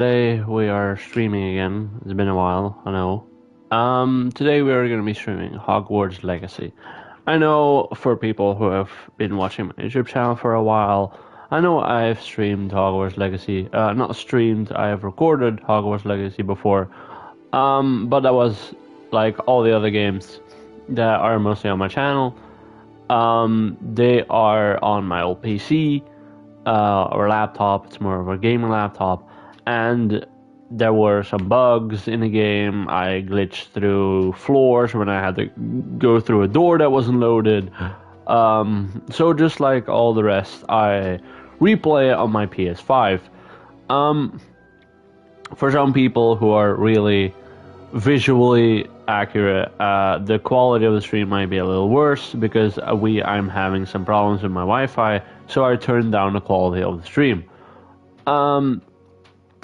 Today we are streaming again. It's been a while, I know. Today we are going to be streaming Hogwarts Legacy. I know for people who have been watching my YouTube channel for a while, I know I've streamed Hogwarts Legacy. Not streamed, I have recorded Hogwarts Legacy before. But that was like all the other games that are mostly on my channel. They are on my old PC or laptop. It's more of a gaming laptop, and there were some bugs in the game. I glitched through floors when I had to go through a door that wasn't loaded. So just like all the rest, I replay it on my PS5. For some people who are really visually accurate, the quality of the stream might be a little worse because I'm having some problems with my Wi-Fi, so I turned down the quality of the stream.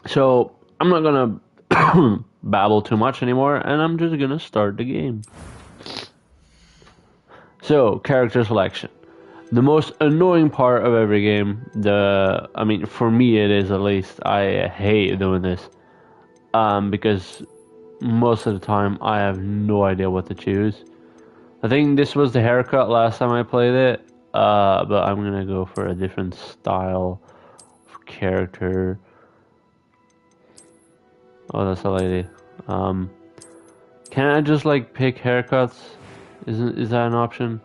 So I'm not gonna babble too much anymore, and I'm just gonna start the game. So, character selection. The most annoying part of every game, for me it is at least, I hate doing this. Because most of the time I have no idea what to choose. I think this was the haircut last time I played it, but I'm gonna go for a different style of character. Oh, that's a lady. Can I just like pick haircuts? Is that an option?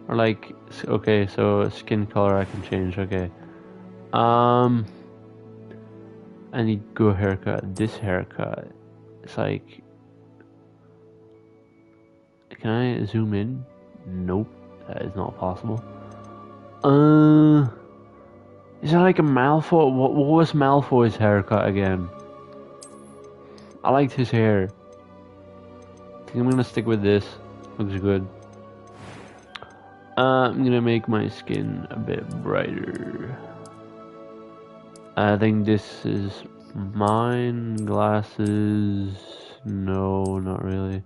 Or like, okay, so skin color I can change. Okay. I need go haircut. This haircut. It's like, can I zoom in? Nope, that is not possible. Is that like a Malfoy? What was Malfoy's haircut again? I liked his hair. I think I'm gonna stick with this. Looks good. I'm gonna make my skin a bit brighter. I think this is mine. Glasses. No, not really.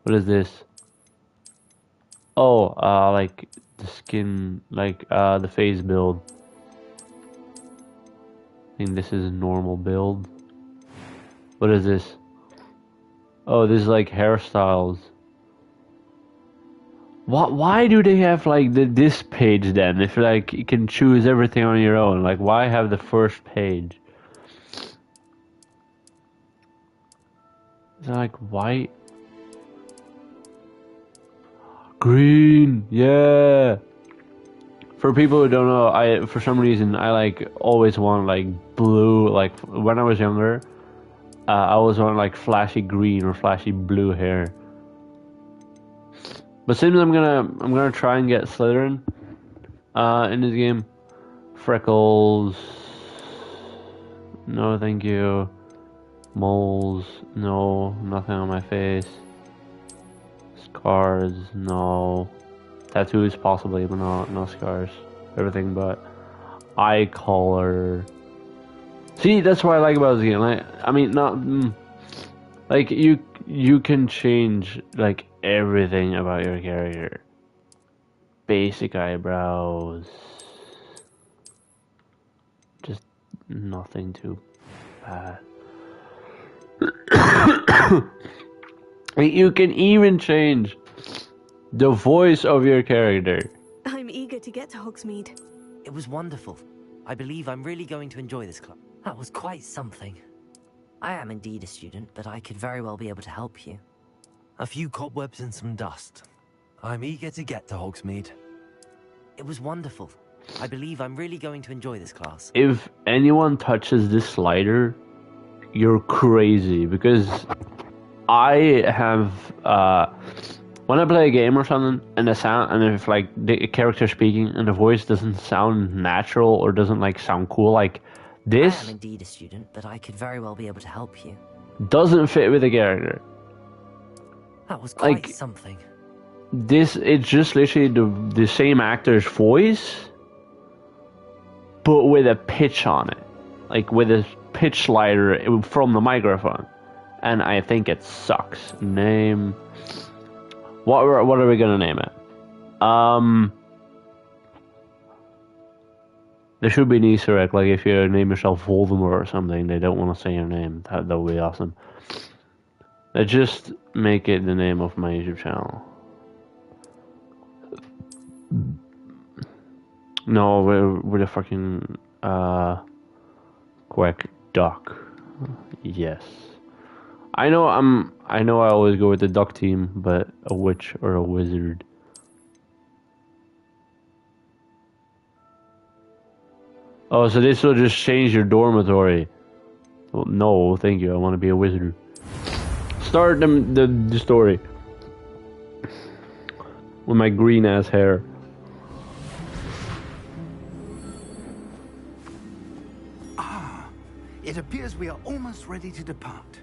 What is this? Oh, like the skin, like the face build. I think this is a normal build. What is this? Oh, this is like hairstyles. Why do they have like this page then? If like you can choose everything on your own, like why have the first page? Is it like white? Green, yeah. For people who don't know, for some reason I like always want like blue. Like when I was younger, I always want like flashy green or flashy blue hair. But since I'm gonna try and get Slytherin in this game. Freckles, no thank you. Moles, no, nothing on my face. Scars, no. Tattoos possibly, but no scars. Everything but eye color. See, that's what I like about this game. Like you can change like everything about your character. Basic eyebrows. Just nothing too bad. You can even change the voice of your character. I'm eager to get to Hogsmeade. It was wonderful. I believe I'm really going to enjoy this club. That was quite something. I am indeed a student, but I could very well be able to help you. A few cobwebs and some dust. I'm eager to get to Hogsmeade. It was wonderful. I believe I'm really going to enjoy this class. If anyone touches this slider, you're crazy, because I have when I play a game or something and the sound, and if like the character speaking and the voice doesn't sound natural or doesn't like sound cool, like this I am indeed a student, but I could very well be able to help you. doesn't fit with the character. That was quite Like, something. It's just literally the same actor's voice, but with a pitch on it, like with a pitch slider from the microphone, and I think it sucks. Name. What are we gonna name it? There should be an Easter egg, like if you name yourself Voldemort or something, they don't want to say your name. That would be awesome. Just make it the name of my YouTube channel. No, we're the fucking quack duck. Yes. I know I always go with the duck team, but a witch or a wizard. Oh, so this will just change your dormitory. Well, no, thank you. I want to be a wizard. Start the story with my green ass hair. It appears we are almost ready to depart.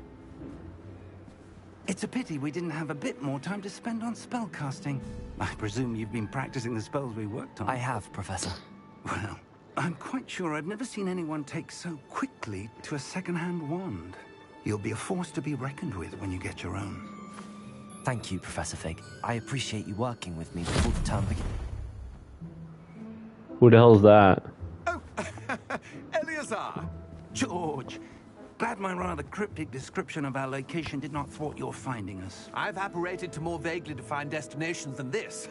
It's a pity we didn't have a bit more time to spend on spellcasting. I presume you've been practicing the spells we worked on. I have, Professor. Well, I'm quite sure I've never seen anyone take so quickly to a second-hand wand. You'll be a force to be reckoned with when you get your own. Thank you, Professor Fig. I appreciate you working with me before the term begins. Who the hell's that? Oh, Eleazar! George! Glad my rather cryptic description of our location did not thwart your finding us. I've apparated to more vaguely defined destinations than this.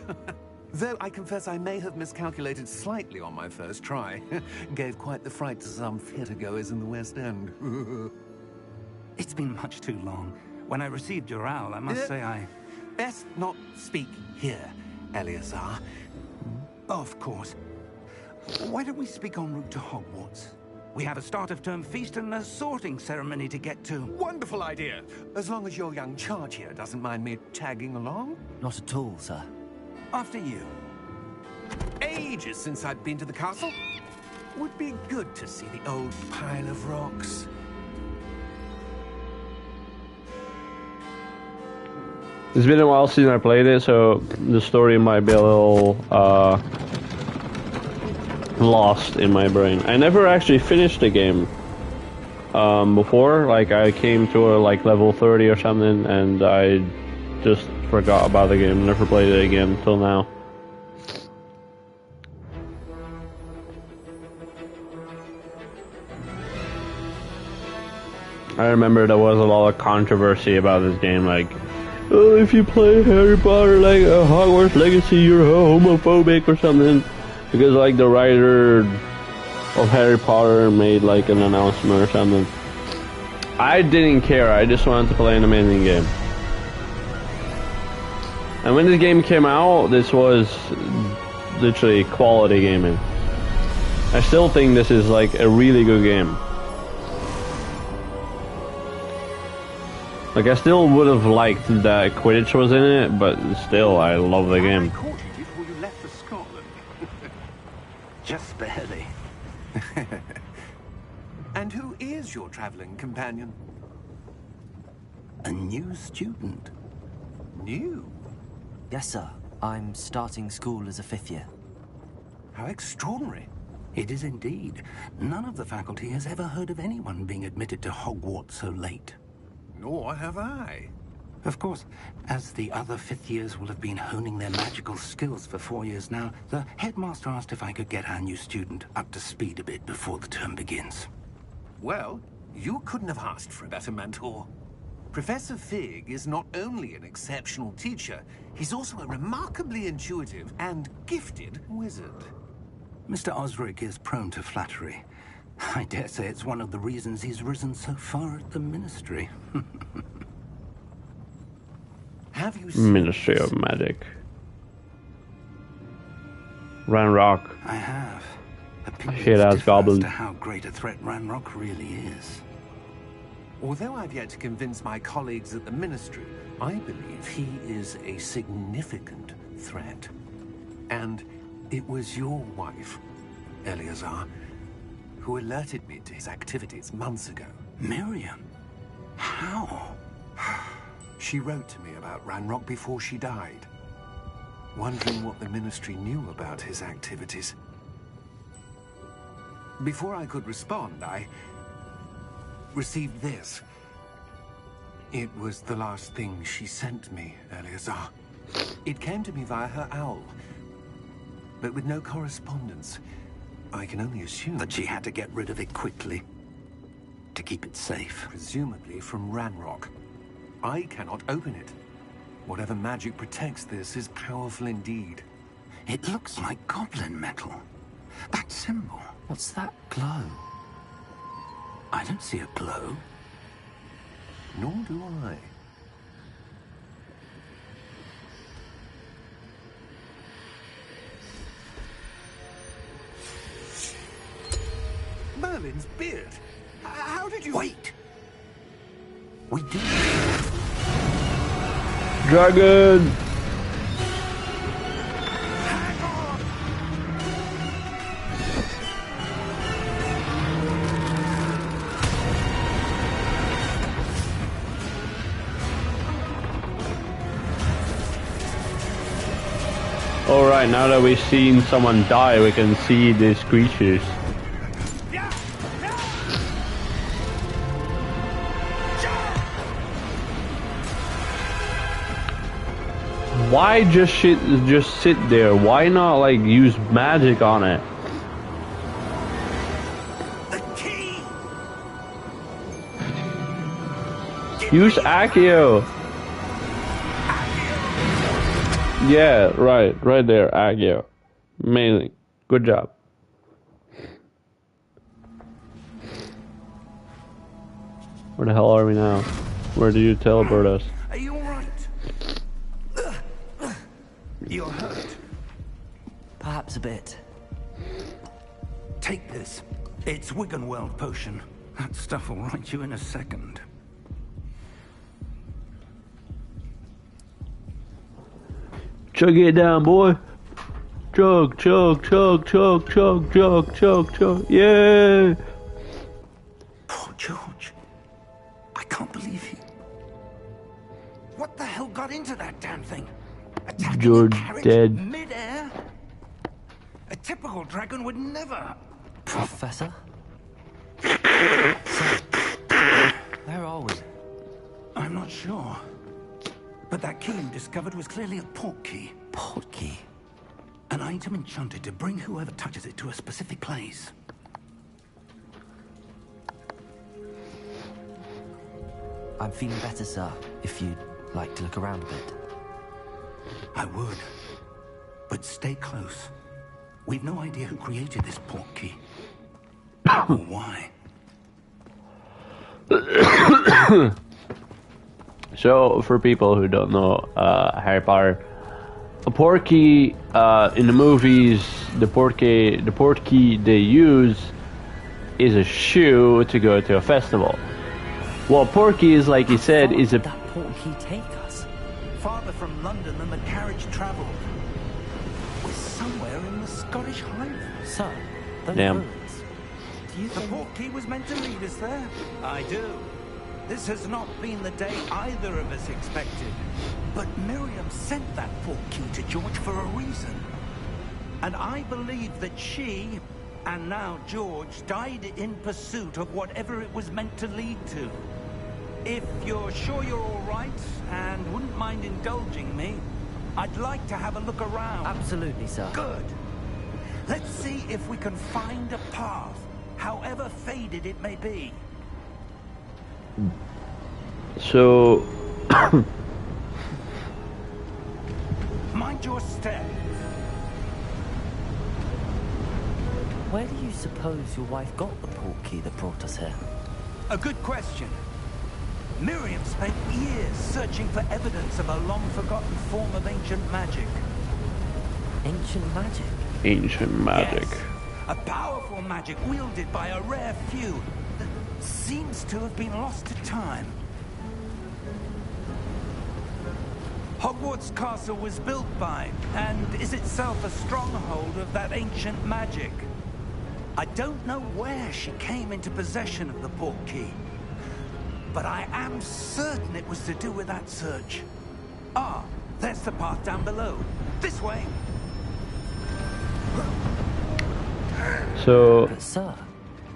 Though I confess I may have miscalculated slightly on my first try. Gave quite the fright to some theatre-goers in the West End. It's been much too long. When I received your owl, I must say I... Best not speak here, Eleazar. Of course. Why don't we speak en route to Hogwarts? We have a start-of-term feast and a sorting ceremony to get to. Wonderful idea. As long as your young charge here doesn't mind me tagging along. Not at all, sir. After you. Ages since I've been to the castle. Would be good to see the old pile of rocks. It's been a while since I played it, so the story might be a little lost in my brain. I never actually finished the game before. Like I came to like level 30 or something, and I just forgot about the game. Never played it again till now. I remember there was a lot of controversy about this game, like, oh, if you play Harry Potter like a Hogwarts Legacy, you're homophobic or something. Because like the writer of Harry Potter made like an announcement or something. I didn't care, I just wanted to play an amazing game. And when this game came out, this was literally quality gaming. I still think this is like a really good game. Like I still would have liked that Quidditch was in it, but still I love the game. I caught you before you left for Scotland. Just barely. And who is your traveling companion? A new student. New? Yes, sir. I'm starting school as a 5th year. How extraordinary. It is indeed. None of the faculty has ever heard of anyone being admitted to Hogwarts so late. Nor have I. Of course, as the other 5th years will have been honing their magical skills for 4 years now, the headmaster asked if I could get our new student up to speed a bit before the term begins. Well, you couldn't have asked for a better mentor. Professor Fig is not only an exceptional teacher, he's also a remarkably intuitive and gifted wizard. Mr. Osric is prone to flattery. I dare say it's one of the reasons he's risen so far at the Ministry. Have you seen Ministry of Magic. Ranrock. I have. Opinions Shit-ass differ goblin. as to how great a threat Ranrock really is. Although I've yet to convince my colleagues at the Ministry, I believe he is a significant threat. And it was your wife, Eleazar, who alerted me to his activities months ago. Miriam? How? She wrote to me about Ranrock before she died, wondering what the Ministry knew about his activities. Before I could respond, I received this. It was the last thing she sent me, Eleazar. It came to me via her owl, but with no correspondence. I can only assume That she had to get rid of it quickly to keep it safe. presumably from Ranrock. I cannot open it. Whatever magic protects this is powerful indeed. It looks like goblin metal. That symbol. What's that glow? I don't see a glow. Nor do I. Merlin's beard. How did you... Wait! We did. Dragon! Alright, now that we've seen someone die, we can see these creatures. Why just sit there? Why not like use magic on it? The key! Use Accio. Yeah, right there, Accio. Amazing. Good job. Where the hell are we now? Where do you teleport us? Are you alright? You're hurt. Perhaps a bit. Take this. It's Wiggenweld potion. That stuff will right you in a second. Chug it down, boy. Chug, chug, chug, chug, chug, chug, chug, chug. Yeah. Poor George. I can't believe he... What the hell got into that damn thing? Attacking George a carriage dead. mid-air? A typical dragon would never... Professor? So, where are we? I'm not sure. But that key you discovered was clearly a portkey. Portkey? An item enchanted to bring whoever touches it to a specific place. I'm feeling better, sir. If you'd like to look around a bit. I would. But stay close. We've no idea who created this portkey. Or why. So, for people who don't know Harry Potter, a portkey in the movies, the portkey they use is a shoe to go to a festival. Well, portkey is, like he said, is a... Where did that portkey take us? Farther from London than the carriage travelled. We're somewhere in the Scottish Highlands. Sir, those Damn. ruins. Do you The think... portkey was meant to lead us there. I do. This has not been the day either of us expected. But Miriam sent that portkey to George for a reason. And I believe that she, and now George, died in pursuit of whatever it was meant to lead to. If you're sure you're all right, and wouldn't mind indulging me, I'd like to have a look around. Absolutely, sir. Good. Let's see if we can find a path, however faded it may be. So... Mind your step. Where do you suppose your wife got the portkey that brought us here? A good question. Miriam spent years searching for evidence of a long-forgotten form of ancient magic. Ancient magic? Ancient magic. Yes. A powerful magic wielded by a rare few that seems to have been lost to time. Hogwarts Castle was built by, and is itself a stronghold of that ancient magic. I don't know where she came into possession of the portkey, but I am certain it was to do with that search. Ah, there's the path down below. This way. So... But sir,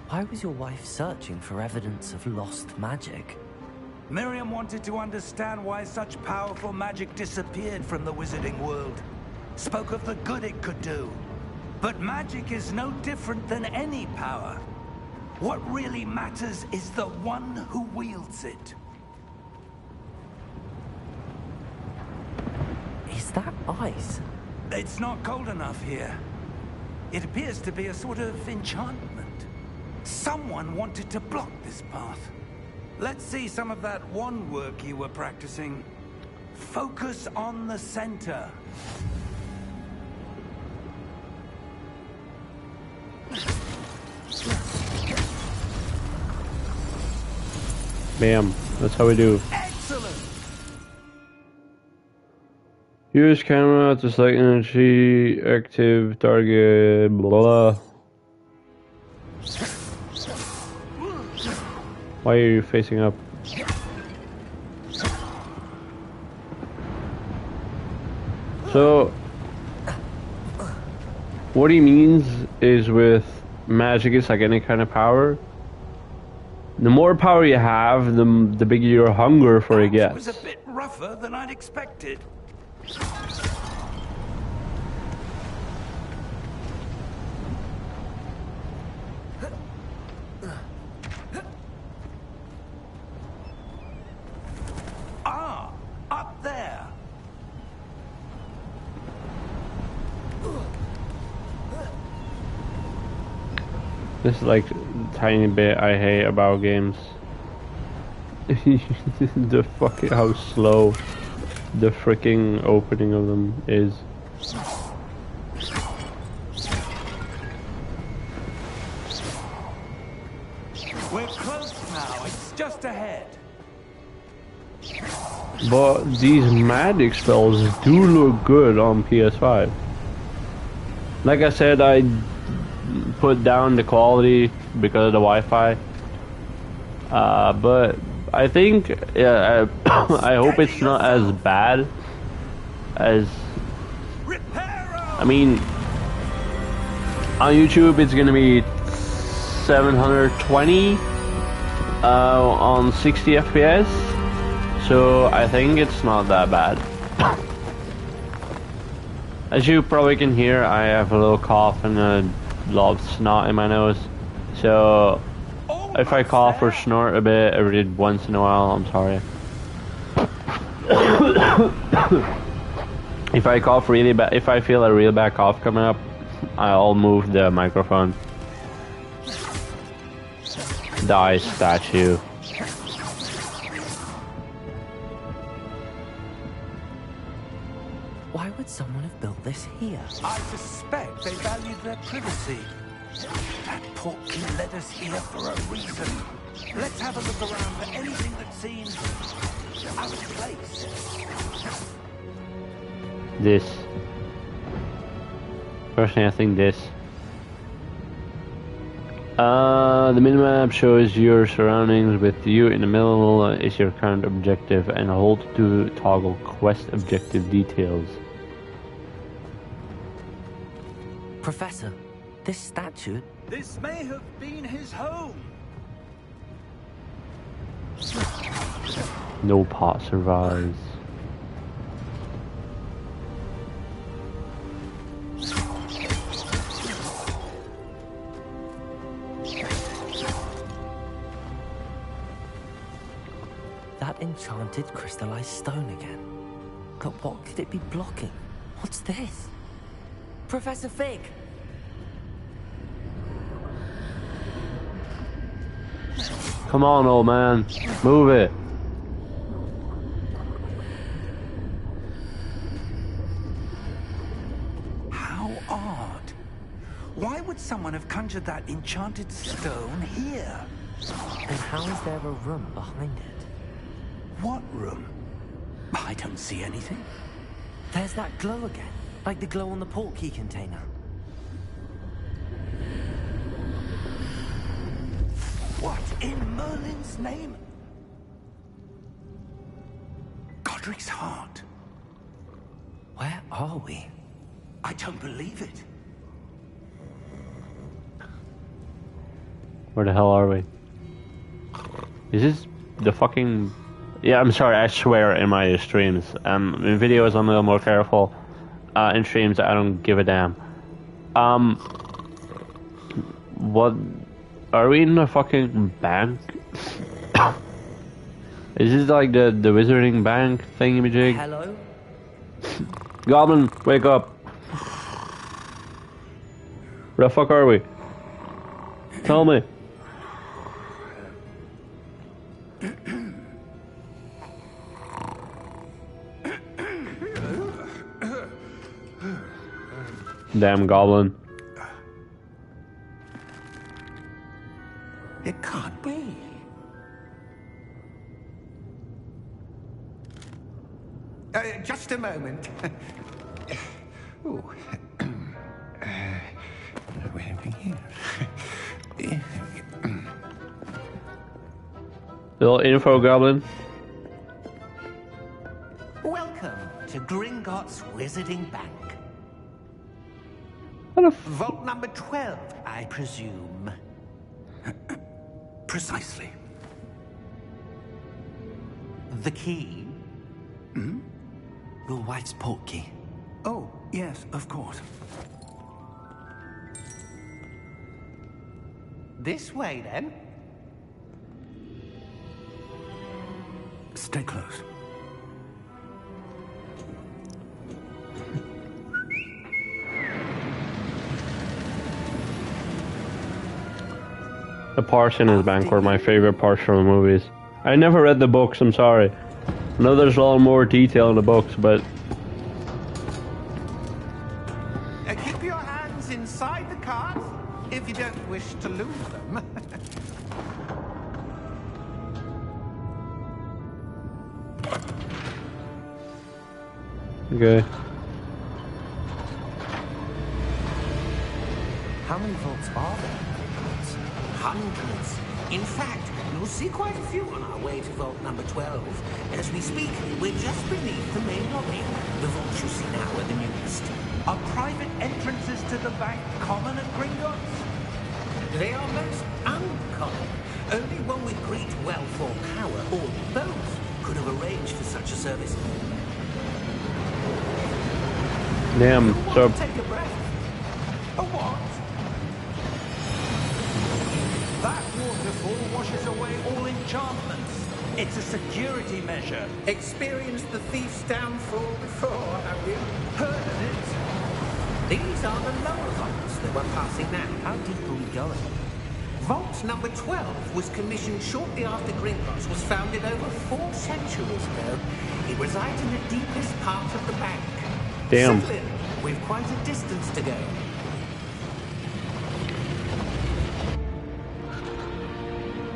why was your wife searching for evidence of lost magic? Miriam wanted to understand why such powerful magic disappeared from the wizarding world. Spoke of the good it could do. But magic is no different than any power. What really matters is the one who wields it. Is that ice? It's not cold enough here. It appears to be a sort of enchantment. Someone wanted to block this path. Let's see some of that wand work you were practicing. Focus on the center. Bam. That's how we do. Excellent! Use camera to select energy, active target, blah. Why are you facing up? So, what he means is with magic, it's like any kind of power. The more power you have, the bigger your hunger for it That was gets. a bit rougher than I'd expected. Ah, up there. This is like the tiny bit I hate about games. The fucking how slow the freaking opening of them is. We're close now. It's just ahead. But these magic spells do look good on PS5. Like I said, I put down the quality because of the Wi-Fi. But I think, yeah, I hope it's not as bad as. I mean, on YouTube it's gonna be 720 on 60 FPS. So I think it's not that bad. As you probably can hear, I have a little cough and a lot of snot in my nose. So if I cough or snort a bit every once in a while, I'm sorry. If I cough really bad, if I feel a real bad cough coming up, I'll move the microphone. Die statue. Why would someone have built this here? I suspect they valued their privacy. That portkey led us here for a reason. Let's have a look around for anything that seems out of place. This. Personally, I think this. The minimap shows your surroundings with you in the middle is your current objective, and hold to toggle quest objective details. Professor, this statue... This may have been his home. No pot survives. That enchanted crystallized stone again. But what could it be blocking? What's this? Professor Fig! Come on, old man. Move it. How odd. Why would someone have conjured that enchanted stone here? And how is there a room behind it? What room? I don't see anything. There's that glow again. Like the glow on the portkey container. What in Merlin's name? Godric's heart. Where are we? I don't believe it. Where the hell are we? Is this the fucking... Yeah, I'm sorry, I swear in my streams. In videos I'm a little more careful. In streams I don't give a damn. What? Are we in a fucking bank? Is this like the wizarding bank thingy-majig? Hello? Goblin, wake up! Where the fuck are we? Tell me. Damn goblin. It can't be. Just a moment. Ooh. Where are we? Little info goblin. Welcome to Gringotts Wizarding Bank. What a Vault number 12, I presume. Precisely. The key? Your wife's portkey. Oh, yes, of course. This way, then. Stay close. The parts in his bank were my favorite parts from the movies. I never read the books, I'm sorry. I know there's a lot more detail in the books, but... Keep your hands inside the cart if you don't wish to lose them. Okay. How many vaults are there? Hundreds. In fact, you'll see quite a few on our way to vault number 12. As we speak, we're just beneath the main lobby. The vaults you see now are the newest. Are private entrances to the bank common at Gringotts? They are most uncommon. Only one with great wealth or power, or both, could have arranged for such a service. Damn, so... Take a breath. A what? That waterfall washes away all enchantments. It's a security measure. Experienced the thief's downfall before, have you? Heard of it? These are the lower vaults that we're passing now. How deep are we going? Vault number 12 was commissioned shortly after Gringotts was founded over 4 centuries ago. It resides in the deepest part of the bank. Damn. Settle in. We've quite a distance to go.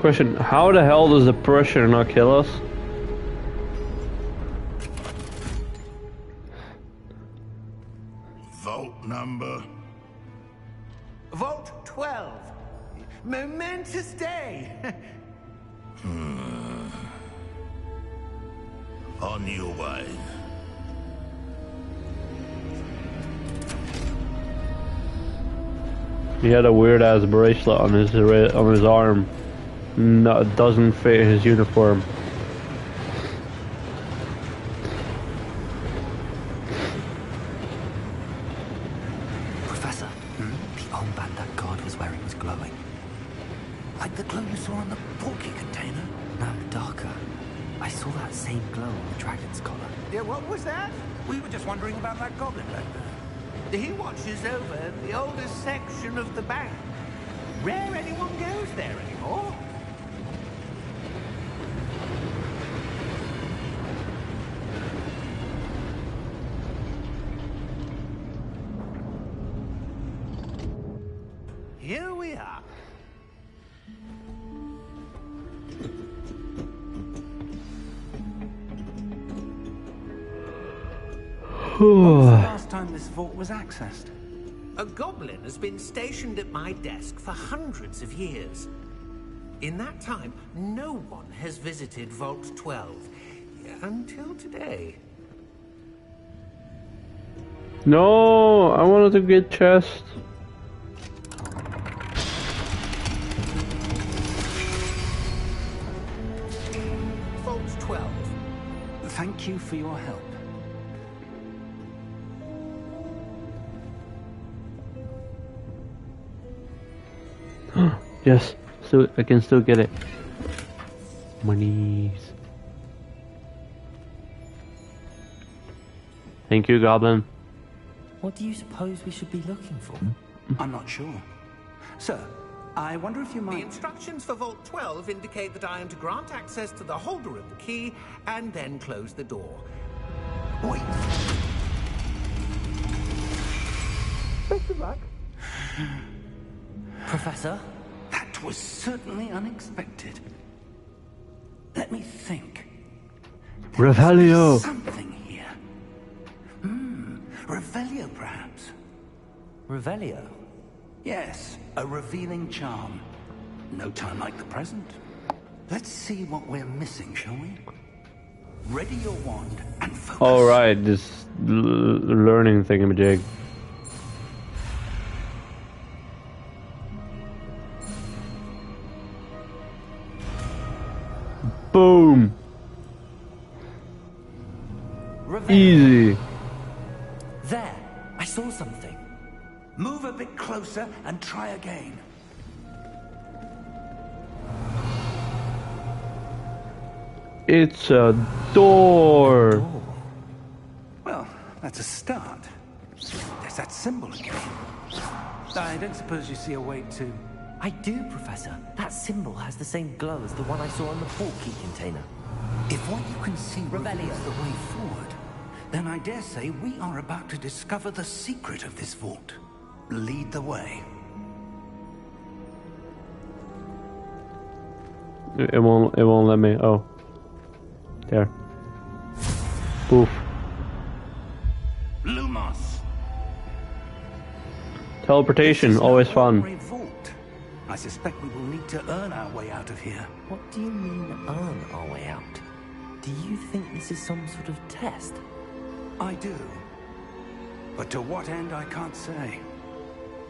Question, how the hell does the pressure not kill us? Vault number. Vault 12. Momentous day. On your way. He had a weird ass bracelet on his arm. No, it doesn't fit his uniform. Professor, the armband that guard was wearing was glowing. Like the glow you saw on the portkey container? No, darker. I saw that same glow on the dragon's collar. Yeah, what was that? We were just wondering about that goblin back there. He watches over the oldest section of the bank. Rare anyone goes there anymore. Here we are. When was the last time this vault was accessed? A goblin has been stationed at my desk for hundreds of years. In that time, no one has visited Vault 12. Until today. No, I wanted to get chest. Vault 12. Thank you for your help. Yes, so I can still get it. Monies. Thank you, Goblin. What do you suppose we should be looking for? I'm not sure. Sir, I wonder if you The might... instructions for Vault 12 indicate that I am to grant access to the holder of the key and then close the door. Wait. Best of luck. Professor? That was certainly unexpected. Let me think. Revelio. Something here. Revelio, perhaps. Revelio? Yes, a revealing charm. No time like the present. Let's see what we're missing, shall we? Ready your wand and focus. All right, this learning thingamajig. Boom. Revelio. Easy. There! I saw something. Move a bit closer and try again. It's a door. Oh. Well, that's a start. There's that symbol again. I don't suppose you see a way to... I do, Professor. That symbol has the same glow as the one I saw on the port key container. If what you can see Revelio. reveals the way forward, then I dare say we are about to discover the secret of this vault. Lead the way. It won't let me. Oh. There. Poof. Lumos! Teleportation, This is no always fun. ordinary vault. I suspect we will need to earn our way out of here. What do you mean, earn our way out? Do you think this is some sort of test? I do. But to what end, I can't say.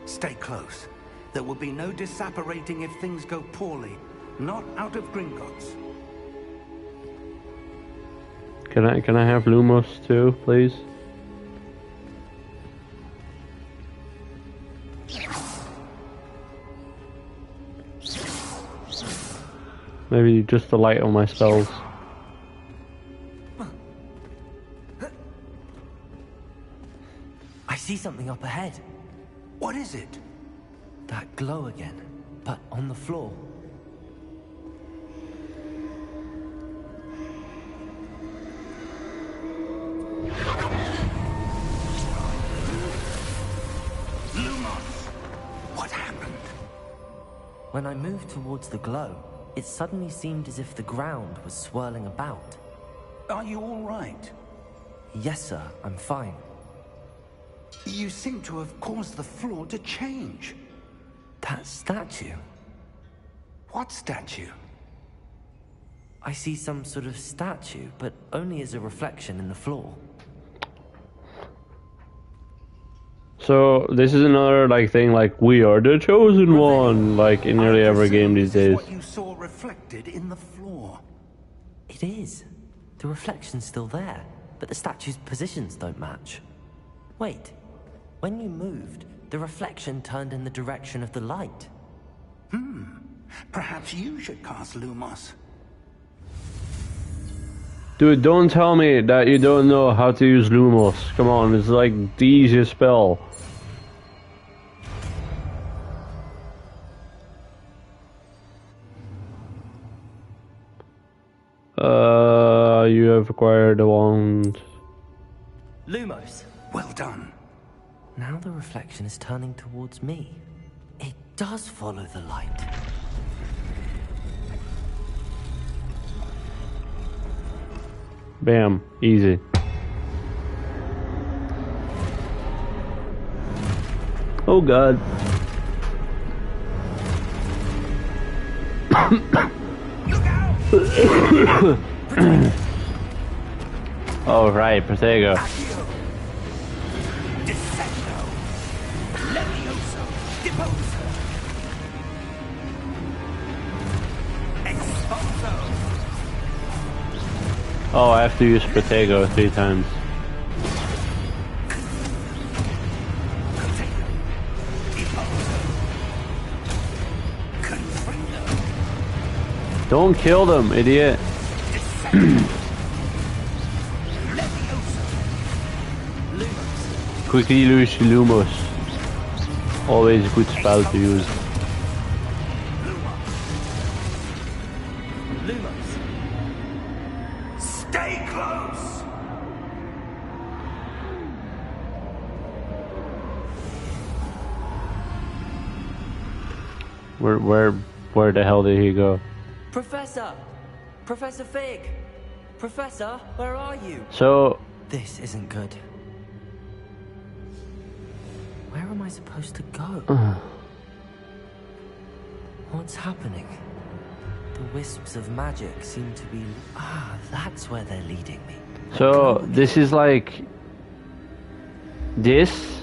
Stay close. There will be no disapparating if things go poorly. Not out of Gringotts. Can I have Lumos too, please? Maybe just the light on my spells. I see something up ahead. What is it? That glow again, but on the floor. Lumos! What happened? When I moved towards the glow, it suddenly seemed as if the ground was swirling about. Are you all right? Yes, sir, I'm fine. You seem to have caused the floor to change. That statue. What statue? I see some sort of statue, but only as a reflection in the floor. So this is another like thing like we are the chosen one, like in nearly every game these This is days. what you saw reflected in the floor. It is. The reflection's still there, but the statue's positions don't match. Wait, when you moved, the reflection turned in the direction of the light. Perhaps you should cast Lumos. Dude, don't tell me that you don't know how to use Lumos. Come on, it's like the easiest spell. You have acquired a wand. Lumos! Well done. Now the reflection is turning towards me. It does follow the light. Bam, easy. Oh god. Oh right, Protego. Descendo. Levioso. Deposo. Exposo. Oh, I have to use Protego 3 times. Potato. Deposo. Converso. Don't kill them, idiot. Quickly lose Lumos. Always a good spell to use. Lumos. Stay close. Where the hell did he go? Professor! Professor Fig! Professor, where are you? So, This isn't good. Where am I supposed to go? What's happening? The wisps of magic seem to be... Ah, that's where they're leading me. so this is like this.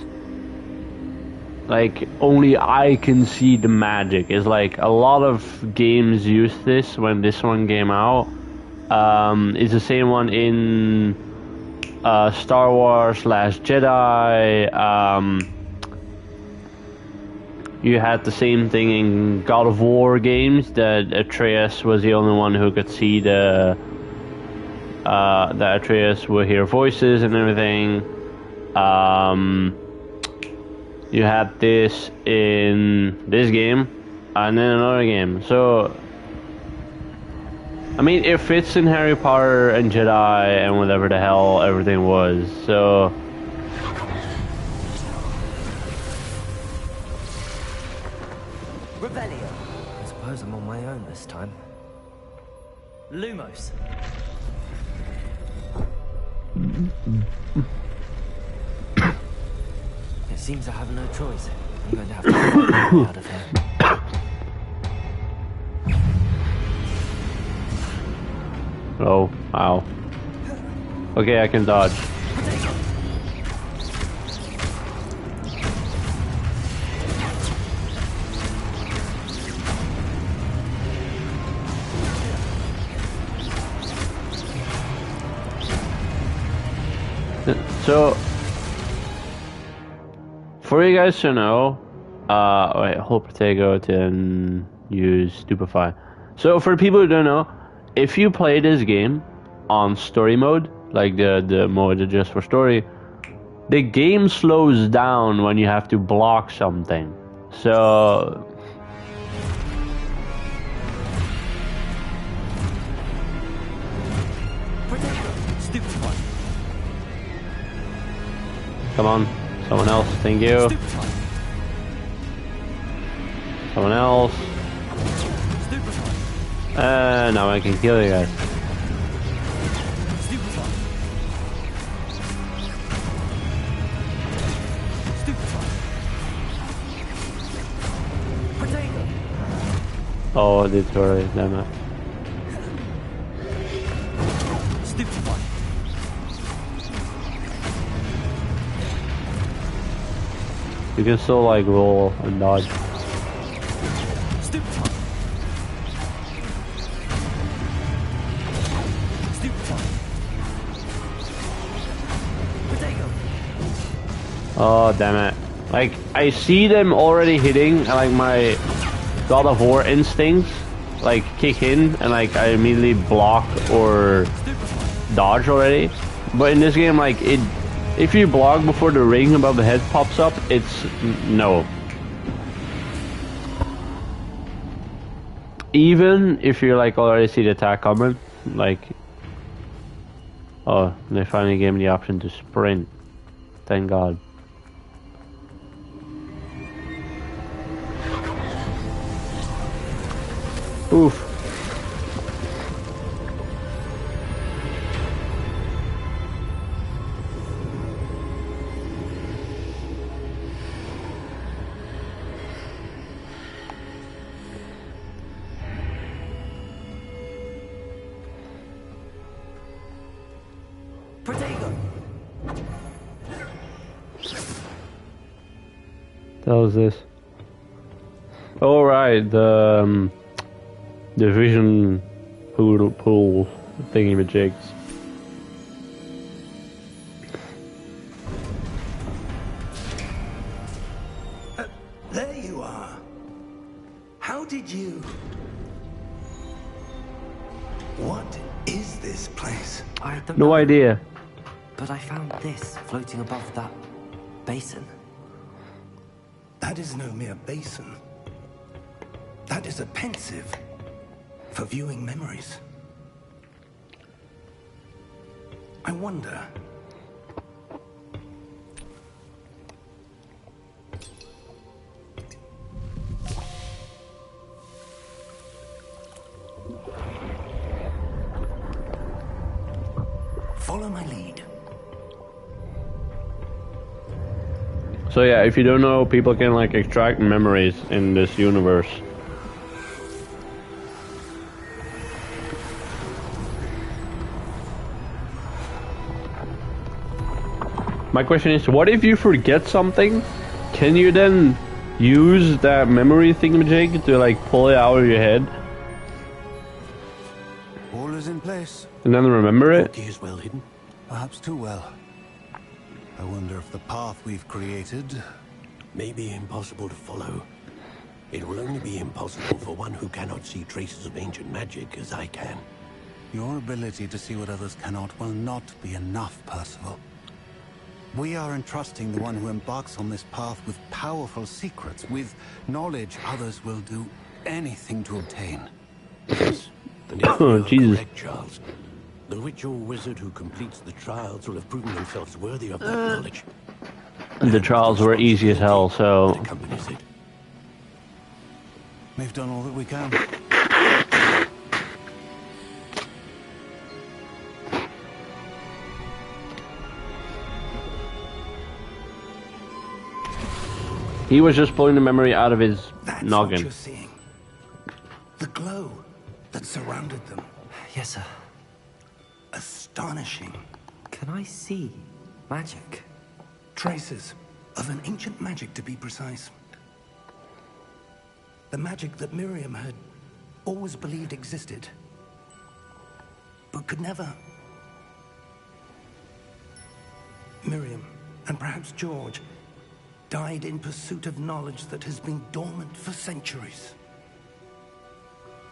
Like only I can see the magic. It's like a lot of games used this when this one came out. It's the same one in Star Wars / Jedi. You had the same thing in God of War games. That Atreus was the only one who could see that Atreus would hear voices and everything. You had this in this game, and then another game. So, I mean, it fits in Harry Potter and Jedi and whatever the hell everything was. So, Revelio. I suppose I'm on my own this time. Lumos. It seems I have no choice. I'm going to have to find my way out of here. oh, wow. Okay, I can dodge. So, for you guys to know, wait, hold Protego to use Stupefy. So, for people who don't know, if you play this game on story mode, like the mode just for story, the game slows down when you have to block something. So, come on, someone else, thank you. Someone else. Now I can kill you guys. Oh, it's already, damn it. You can still like roll and dodge. Oh damn it. Like I see them already hitting and like my God of War instincts like kick in and like I immediately block or dodge already. But in this game like if you block before the ring above the head pops up, it's no. Even if you like already see the attack coming, like oh, they finally gave me the option to sprint. Thank God. Oof. What was this? Oh right, the vision pool thingy-majigs. There you are. How did you... What is this place? I don't No know. idea. But I found this floating above that basin. That is no mere basin. That is a pensive for viewing memories. I wonder. Follow my lead. So yeah, if you don't know, people can like extract memories in this universe. My question is, what if you forget something? Can you then use that memory thingamajig to like pull it out of your head All is in place. and then remember it? Porky is well hidden. Perhaps too well. I wonder if the path we've created... May be impossible to follow. It will only be impossible for one who cannot see traces of ancient magic as I can. Your ability to see what others cannot will not be enough, Percival. We are entrusting the one who embarks on this path with powerful secrets, with knowledge others will do anything to obtain. Yes, and if Oh, you are Jesus. correct, Charles, the witch or wizard who completes the trials will have proven themselves worthy of that knowledge. The trials were easy as hell, so That accompanies it. We've done all that we can. he was just pulling the memory out of his That's what noggin. you're seeing. The glow that surrounded them. Yes, sir. Astonishing. Can I see magic? Traces of an ancient magic, to be precise. The magic that Miriam had always believed existed, but could never. Miriam, and perhaps George, died in pursuit of knowledge that has been dormant for centuries.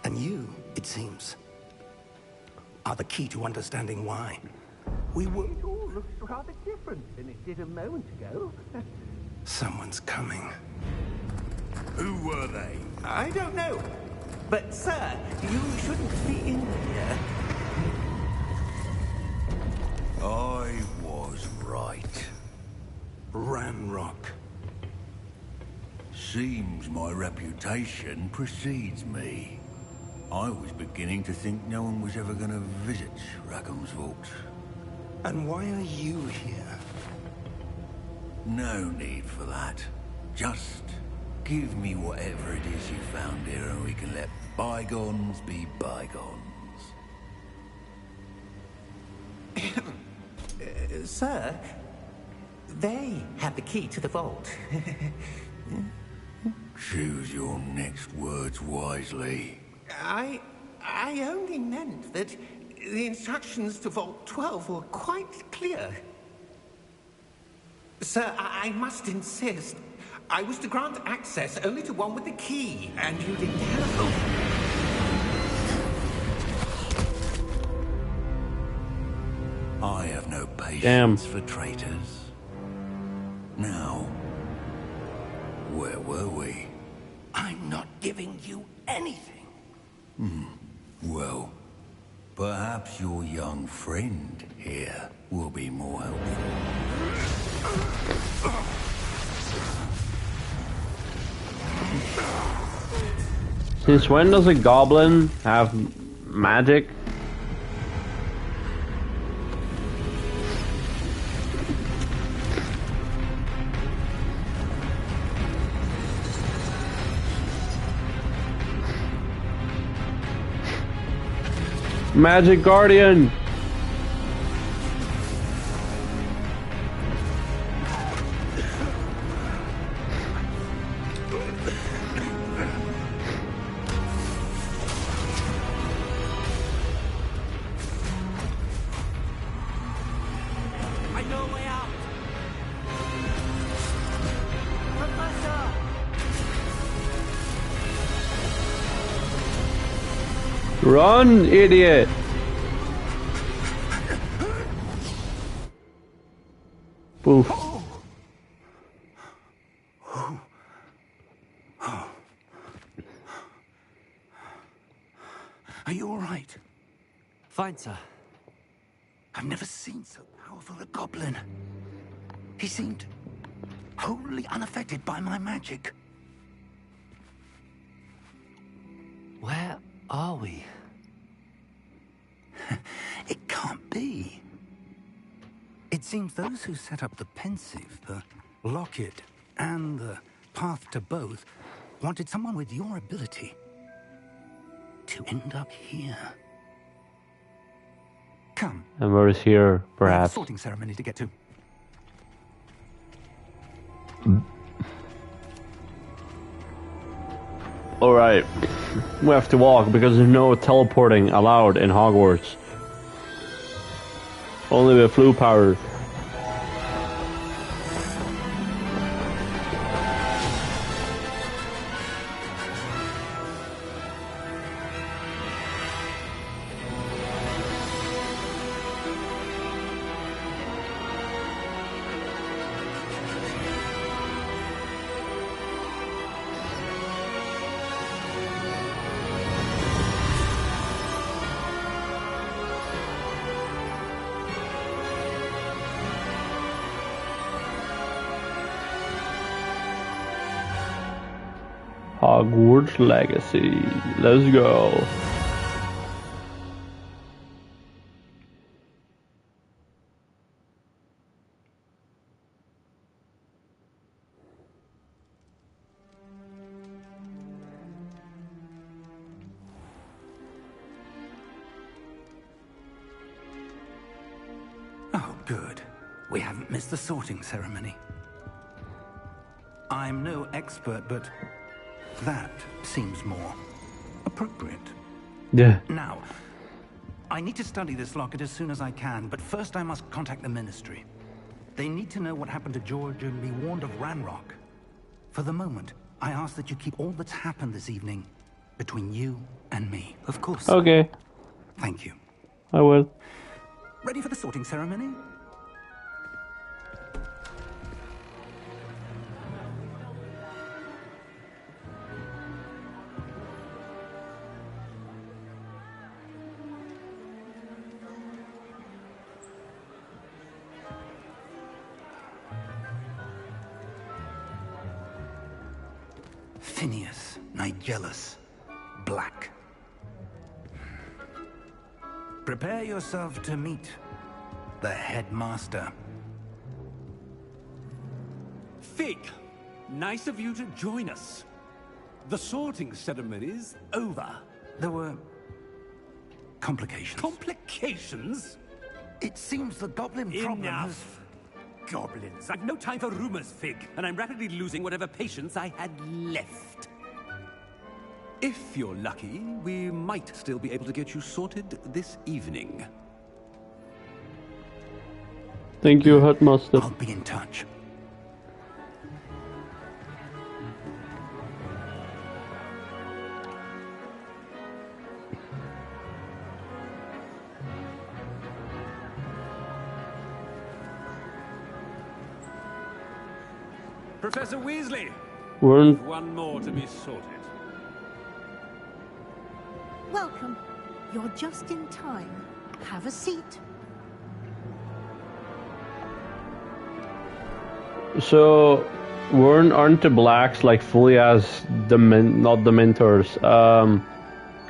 And you, it seems, are the key to understanding why. We were... It all looks rather different than it did a moment ago. Someone's coming. Who were they? I don't know. But, sir, you shouldn't be in here. I was right. Ranrock. Seems my reputation precedes me. I was beginning to think no one was ever going to visit Rackham's vault. And why are you here? No need for that. Just give me whatever it is you found here and we can let bygones be bygones. Sir, they have the key to the vault. Choose your next words wisely. I only meant that the instructions to Vault 12 were quite clear. Sir, I must insist. I was to grant access only to one with the key, and you didn't telephone. I have no patience Damn. for traitors. Now, where were we? I'm not giving you anything. Well, perhaps your young friend here will be more helpful. Since when does a goblin have magic? Magic Guardian! I know a way out. Professor! Run, idiot! Oof. Are you all right? Fine, sir. I've never seen so powerful a goblin. He seemed wholly unaffected by my magic. Where are we? It can't be. It seems those who set up the pensive, the locket, and the path to both wanted someone with your ability to end up here. Come. And where is here, We have a perhaps? sorting ceremony to get to. Alright. We have to walk because there's no teleporting allowed in Hogwarts. Only with flu power. Hogwarts Legacy. Let's go. Oh, good. We haven't missed the sorting ceremony. I'm no expert, but that seems more appropriate. Yeah. Now, I need to study this locket as soon as I can, but first I must contact the Ministry. They need to know what happened to George and be warned of Ranrock. For the moment, I ask that you keep all that's happened this evening between you and me. Of course. Okay. Thank you. I will. Ready for the sorting ceremony? Phineas Nigellus Black. Prepare yourself to meet the headmaster. Fig, nice of you to join us. The sorting ceremony's over. There were complications. Complications? It seems the goblin problem has... Enough. Goblins. I've no time for rumors, Fig, and I'm rapidly losing whatever patience I had left. If you're lucky, we might still be able to get you sorted this evening. Thank you, Headmaster. I'll be in touch. Professor Weasley, Weren't one more to be sorted. Welcome. You're just in time. Have a seat. so aren't the blacks like fully as not the mentors,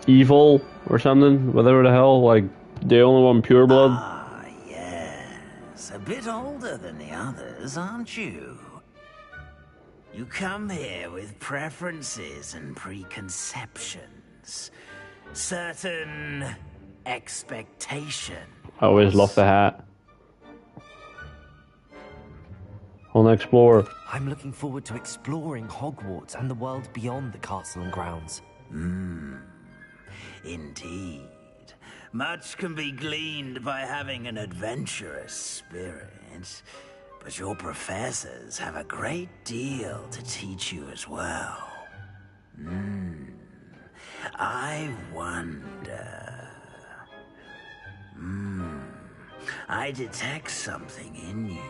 evil or something? Whatever the hell, like they only want pure blood. Ah, yes. A bit older than the others, aren't you? You come here with preferences and preconceptions. Certain expectations. I always love the hat. On explore. I'm looking forward to exploring Hogwarts and the world beyond the castle and grounds. Indeed. Much can be gleaned by having an adventurous spirit, but your professors have a great deal to teach you as well. I wonder. I detect something in you.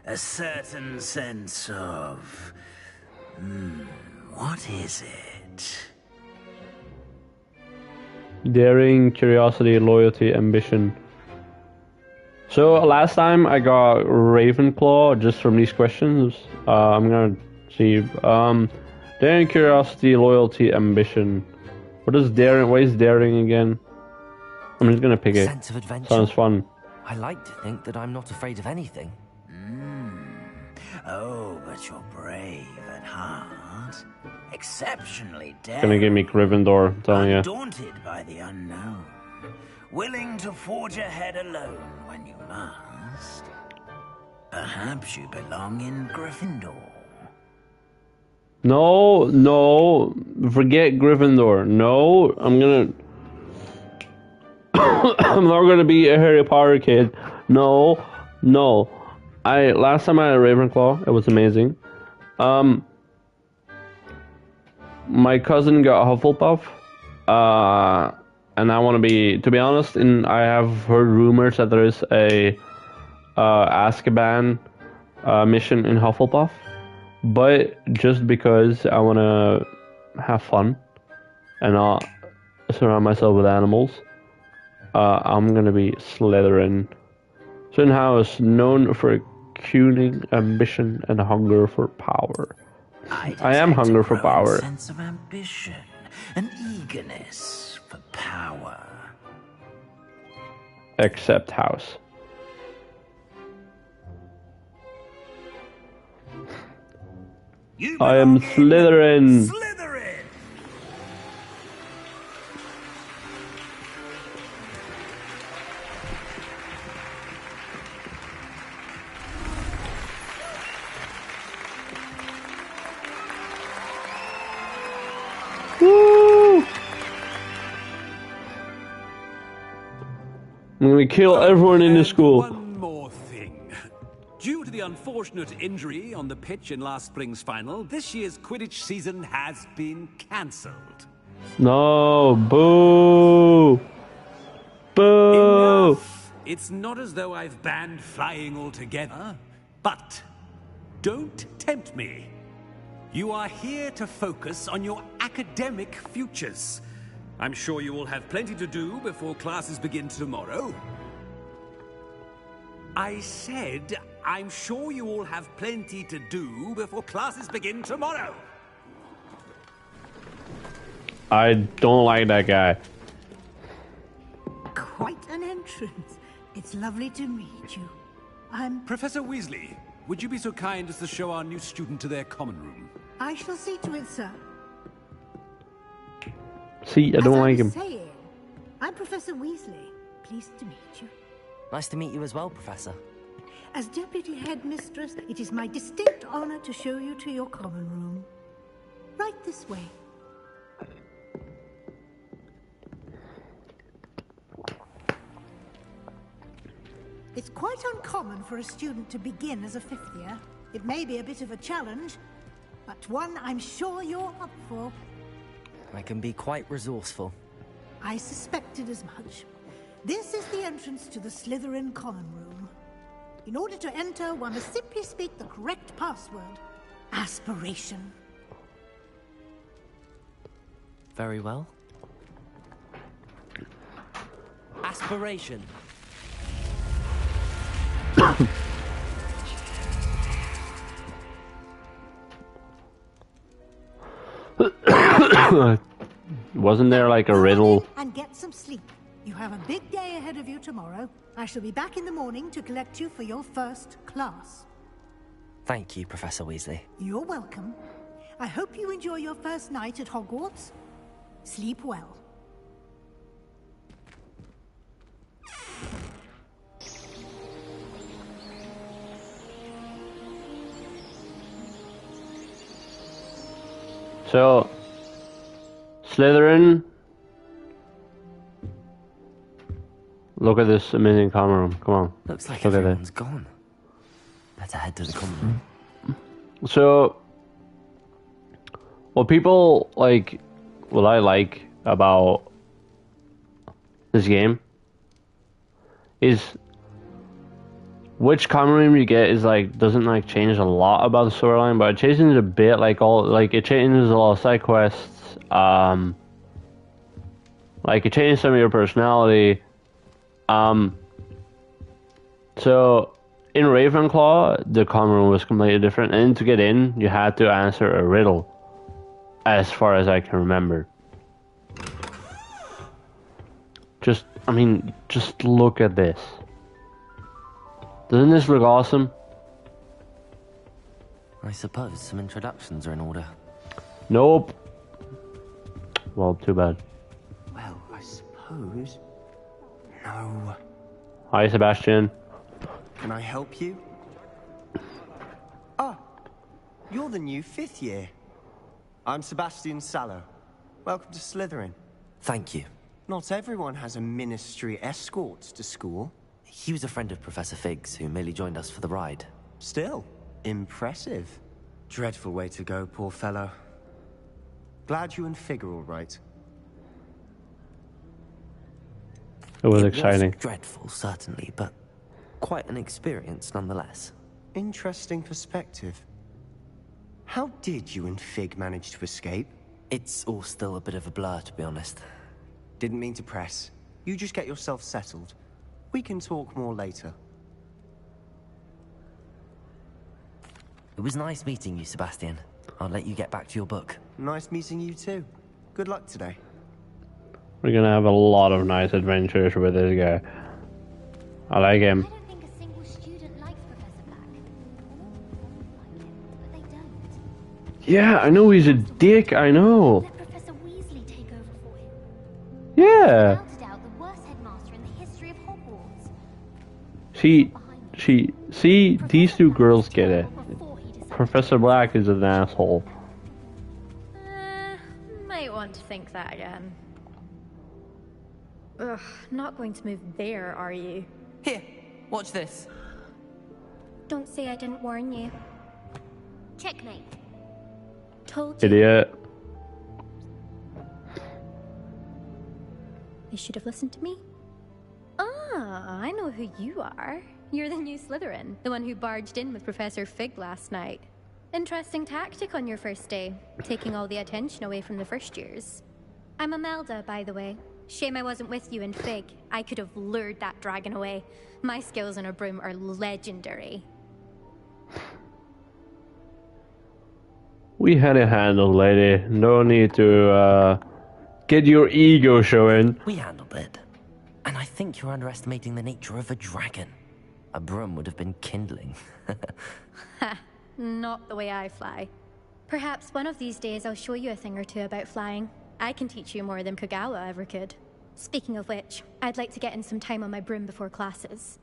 A certain sense of... what is it? Daring, curiosity, loyalty, ambition. So last time I got Ravenclaw just from these questions. I'm gonna see. Daring, curiosity, loyalty, ambition. What is daring? What is daring again? I'm just gonna pick it. Sense of adventure. Sounds fun. I like to think that I'm not afraid of anything. Oh, but you're brave at heart. Exceptionally daring. Gonna give me Gryffindor, I'm telling you. Undaunted by the unknown. Willing to forge ahead alone when you must. Perhaps you belong in Gryffindor. No, forget Gryffindor. No, I'm gonna... I'm not gonna be a Harry Potter kid. No. Last time I had a Ravenclaw, it was amazing. My cousin got Hufflepuff. And I want to be, to be honest, I have heard rumors that there is a Azkaban mission in Hufflepuff. But just because I want to have fun and not surround myself with animals, I'm going to be Slytherin. Certain house known for cunning, ambition, and hunger for power. I am hunger for power. Sense of ambition, an eagerness for power. Except house. I am Slytherin. Woo! I'm gonna kill everyone in this school. One more thing. Due to the unfortunate injury on the pitch in last spring's final, this year's Quidditch season has been cancelled. No, boo! Boo! Enough. It's not as though I've banned flying altogether, but don't tempt me. You are here to focus on your academic futures. I'm sure you will have plenty to do before classes begin tomorrow. I said, I'm sure you all have plenty to do before classes begin tomorrow. I don't like that guy. Quite an entrance. It's lovely to meet you. Professor Weasley, would you be so kind as to show our new student to their common room? I shall see to it, sir. See, I don't like him. Saying, I'm Professor Weasley. Pleased to meet you. Nice to meet you as well, Professor. As Deputy Headmistress, it is my distinct honor to show you to your common room. Right this way. It's quite uncommon for a student to begin as a fifth year. It may be a bit of a challenge, but one I'm sure you're up for. I can be quite resourceful. I suspected as much. This is the entrance to the Slytherin common room. In order to enter, one must simply speak the correct password. Aspiration. Very well. Aspiration. Wasn't there like a riddle? And get some sleep. You have a big day ahead of you tomorrow. I shall be back in the morning to collect you for your first class. Thank you, Professor Weasley. You're welcome. I hope you enjoy your first night at Hogwarts. Sleep well. So, Slytherin. Look at this amazing common room. Come on. Looks like Look at everyone's gone. Better head to the common room. So, what people like what I like about this game is which common room you get is like doesn't like change a lot about the storyline, but it changes a bit. Like it changes a lot of side quests. Like it changes some of your personality. So in Ravenclaw, the common room was completely different, and to get in, you had to answer a riddle, as far as I can remember. Just look at this. Doesn't this look awesome? I suppose some introductions are in order. Nope. Well, too bad. Well, I suppose. No. Hi, Sebastian. Can I help you? Ah, you're the new 5th year. I'm Sebastian Sallow. Welcome to Slytherin. Thank you. Not everyone has a ministry escort to school. He was a friend of Professor Fig's who merely joined us for the ride. Still, impressive. Dreadful way to go, poor fellow. Glad you and Fig are all right. It was exciting. Was dreadful, certainly, but quite an experience nonetheless. Interesting perspective. How did you and Fig manage to escape? It's all still a bit of a blur, to be honest. Didn't mean to press. You just get yourself settled. We can talk more later. It was nice meeting you, Sebastian. I'll let you get back to your book. Nice meeting you too. Good luck today. We're gonna have a lot of nice adventures with this guy. I like him. I don't think a single student likes Professor Black. Like him, but they don't. Yeah, I know he's a dick, I know. Let Professor Weasley take over for him. Yeah. Without a doubt, the worst headmaster in the history of Hogwarts. See, these two girls get it. Professor Black is an asshole. Might want to think that again. Ugh, not going to move there, are you? Here, watch this. Don't say I didn't warn you. Checkmate. Told you. Idiot. You should have listened to me. Ah, I know who you are. You're the new Slytherin, the one who barged in with Professor Fig last night. Interesting tactic on your first day, taking all the attention away from the first years. I'm Imelda, by the way. Shame I wasn't with you in Fig. I could have lured that dragon away. My skills on a broom are legendary. We had it handled, lady. No need to get your ego showing. We handled it. And I think you're underestimating the nature of a dragon. A broom would have been kindling. Ha, not the way I fly. Perhaps one of these days I'll show you a thing or two about flying. I can teach you more than Kagawa ever could. Speaking of which, I'd like to get in some time on my broom before classes.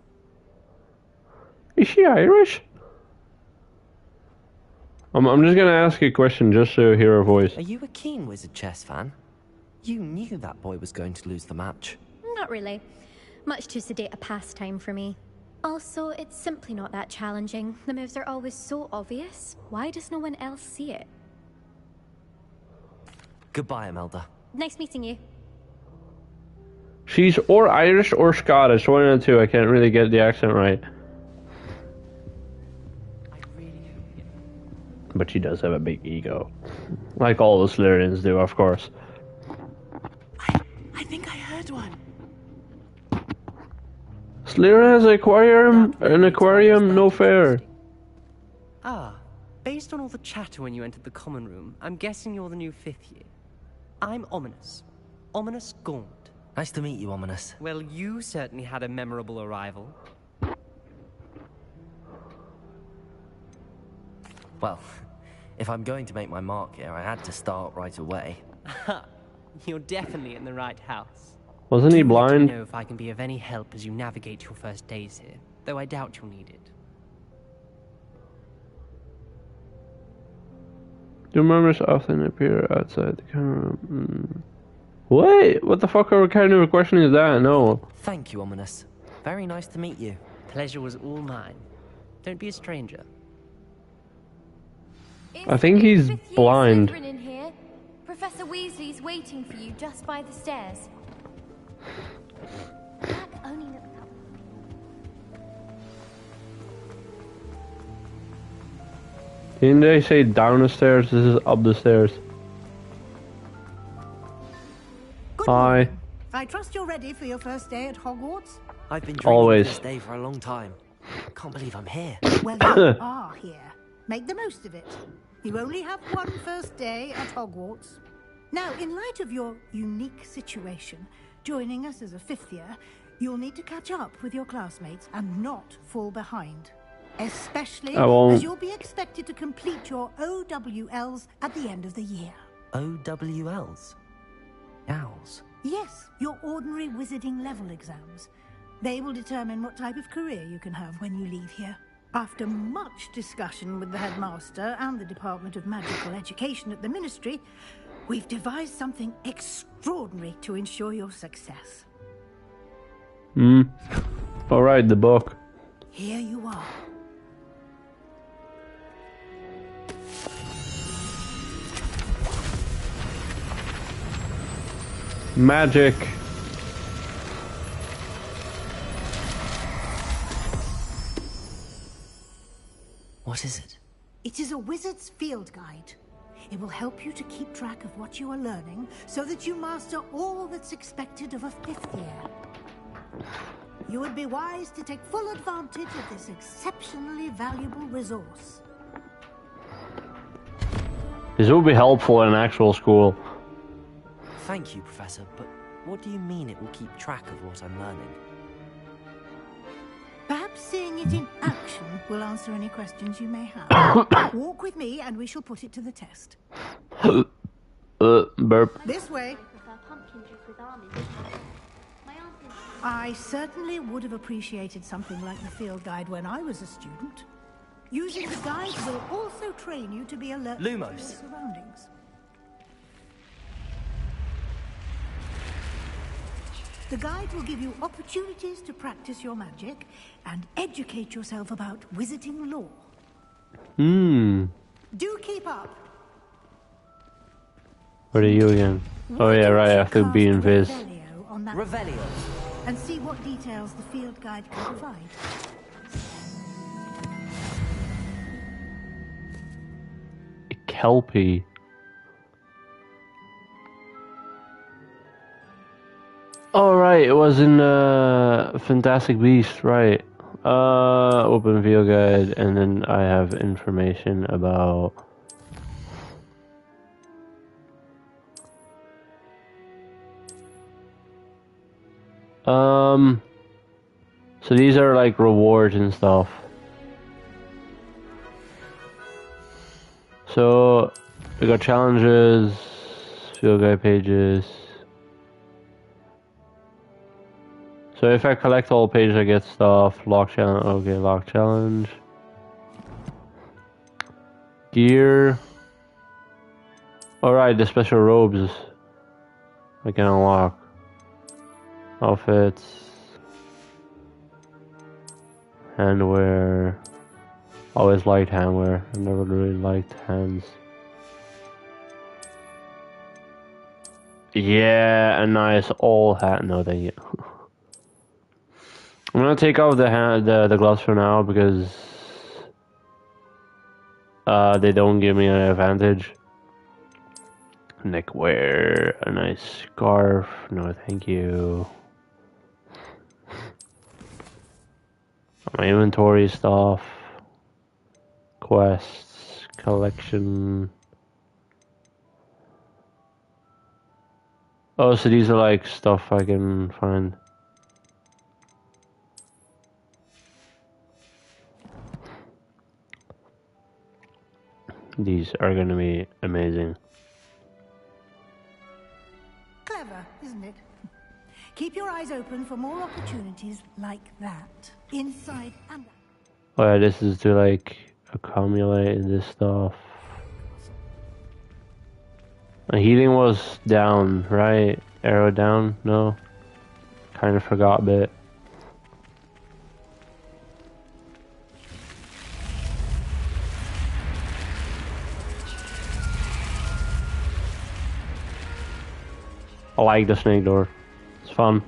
Is she Irish? I'm just gonna ask you a question just to hear her voice. Are you a keen Wizard chess fan? You knew that boy was going to lose the match. Not really. Much too sedate a pastime for me. Also, it's simply not that challenging. The moves are always so obvious. Why does no one else see it? Goodbye, Imelda. Nice meeting you. She's or Irish or Scottish, one of the two. I can't really get the accent right. But she does have a big ego. Like all the Slytherins do, of course. I think I heard one. Slytherin has an aquarium, no fair. Ah, based on all the chatter when you entered the common room, I'm guessing you're the new 5th year. I'm Ominous. Ominous Gaunt. Nice to meet you, Ominous. Well, you certainly had a memorable arrival. Well, if I'm going to make my mark here, I had to start right away. Ha! You're definitely in the right house. Wasn't he Do let blind? me know if I can be of any help as you navigate your first days here, though I doubt you'll need it. Do members often appear outside the camera? What? What the fuck kind of a question is that? No. Thank you, Ominous. Very nice to meet you. Pleasure was all mine. Don't be a stranger. I think he's blind. In here. Professor Weasley's waiting for you just by the stairs. Jack only looks up. Didn't they say down the stairs? This is up the stairs. Hi. I trust you're ready for your first day at Hogwarts? I've been dreaming Always. of this day for a long time. Can't believe I'm here. Well, you are here. Make the most of it. You only have one first day at Hogwarts. Now, in light of your unique situation, joining us as a fifth year, you'll need to catch up with your classmates and not fall behind. Especially as you'll be expected to complete your OWLs at the end of the year. OWLs? Owls? Yes, your ordinary wizarding level exams. They will determine what type of career you can have when you leave here. After much discussion with the headmaster and the Department of Magical Education at the Ministry, we've devised something extraordinary to ensure your success. Alright, the book. Here you are. Magic. What is it? It is a wizard's field guide. It will help you to keep track of what you are learning so that you master all that's expected of a fifth year. You would be wise to take full advantage of this exceptionally valuable resource. This will be helpful in actual school. Thank you, Professor, but what do you mean it will keep track of what I'm learning? Perhaps seeing it in action will answer any questions you may have. Walk with me and we shall put it to the test. Burp. This way. I certainly would have appreciated something like the field guide when I was a student. Using the guide will also train you to be alert to your surroundings. The guide will give you opportunities to practice your magic and educate yourself about wizarding lore. Do keep up. What are you again? Oh yeah, right, I have to be in Viz. Revelio. And see what details the field guide can provide. Kelpie. Oh right, it was in Fantastic Beasts, right. Open field guide, and then I have information about so these are like rewards and stuff. So we got challenges, field guide pages. So if I collect all pages, I get stuff. Lock challenge. Okay, lock challenge. Gear. Alright, the special robes I can unlock. Outfits. Handwear. Always liked handwear. I never really liked hands. Yeah, a nice all hat. No, thank you. I'm gonna take off the gloves for now because they don't give me an advantage. Neckwear, a nice scarf. No, thank you. My inventory stuff, quests, collection. Oh, so these are like stuff I can find. These are gonna be amazing. Clever, isn't it? Keep your eyes open for more opportunities like that. Inside and out. Oh yeah, this is to like accumulate this stuff. Healing was down, right? Arrow down? No? Kind of forgot a bit. I like the snake door. It's fun.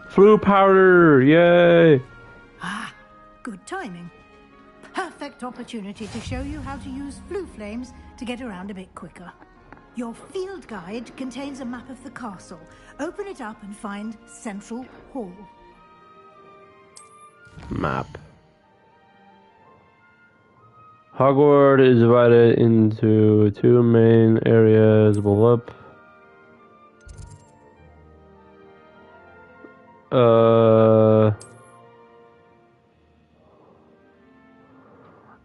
Flu powder! Yay! Ah, good timing. Perfect opportunity to show you how to use flue flames to get around a bit quicker. Your field guide contains a map of the castle. Open it up and find Central Hall. Map. Hogwarts is divided into two main areas. Up.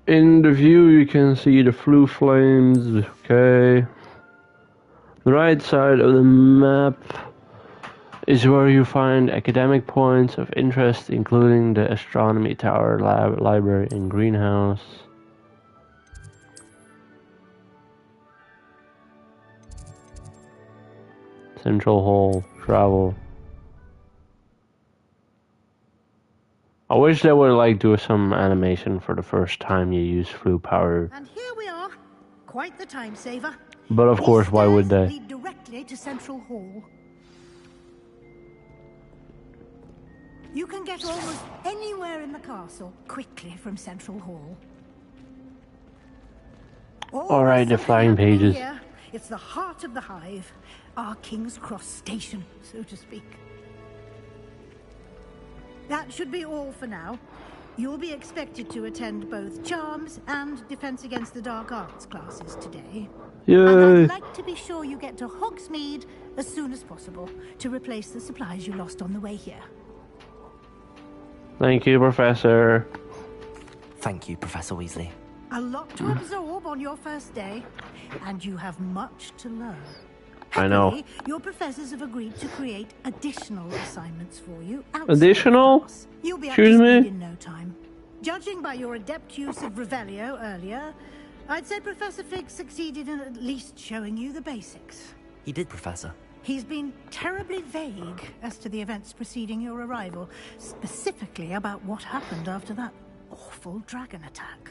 In the view you can see the flue flames. Okay. The right side of the map is where you find academic points of interest, including the astronomy tower, library, and greenhouse. Central Hall, travel. I wish they would like do some animation for the first time you use flue power. And here we are. Quite the time saver. But of course, why would they? Lead directly to Central Hall. You can get almost anywhere in the castle quickly from Central Hall. Alright, the flying pages. Here, it's the heart of the hive, our King's Cross station, so to speak. That should be all for now. You'll be expected to attend both Charms and Defense Against the Dark Arts classes today. Yay! And I'd like to be sure you get to Hogsmeade as soon as possible to replace the supplies you lost on the way here. Thank you, Professor. Thank you, Professor Weasley. A lot to absorb on your first day, and you have much to learn. I know. Happily, your professors have agreed to create additional assignments for you. Additional? You'll be up Excuse to me? speed in no time. Judging by your adept use of Revelio earlier, I'd say Professor Fig succeeded in at least showing you the basics. He did, Professor. He's been terribly vague as to the events preceding your arrival, specifically about what happened after that awful dragon attack.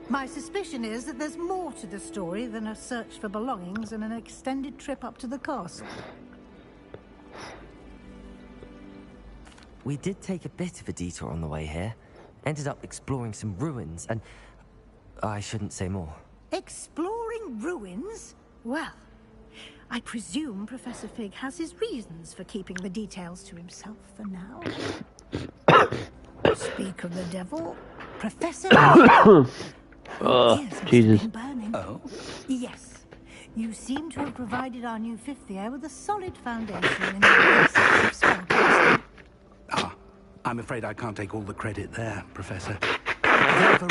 My suspicion is that there's more to the story than a search for belongings and an extended trip up to the castle. We did take a bit of a detour on the way here. Ended up exploring some ruins and... I shouldn't say more. Exploring ruins? Well, I presume Professor Fig has his reasons for keeping the details to himself for now. Speak of the devil, Professor... Jesus. Oh? Yes. You seem to have provided our new fifth year with a solid foundation in the basics of spellcasting. I'm afraid I can't take all the credit there, Professor. You have a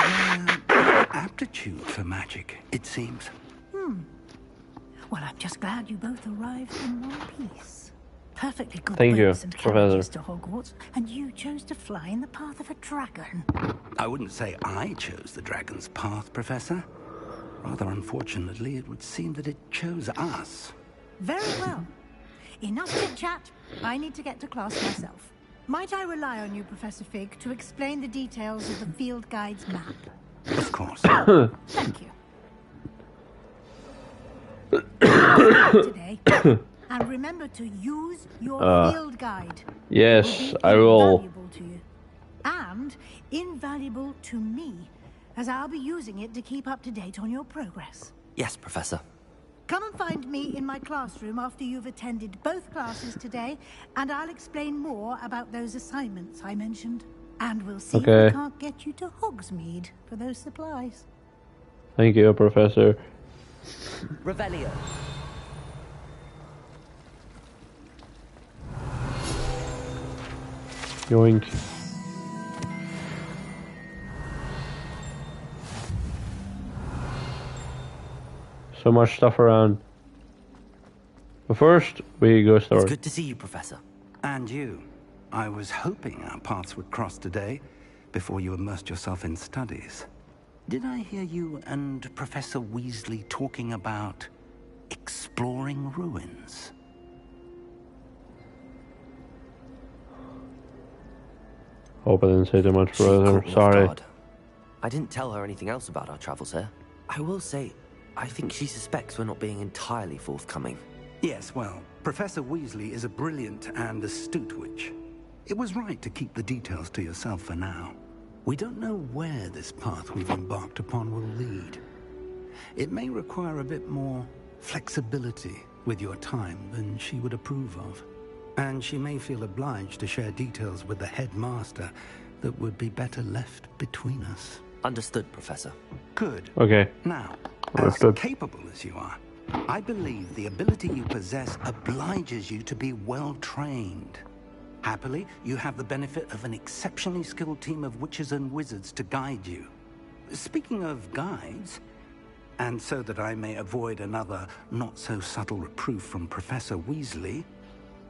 rare aptitude for magic, it seems. Well, I'm just glad you both arrived in one piece. Perfectly good Thank you, roads and carriages to Professor. Hogwarts, and you chose to fly in the path of a dragon. I wouldn't say I chose the dragon's path, Professor. Rather unfortunately, it would seem that it chose us. Very well. Enough chit-chat. I need to get to class myself. Might I rely on you, Professor Fig, to explain the details of the field guide's map? Of course. Thank you. Today, and remember to use your field guide. Yes, It I will will. be invaluable to you. And invaluable to me, as I'll be using it to keep up to date on your progress. Yes, Professor. Come and find me in my classroom after you've attended both classes today, and I'll explain more about those assignments I mentioned. And we'll see if Okay. we can't get you to Hogsmeade for those supplies. Thank you, Professor. Revelio. Yoink. So much stuff around. But first, we go store. It's good to see you, Professor. And you. I was hoping our paths would cross today, before you immersed yourself in studies. Did I hear you and Professor Weasley talking about exploring ruins? Hope I didn't say too much, She brother. caught me off Sorry. guard. I didn't tell her anything else about our travels here. I will say, I think she suspects we're not being entirely forthcoming. Yes, well, Professor Weasley is a brilliant and astute witch. It was right to keep the details to yourself for now. We don't know where this path we've embarked upon will lead. It may require a bit more flexibility with your time than she would approve of. And she may feel obliged to share details with the headmaster that would be better left between us. Understood, Professor. Good. Okay. Now, Understood. as capable as you are, I believe the ability you possess obliges you to be well-trained. Happily, you have the benefit of an exceptionally skilled team of witches and wizards to guide you. Speaking of guides, and so that I may avoid another not-so-subtle reproof from Professor Weasley,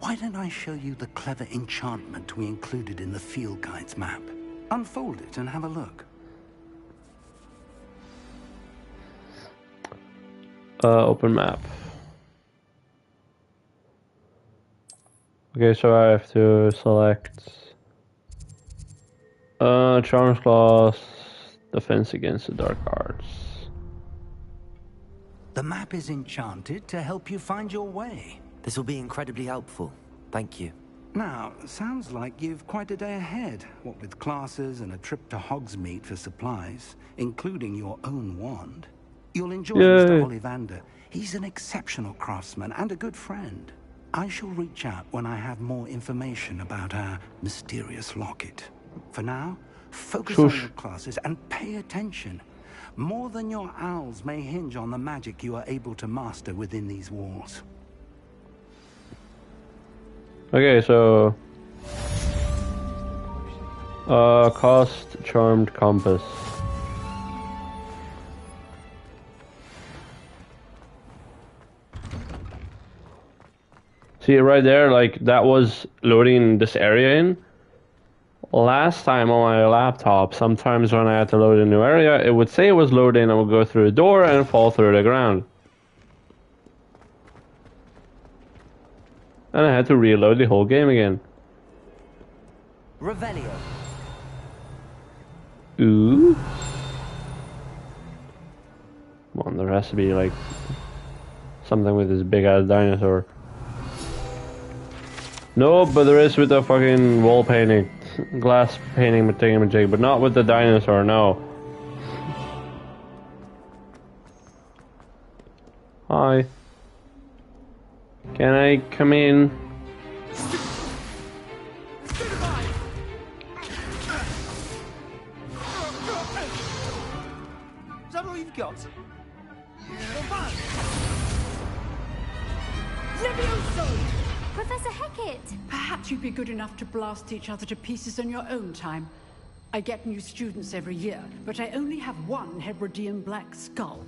why don't I show you the clever enchantment we included in the field guide's map? Unfold it and have a look. Open map. Okay, so I have to select Charms Class, Defense Against the Dark Arts. The map is enchanted to help you find your way. This will be incredibly helpful. Thank you. Now, sounds like you've quite a day ahead, what with classes and a trip to Hogsmeade for supplies, including your own wand. You'll enjoy Mr. Ollivander. He's an exceptional craftsman and a good friend. I shall reach out when I have more information about our mysterious locket. For now, focus on your classes and pay attention. More than your owls may hinge on the magic you are able to master within these walls. Okay, so cost Charmed Compass. See right there, like that was loading this area in. Last time on my laptop, sometimes when I had to load a new area, it would say it was loading, I would go through the door and fall through the ground. And I had to reload the whole game again. Revelio. Ooh. Come on, there has to be like something with this big ass dinosaur. No, but there is with the fucking wall painting. Glass painting thingamajig, but not with the dinosaur, no. Hi. Can I come in? Is that all you've got? Professor Hecat! Perhaps you'd be good enough to blast each other to pieces in your own time. I get new students every year, but I only have one Hebridean black skull.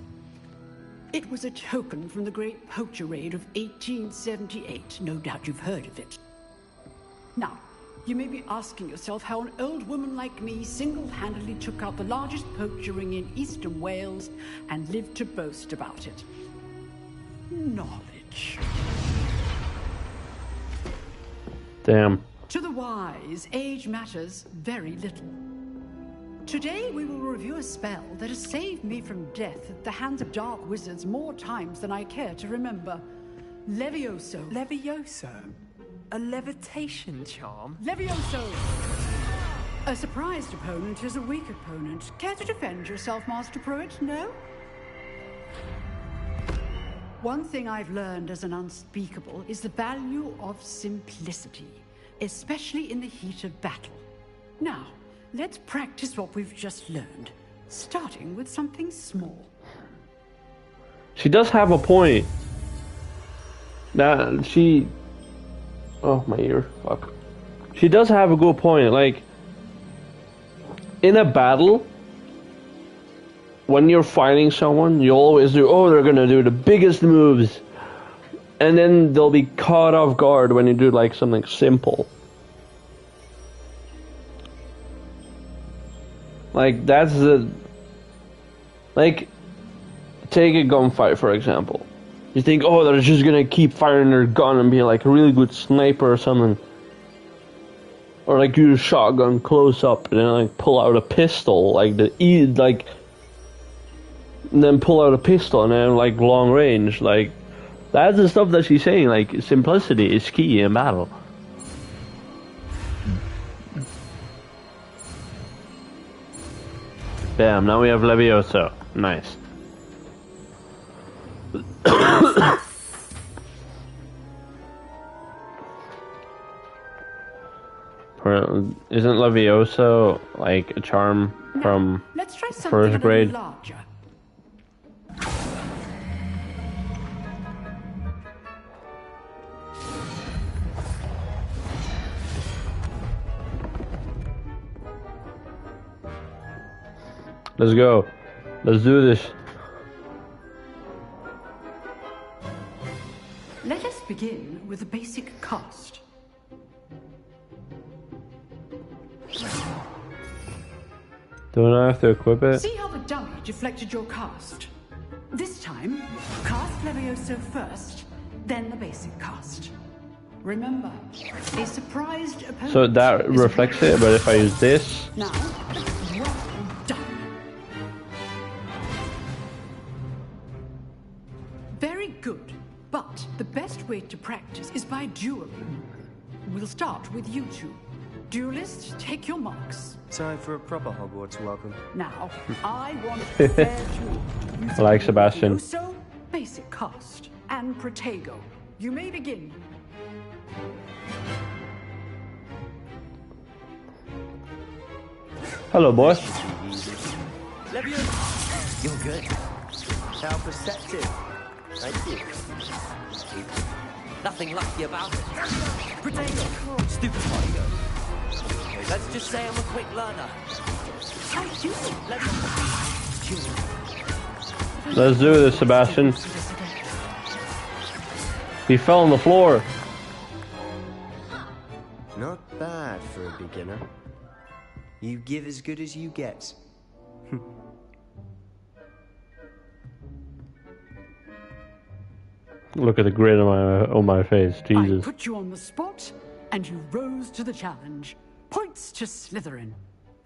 It was a token from the Great Poacher Raid of 1878. No doubt you've heard of it. Now, you may be asking yourself how an old woman like me single-handedly took out the largest poacher ring in eastern Wales and lived to boast about it. Knowledge. Damn. To the wise, age matters very little. Today we will review a spell that has saved me from death at the hands of dark wizards more times than I care to remember. Levioso. Levioso? A levitation charm? Levioso! A surprised opponent is a weak opponent. Care to defend yourself, Master Pruitt? No? One thing I've learned as an unspeakable is the value of simplicity, especially in the heat of battle. Now, let's practice what we've just learned, starting with something small. She does have a point. That she... Oh, my ear. Fuck. She does have a good point. Like, in a battle, when you're fighting someone, you always do, oh, they're gonna do the biggest moves. And then they'll be caught off guard when you do, like, something simple. Like, that's the... Like, take a gunfight, for example. You think, oh, they're just gonna keep firing their gun and be, like, a really good sniper or something. Or, like, use a shotgun close up and then, like, pull out a pistol. Like, and then pull out a pistol and then like long range. Like that's the stuff that she's saying. Like simplicity is key in battle. Bam! Now we have Levioso. Nice. Isn't Levioso like a charm from Let's try something first grade? larger. Let's go. Let's do this. Let us begin with the basic cast. Don't I have to equip it? See how the dummy deflected your cast? This time, cast Levioso first, then the basic cast. Remember, a surprised opponent. So that reflects it, but if I use this... Now, well done. Very good, but the best way to practice is by dueling. We'll start with you two. Duelists, take your marks. Time for a proper Hogwarts welcome. Now, I want a fair duel. I like Sebastian. So, basic cast and Protego. You may begin. Hello, boss. You're good. How perceptive. Thank you. Nothing lucky about it. Protego. Stupid Protego. Let's just say I'm a quick learner. Let's do this, Sebastian. He fell on the floor. Not bad for a beginner. You give as good as you get. Look at the grin on my face. Jesus. I put you on the spot, and you rose to the challenge. Points to Slytherin.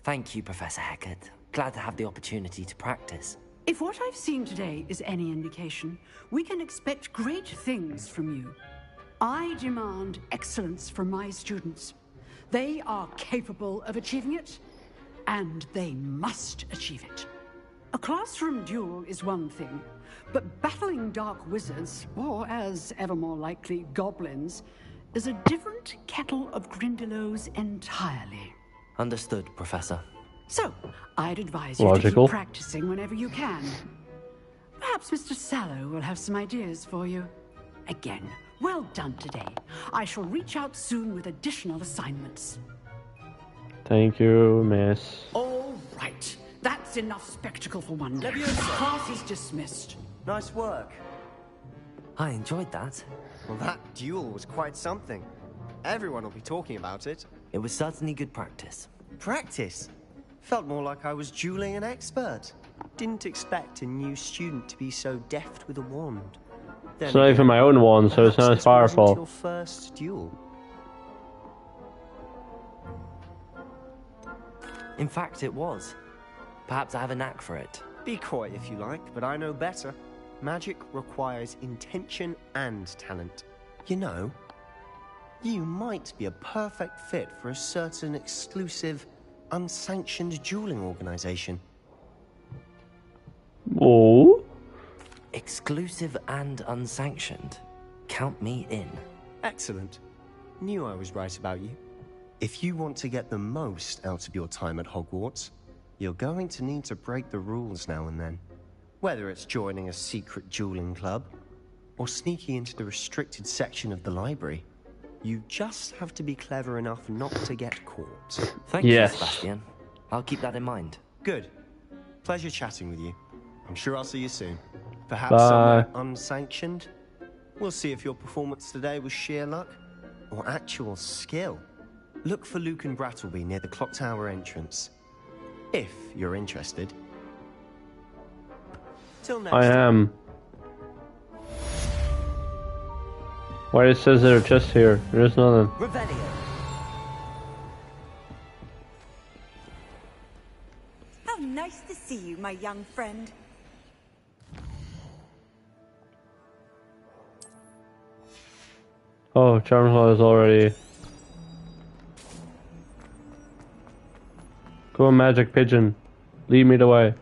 Thank you, Professor Hecat. Glad to have the opportunity to practice. If what I've seen today is any indication, we can expect great things from you. I demand excellence from my students. They are capable of achieving it, and they must achieve it. A classroom duel is one thing, but battling dark wizards, or as ever more likely, goblins, is a different kettle of Grindylows entirely. Understood, Professor. So, I'd advise you to keep practicing whenever you can. Perhaps Mr. Sallow will have some ideas for you. Again, well done today. I shall reach out soon with additional assignments. Thank you, miss. All right. That's enough spectacle for one day. Class is dismissed. Nice work. I enjoyed that. Well, that duel was quite something. Everyone will be talking about it. It was certainly good practice. Practice? Felt more like I was dueling an expert. Didn't expect a new student to be so deft with a wand. It's not even my own wand, so it's not as powerful. Your first duel. In fact, it was. Perhaps I have a knack for it. Be coy if you like, but I know better. Magic requires intention and talent. You know, you might be a perfect fit for a certain exclusive, unsanctioned dueling organization. Oh? Exclusive and unsanctioned. Count me in. Excellent. Knew I was right about you. If you want to get the most out of your time at Hogwarts, you're going to need to break the rules now and then. Whether it's joining a secret dueling club, or sneaking into the restricted section of the library, you just have to be clever enough not to get caught. Thank you, Sebastian. I'll keep that in mind. Good. Pleasure chatting with you. I'm sure I'll see you soon. Perhaps somewhere unsanctioned? We'll see if your performance today was sheer luck, or actual skill. Look for Luke and Brattleby near the clock tower entrance. If you're interested. Till next I am. Why it says they're just here? There's nothing. Revelio. How nice to see you, my young friend. Oh, Charm Hall is already. Go on, Magic Pigeon. Lead me the way.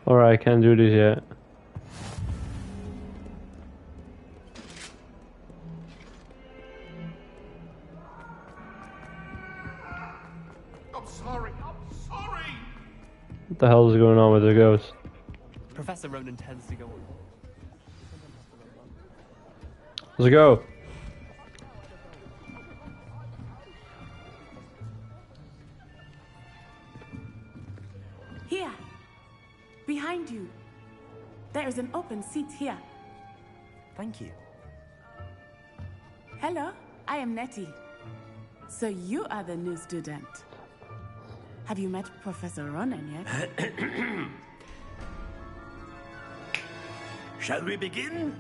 Alright, I can't do this yet. I'm sorry. What the hell is going on with the ghost? Professor Ronan tends to go on. Let's go. Here. Behind you. There is an open seat here. Thank you. Hello, I am Nettie. So you are the new student. Have you met Professor Ronan yet? Shall we begin?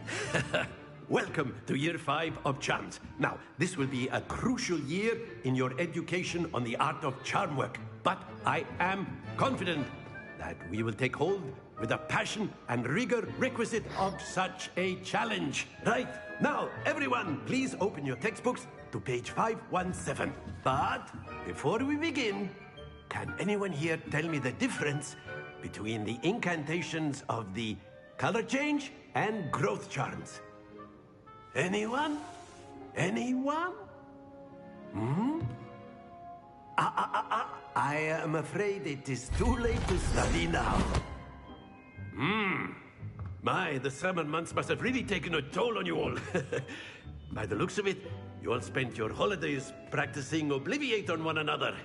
Welcome to Year 5 of Charms. Now, this will be a crucial year in your education on the art of charm work. But I am confident that we will take hold with the passion and rigor requisite of such a challenge. Right, now, everyone, please open your textbooks to page 517. But before we begin, can anyone here tell me the difference between the incantations of the color change and growth charms? Anyone? Anyone? Hmm? I am afraid it is too late to study now. My, the summer months must have really taken a toll on you all. By the looks of it, you all spent your holidays practicing Obliviate on one another.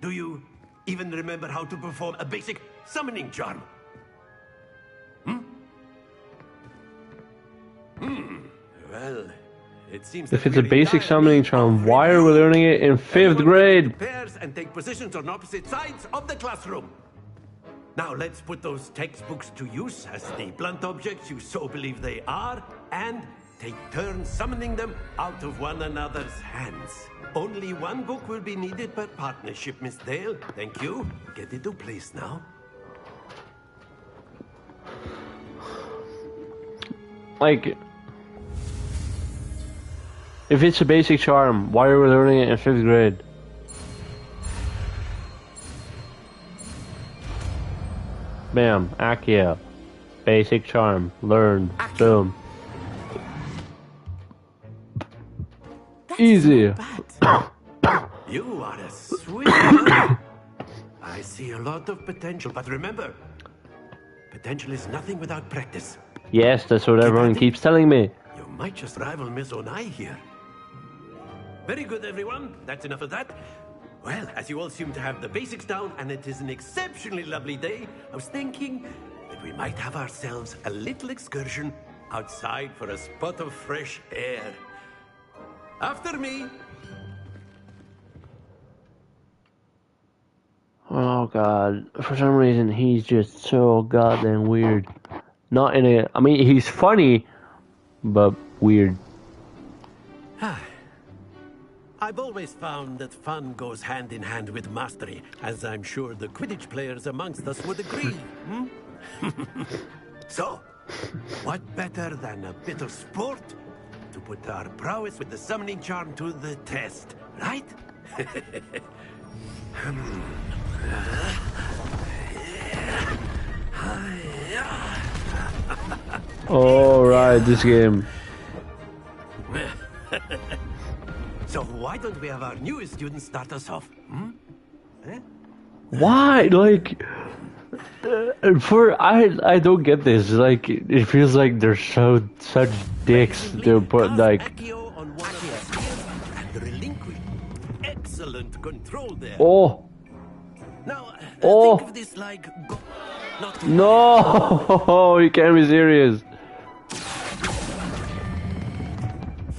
Do you even remember how to perform a basic summoning charm? Well, it seems If that it's a we're basic entirely summoning charm, why are we learning it in 5th grade? pairs and take positions on opposite sides of the classroom. Now let's put those textbooks to use as the blunt objects you so believe they are, and take turns summoning them out of one another's hands. Only one book will be needed per partnership, Miss Dale. Thank you. Get into place now. Like, if it's a basic charm, why are we learning it in 5th grade? Bam, Accio. Basic charm, learned, boom. Easy. You are a sweet one. I see a lot of potential, but remember, potential is nothing without practice. Yes, that's what everyone keeps telling me. You might just rival Miss Onai here. Very good, everyone. That's enough of that. Well, as you all seem to have the basics down, and it is an exceptionally lovely day, I was thinking that we might have ourselves a little excursion outside for a spot of fresh air. After me. Oh god, for some reason he's just so goddamn weird. Not in a, I mean he's funny, but weird. I've always found that fun goes hand in hand with mastery, as I'm sure the Quidditch players amongst us would agree. So, what better than a bit of sport to put our prowess with the summoning charm to the test, right? Alright, this game. So why don't we have our newest student start us off? Eh? Why? Like, I don't get this. Like, it feels like they're such dicks to put like. And relinquish. Excellent control there. Oh. Now, Oh. think of this like not No, you can't be serious.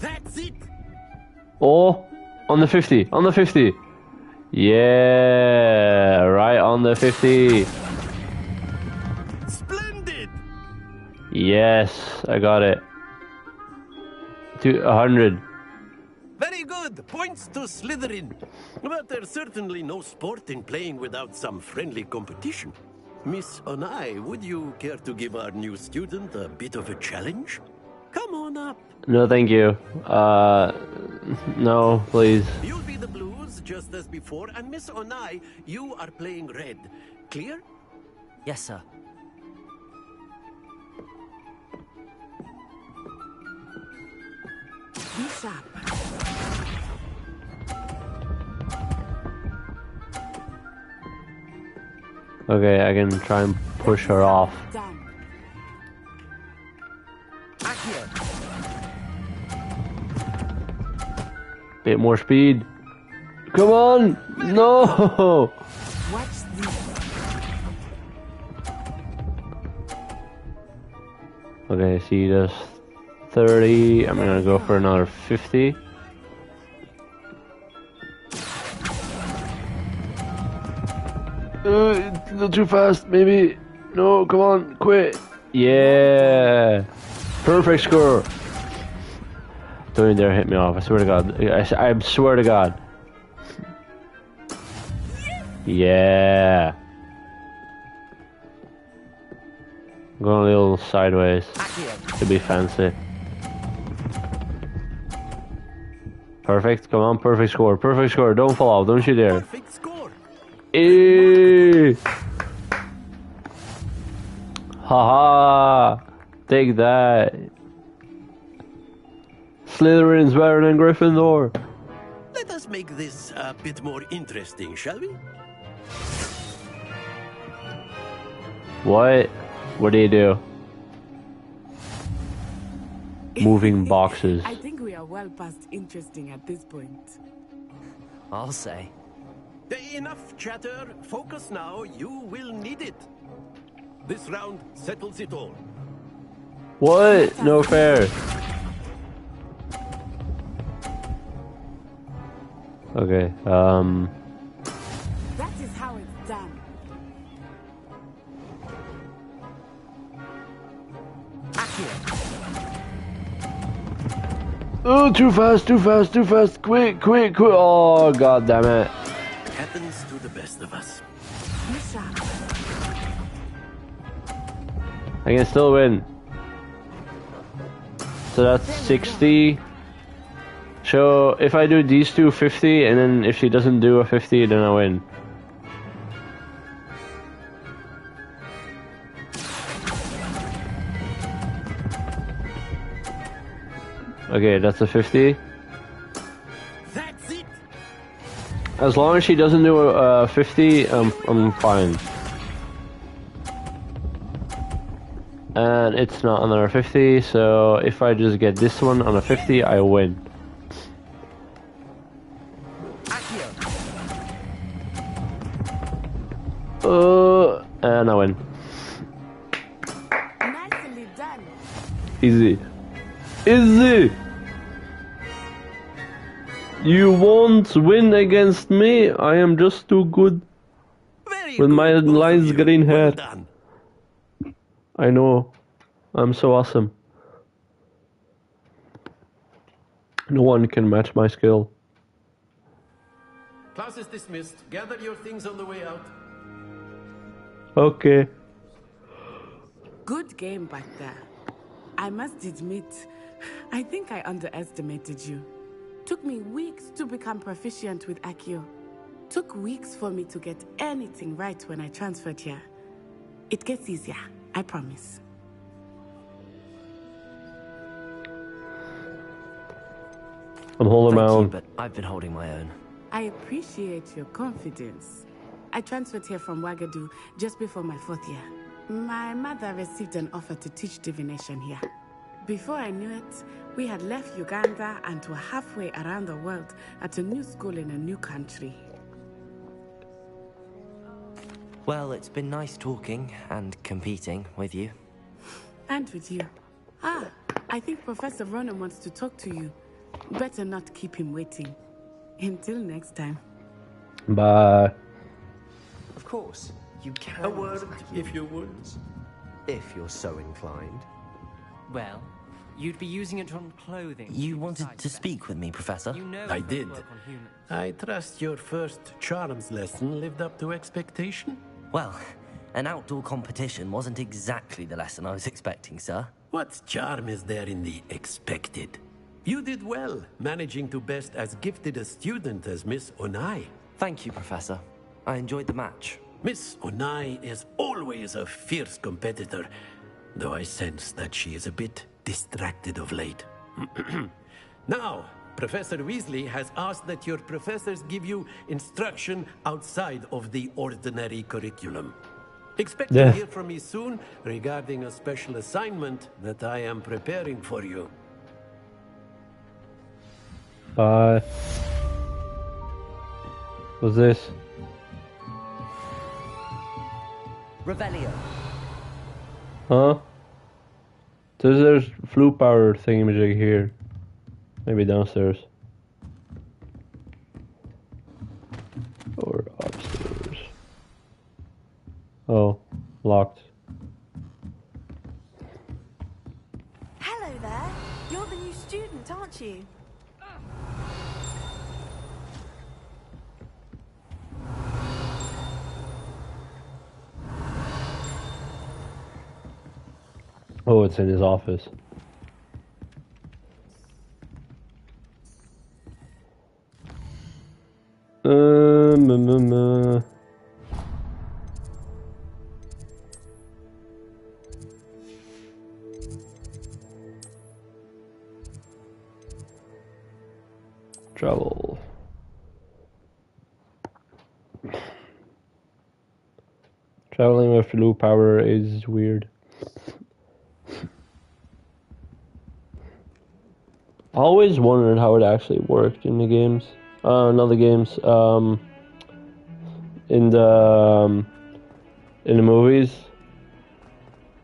That's it. Oh, on the 50, on the 50. Yeah, right on the 50. Splendid. Yes, I got it. 100. Very good. Points to Slytherin. But there's certainly no sport in playing without some friendly competition. Miss Onai, would you care to give our new student a bit of a challenge? Come on up. No, thank you. No, please. You'll be the blues, just as before, and Miss Onai, you are playing red. Clear? Yes, sir. Be sharp. Okay, I can try and push her off. Done. Bit more speed. Come on! No! Watch this. Okay, see this 30. I'm gonna go for another 50. It's a little too fast, maybe. No, come on, quit. Yeah! Perfect score. Don't you dare hit me off, I swear to God. I swear to God. Yeah! Going a little sideways to be fancy. Perfect, come on, perfect score, perfect score. Don't fall off, don't you dare. Perfect score. Haha! Take that. Slytherin's better than Gryffindor. Let us make this a bit more interesting, shall we? What? What do you do? Moving boxes. I think we are well past interesting at this point. I'll say. Enough chatter. Focus now. You will need it. This round settles it all. What? No fair. Okay, That is how it's done. Oh, too fast, too fast, too fast. Quick, quick, quick. Oh, God damn it. Happens to the best of us. I can still win. So that's 60. So if I do these two 50, and then if she doesn't do a 50, then I win. Okay, that's a 50. That's it. As long as she doesn't do a 50, I'm fine. And it's not another 50, so if I just get this one on a 50, I win. And I win. Nicely done. Easy. Easy! You won't win against me. I am just too good. With my nice green hair. I know. I'm so awesome. No one can match my skill. Class is dismissed. Gather your things on the way out. Okay. Good game back there. I must admit, I think I underestimated you. Took me weeks to become proficient with Accio. Took weeks for me to get anything right when I transferred here. It gets easier, I promise. I'm holding my own. But I've been holding my own. I appreciate your confidence. I transferred here from Wagadu just before my 4th year. My mother received an offer to teach divination here. Before I knew it, we had left Uganda and were halfway around the world at a new school in a new country. Well, it's been nice talking and competing with you. And with you. I think Professor Ronan wants to talk to you. Better not keep him waiting. Until next time. Bye. Of course, you can. A word, if you would. If you're so inclined. Well, you'd be using it on clothing. You wanted to speak with me, Professor? You know I it did. doesn't work on humans. I trust your first charms lesson lived up to expectation? Well, an outdoor competition wasn't exactly the lesson I was expecting, sir. What charm is there in the expected? You did well, managing to best as gifted a student as Miss Onai. Thank you, Professor. I enjoyed the match. Miss Onai is always a fierce competitor, though I sense that she is a bit distracted of late. Now, Professor Weasley has asked that your professors give you instruction outside of the ordinary curriculum. Expect to hear from me soon regarding a special assignment that I am preparing for you. Bye. What's this? Revelio. Huh? There's flute power thingamajig here. Maybe downstairs. Or upstairs. Oh, locked. Hello there. You're the new student, aren't you? Oh, it's in his office. Travel. Traveling with flute power is weird. I always wondered how it actually worked in the games. Not the games. In the movies.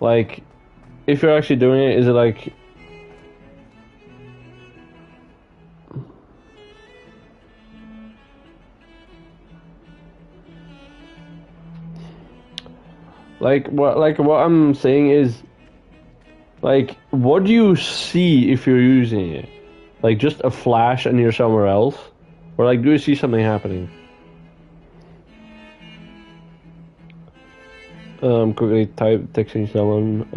Like, if you're actually doing it, is it like? What I'm saying is, like, what do you see if you're using it? Like, just a flash and you're somewhere else? Or, like, do you see something happening? Quickly texting someone.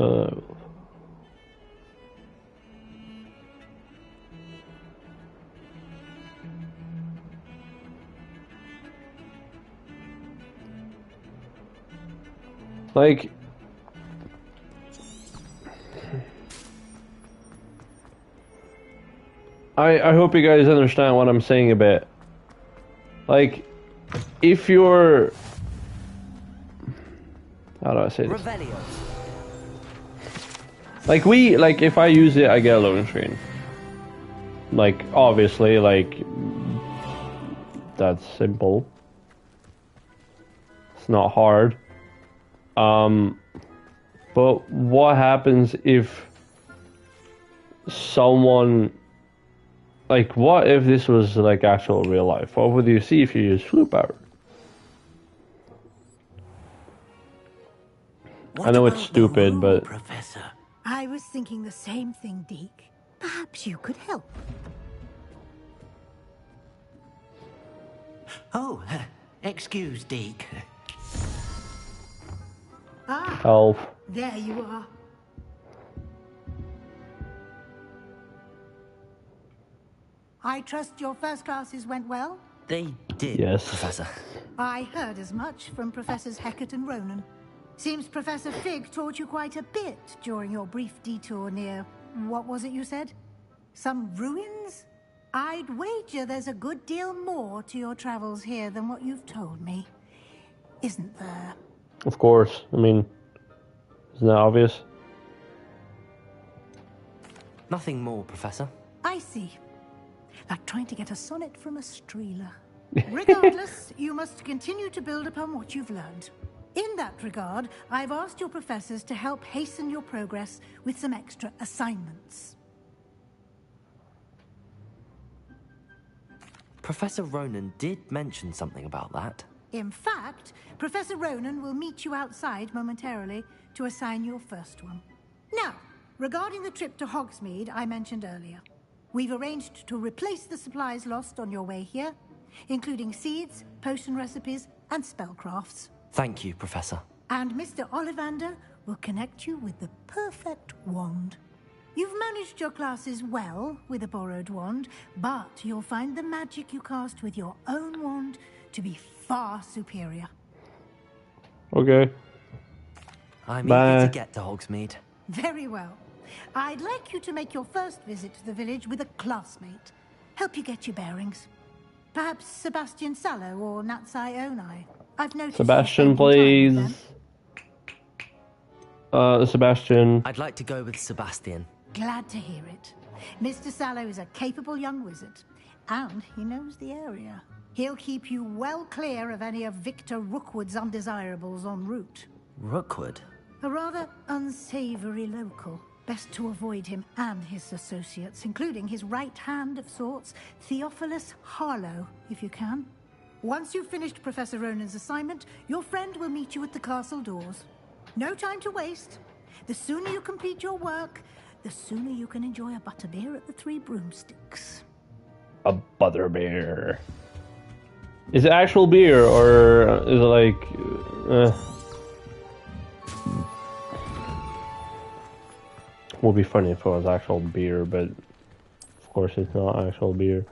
Like, I hope you guys understand what I'm saying a bit. Like, if you're... How do I say this? Revelio. Like, if I use it, I get a loading screen. Like, obviously, like, that's simple. It's not hard. But what happens if someone... Like, what if this was, like, actual real life? What would you see if you use flute power? I know it's stupid, but... Professor? I was thinking the same thing, Deke. Perhaps you could help. Oh, excuse, Deke. Ah, Elf. there you are. I trust your first classes went well? They did, Yes. Professor. I heard as much from Professors Hecat and Ronan. Seems Professor Fig taught you quite a bit during your brief detour near... What was it you said? Some ruins? I'd wager there's a good deal more to your travels here than what you've told me. Isn't there? Of course. I mean, isn't that obvious? Nothing more, Professor. I see. Like trying to get a sonnet from a streeler. Regardless, you must continue to build upon what you've learned. In that regard, I've asked your professors to help hasten your progress with some extra assignments. Professor Ronan did mention something about that. In fact, Professor Ronan will meet you outside momentarily to assign your first one. Now, Regarding the trip to Hogsmeade I mentioned earlier, we've arranged to replace the supplies lost on your way here, including seeds, potion recipes, and spellcrafts. Thank you, Professor. And Mr. Ollivander will connect you with the perfect wand. You've managed your classes well with a borrowed wand, but you'll find the magic you cast with your own wand to be far superior. Okay. I'm Bye. eager to get to Hogsmeade. Very well. I'd like you to make your first visit to the village with a classmate. Help you get your bearings. Perhaps Sebastian Sallow or Natsai Onai. I've noticed. Sebastian, please. Sebastian. I'd like to go with Sebastian. Glad to hear it. Mr. Sallow is a capable young wizard, and he knows the area. He'll keep you well clear of any of Victor Rookwood's undesirables en route. Rookwood? A rather unsavory local. Best to avoid him and his associates, including his right hand of sorts, Theophilus Harlow, if you can. Once you've finished Professor Ronan's assignment, your friend will meet you at the castle doors. No time to waste. The sooner you complete your work, the sooner you can enjoy a butterbeer at the Three Broomsticks. A butterbeer. Is it actual beer or is it like? Would be funny if it was actual beer, but of course it's not actual beer.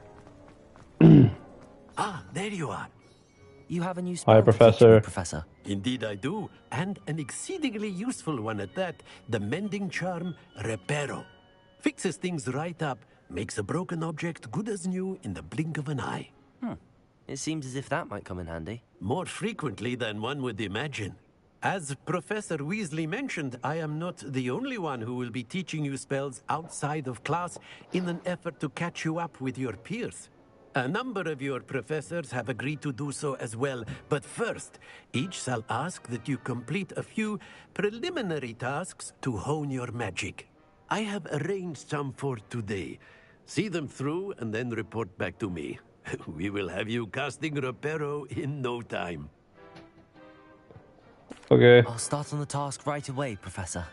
Ah, there you are. You have a new spell Hi, to teach Professor. me, Professor. Indeed I do, and an exceedingly useful one at that. The mending charm, Reparo. Fixes things right up, makes a broken object good as new in the blink of an eye. It seems as if that might come in handy. More frequently than one would imagine. As Professor Weasley mentioned, I am not the only one who will be teaching you spells outside of class in an effort to catch you up with your peers. A number of your professors have agreed to do so as well, but first, each shall ask that you complete a few preliminary tasks to hone your magic. I have arranged some for today. See them through and then report back to me. We will have you casting Reparo in no time. Okay. I'll start on the task right away, Professor.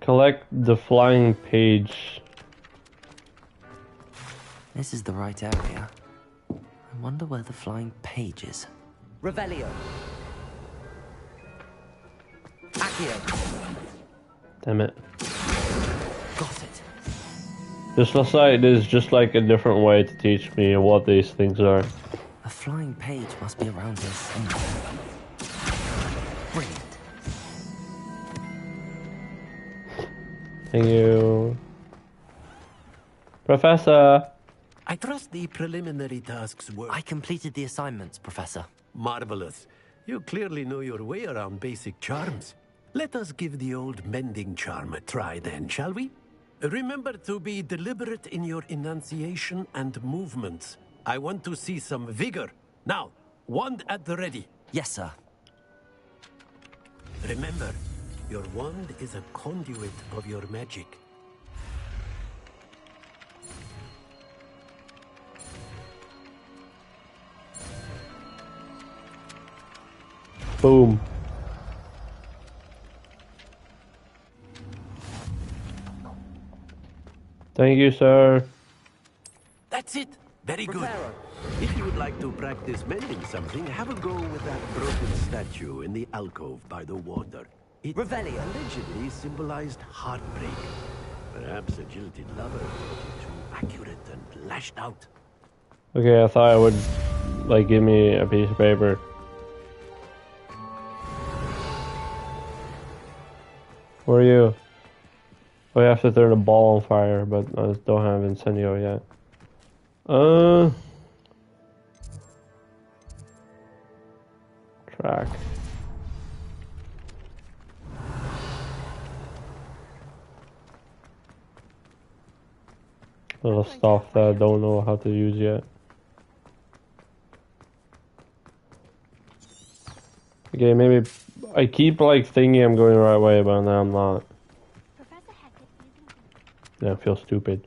Collect the flying page. This is the right area. I wonder where the flying page is. Revelio. Accio. Damn it. Got it. This looks like there's just like a different way to teach me what these things are. A flying page must be around here somewhere. Brilliant. Thank you. Professor! I trust the preliminary tasks were... I completed the assignments, Professor. Marvelous. You clearly know your way around basic charms. Let us give the old mending charm a try then, shall we? Remember to be deliberate in your enunciation and movements. I want to see some vigor. Now, wand at the ready. Yes, sir. Remember, your wand is a conduit of your magic. Boom. Thank you, sir. That's it. Very good. If you would like to practice mending something, have a go with that broken statue in the alcove by the water. It allegedly symbolized heartbreak. Perhaps a jilted lover thought it too accurate and lashed out. Okay, I thought it would, like, give me a piece of paper. Where are you? Oh, you have to turn a ball on fire, but I don't have incendio yet. Track. Little stuff that I don't know how to use yet. Okay, maybe I keep like thinking I'm going the right way, but now I'm not. Yeah, I feel stupid.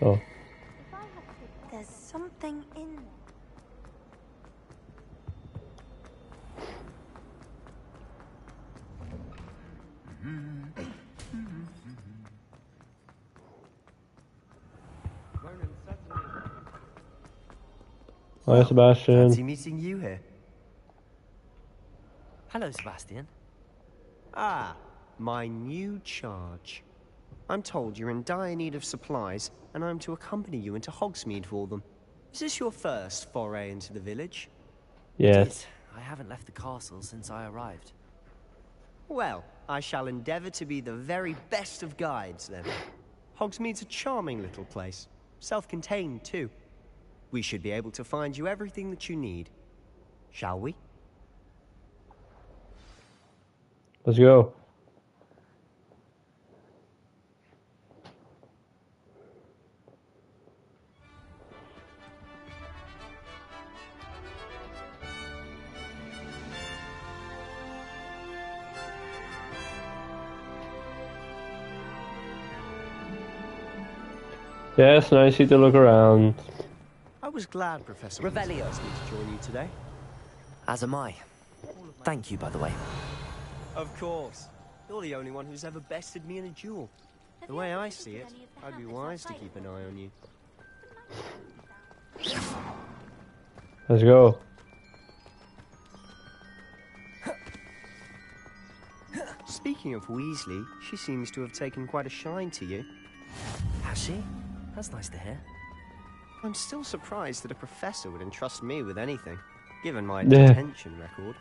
Oh. There's something in there. Hi, Sebastian. Fancy meeting you here. Hello, Sebastian. Ah, my new charge. I'm told you're in dire need of supplies, and I'm to accompany you into Hogsmeade for them. Is this your first foray into the village? Yes. It is. I haven't left the castle since I arrived. Well, I shall endeavor to be the very best of guides, then. Hogsmeade's a charming little place. Self-contained, too. We should be able to find you everything that you need. Shall we? Let's go. Yes, nice to look around. I was glad Professor Revelio asked me to join you today. As am I. Thank you, by the way. Of course. You're the only one who's ever bested me in a duel. The way I see it, I'd be wise to keep an eye on you. Let's go. Speaking of Weasley, she seems to have taken quite a shine to you. Has she? That's nice to hear. I'm still surprised that a professor would entrust me with anything, given my Yeah. detention record.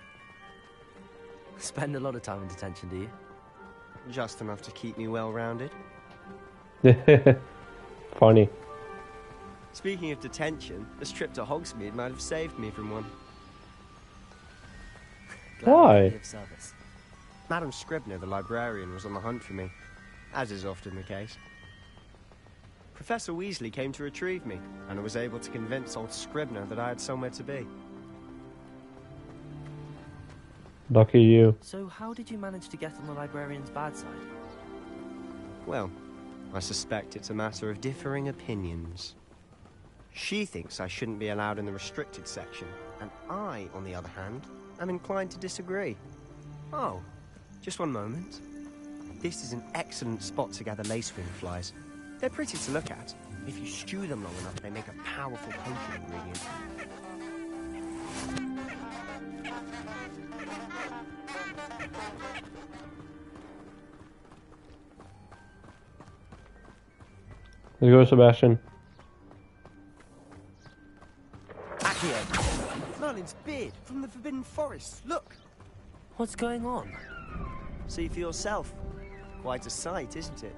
Spend a lot of time in detention, do you? Just enough to keep me well-rounded. Funny. Speaking of detention, this trip to Hogsmeade might have saved me from one. Why? Of service. Madam Scribner, the librarian, was on the hunt for me, as is often the case. Professor Weasley came to retrieve me, and I was able to convince old Scribner that I had somewhere to be. Lucky you. So how did you manage to get on the librarian's bad side? Well, I suspect it's a matter of differing opinions. She thinks I shouldn't be allowed in the restricted section, and I, on the other hand, am inclined to disagree. Oh, just one moment. This is an excellent spot to gather lacewing flies. They're pretty to look at. If you stew them long enough, they make a powerful potion ingredient. Let's go, Sebastian. Accio! Merlin's beard from the Forbidden Forest. Look! What's going on? See for yourself. Quite a sight, isn't it?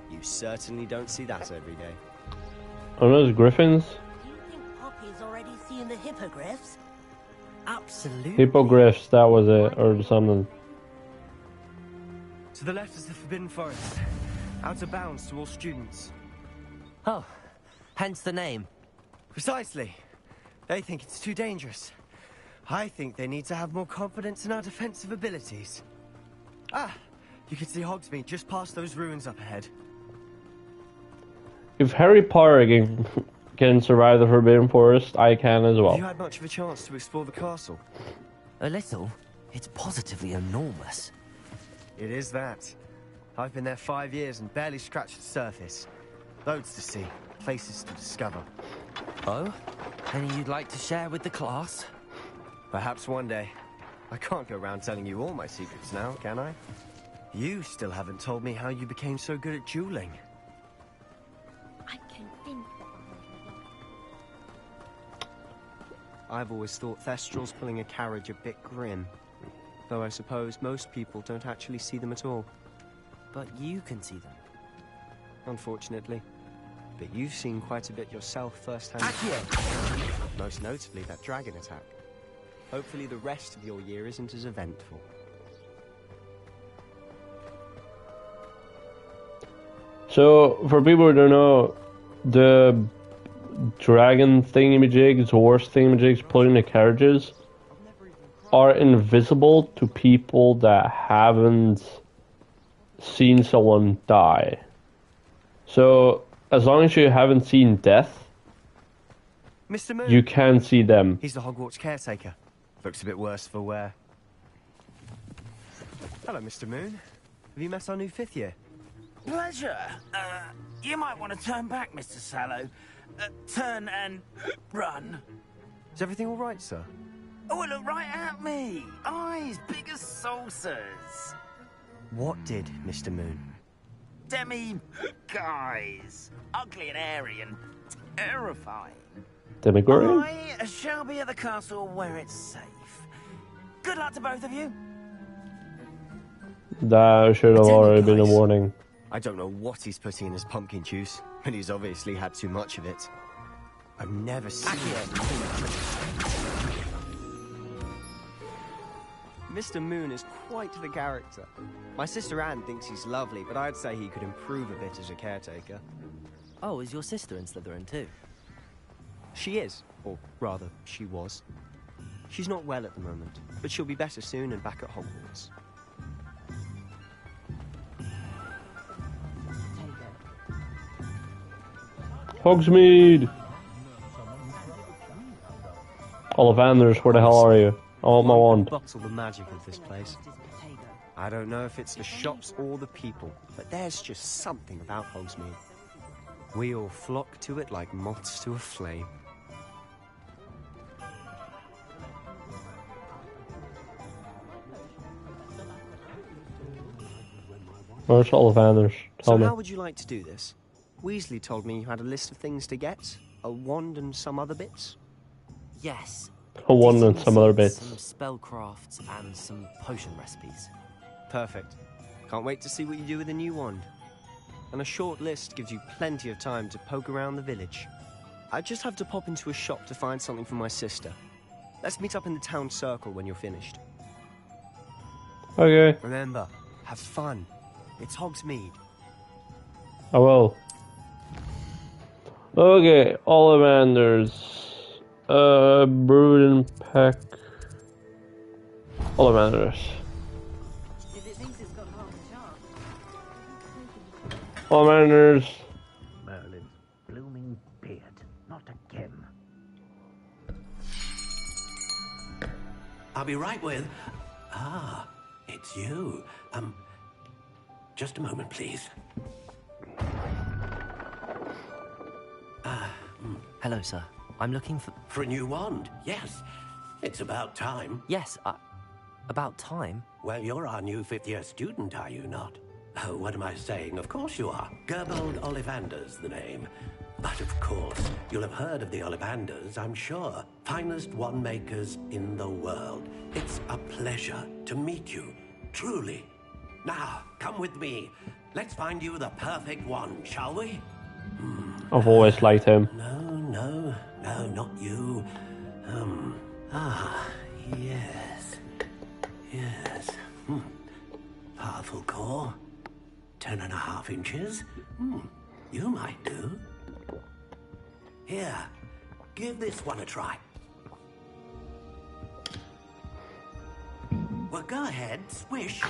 You certainly don't see that every day. Are those griffins? Do you think Poppy's already seen the hippogriffs? Absolutely. Hippogriffs, that was it, or something. To the left is the Forbidden Forest. Out of bounds to all students. Oh, hence the name. Precisely. They think it's too dangerous. I think they need to have more confidence in our defensive abilities. Ah, you can see Hogsmeade just past those ruins up ahead. If Harry Potter can survive the Forbidden Forest, I can as well. Have you had much of a chance to explore the castle? A little. It's positively enormous. It is that. I've been there 5 years and barely scratched the surface. Loads to see, places to discover. Oh? Any you'd like to share with the class? Perhaps one day. I can't go around telling you all my secrets now, can I? You still haven't told me how you became so good at dueling. I can think. I've always thought Thestrals pulling a carriage a bit grim. Though I suppose most people don't actually see them at all. But you can see them. Unfortunately. But you've seen quite a bit yourself firsthand. Most notably that dragon attack. Hopefully the rest of your year isn't as eventful. So, for people who don't know, the dragon thingamajigs, horse thingamajigs pulling the carriages are invisible to people that haven't seen someone die. So, As long as you haven't seen death, Mr. Moon. you can see them. He's the Hogwarts caretaker. Looks a bit worse for wear. Hello, Mr. Moon. Have you met our new 5th year? Pleasure. You might want to turn back, Mr. Sallow. Turn and run. Is everything all right, sir? Oh, look right at me. Eyes big as saucers. What did, Mr. Moon? Demi guys. Ugly and airy and terrifying. Demigorian? I shall be at the castle where it's safe. Good luck to both of you. That should have already been a warning. I don't know what he's putting in his pumpkin juice, but he's obviously had too much of it. I've never seen Mr. Moon is quite the character. My sister Anne thinks he's lovely, but I'd say he could improve a bit as a caretaker. Oh, is your sister in Slytherin too? She is, or rather, she was. She's not well at the moment, but she'll be better soon and back at Hogwarts. Hogsmeade! Ollivanders, where the hell are you? I want my wand. Bottle the magic of this place. I don't know if it's the shops or the people, but there's just something about Hogsmeade. We all flock to it like moths to a flame. Where's Ollivanders? Tell me. So how would you like to do this? Weasley told me you had a list of things to get. A wand and some other bits. Yes. A wand and some other bits. Some spellcrafts and some potion recipes. Perfect. Can't wait to see what you do with the new wand. And a short list gives you plenty of time to poke around the village. I just have to pop into a shop to find something for my sister. Let's meet up in the town circle when you're finished. Okay. Remember, have fun. It's Hogsmeade. I will. Okay, Ollivanders. Brood and Peck. Ollivanders. Ollivanders. Merlin's blooming beard, not again. I'll be right with... Ah, it's you. Just a moment, please. Hello, sir. I'm looking for... For a new wand, yes. It's about time. Yes, about time? Well, you're our new 5th-year student, are you not? Oh, what am I saying? Of course you are. Gerbold Ollivander's the name. But of course, you'll have heard of the Ollivanders, I'm sure. Finest wand makers in the world. It's a pleasure to meet you, truly. Now, come with me. Let's find you the perfect wand, shall we? I've always liked him. No, not you. Yes. Powerful core. 10.5 inches. You might do. Here, give this one a try. Well, go ahead, swish.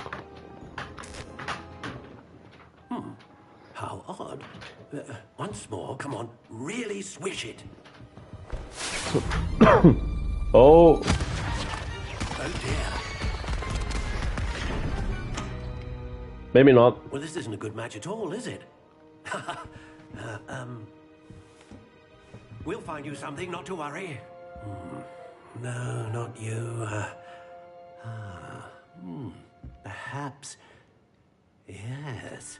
How odd. Once more, come on, really swish it. Oh. Oh dear. Maybe not. Well, this isn't a good match at all, is it? We'll find you something, not to worry. No, not you. Perhaps. Yes.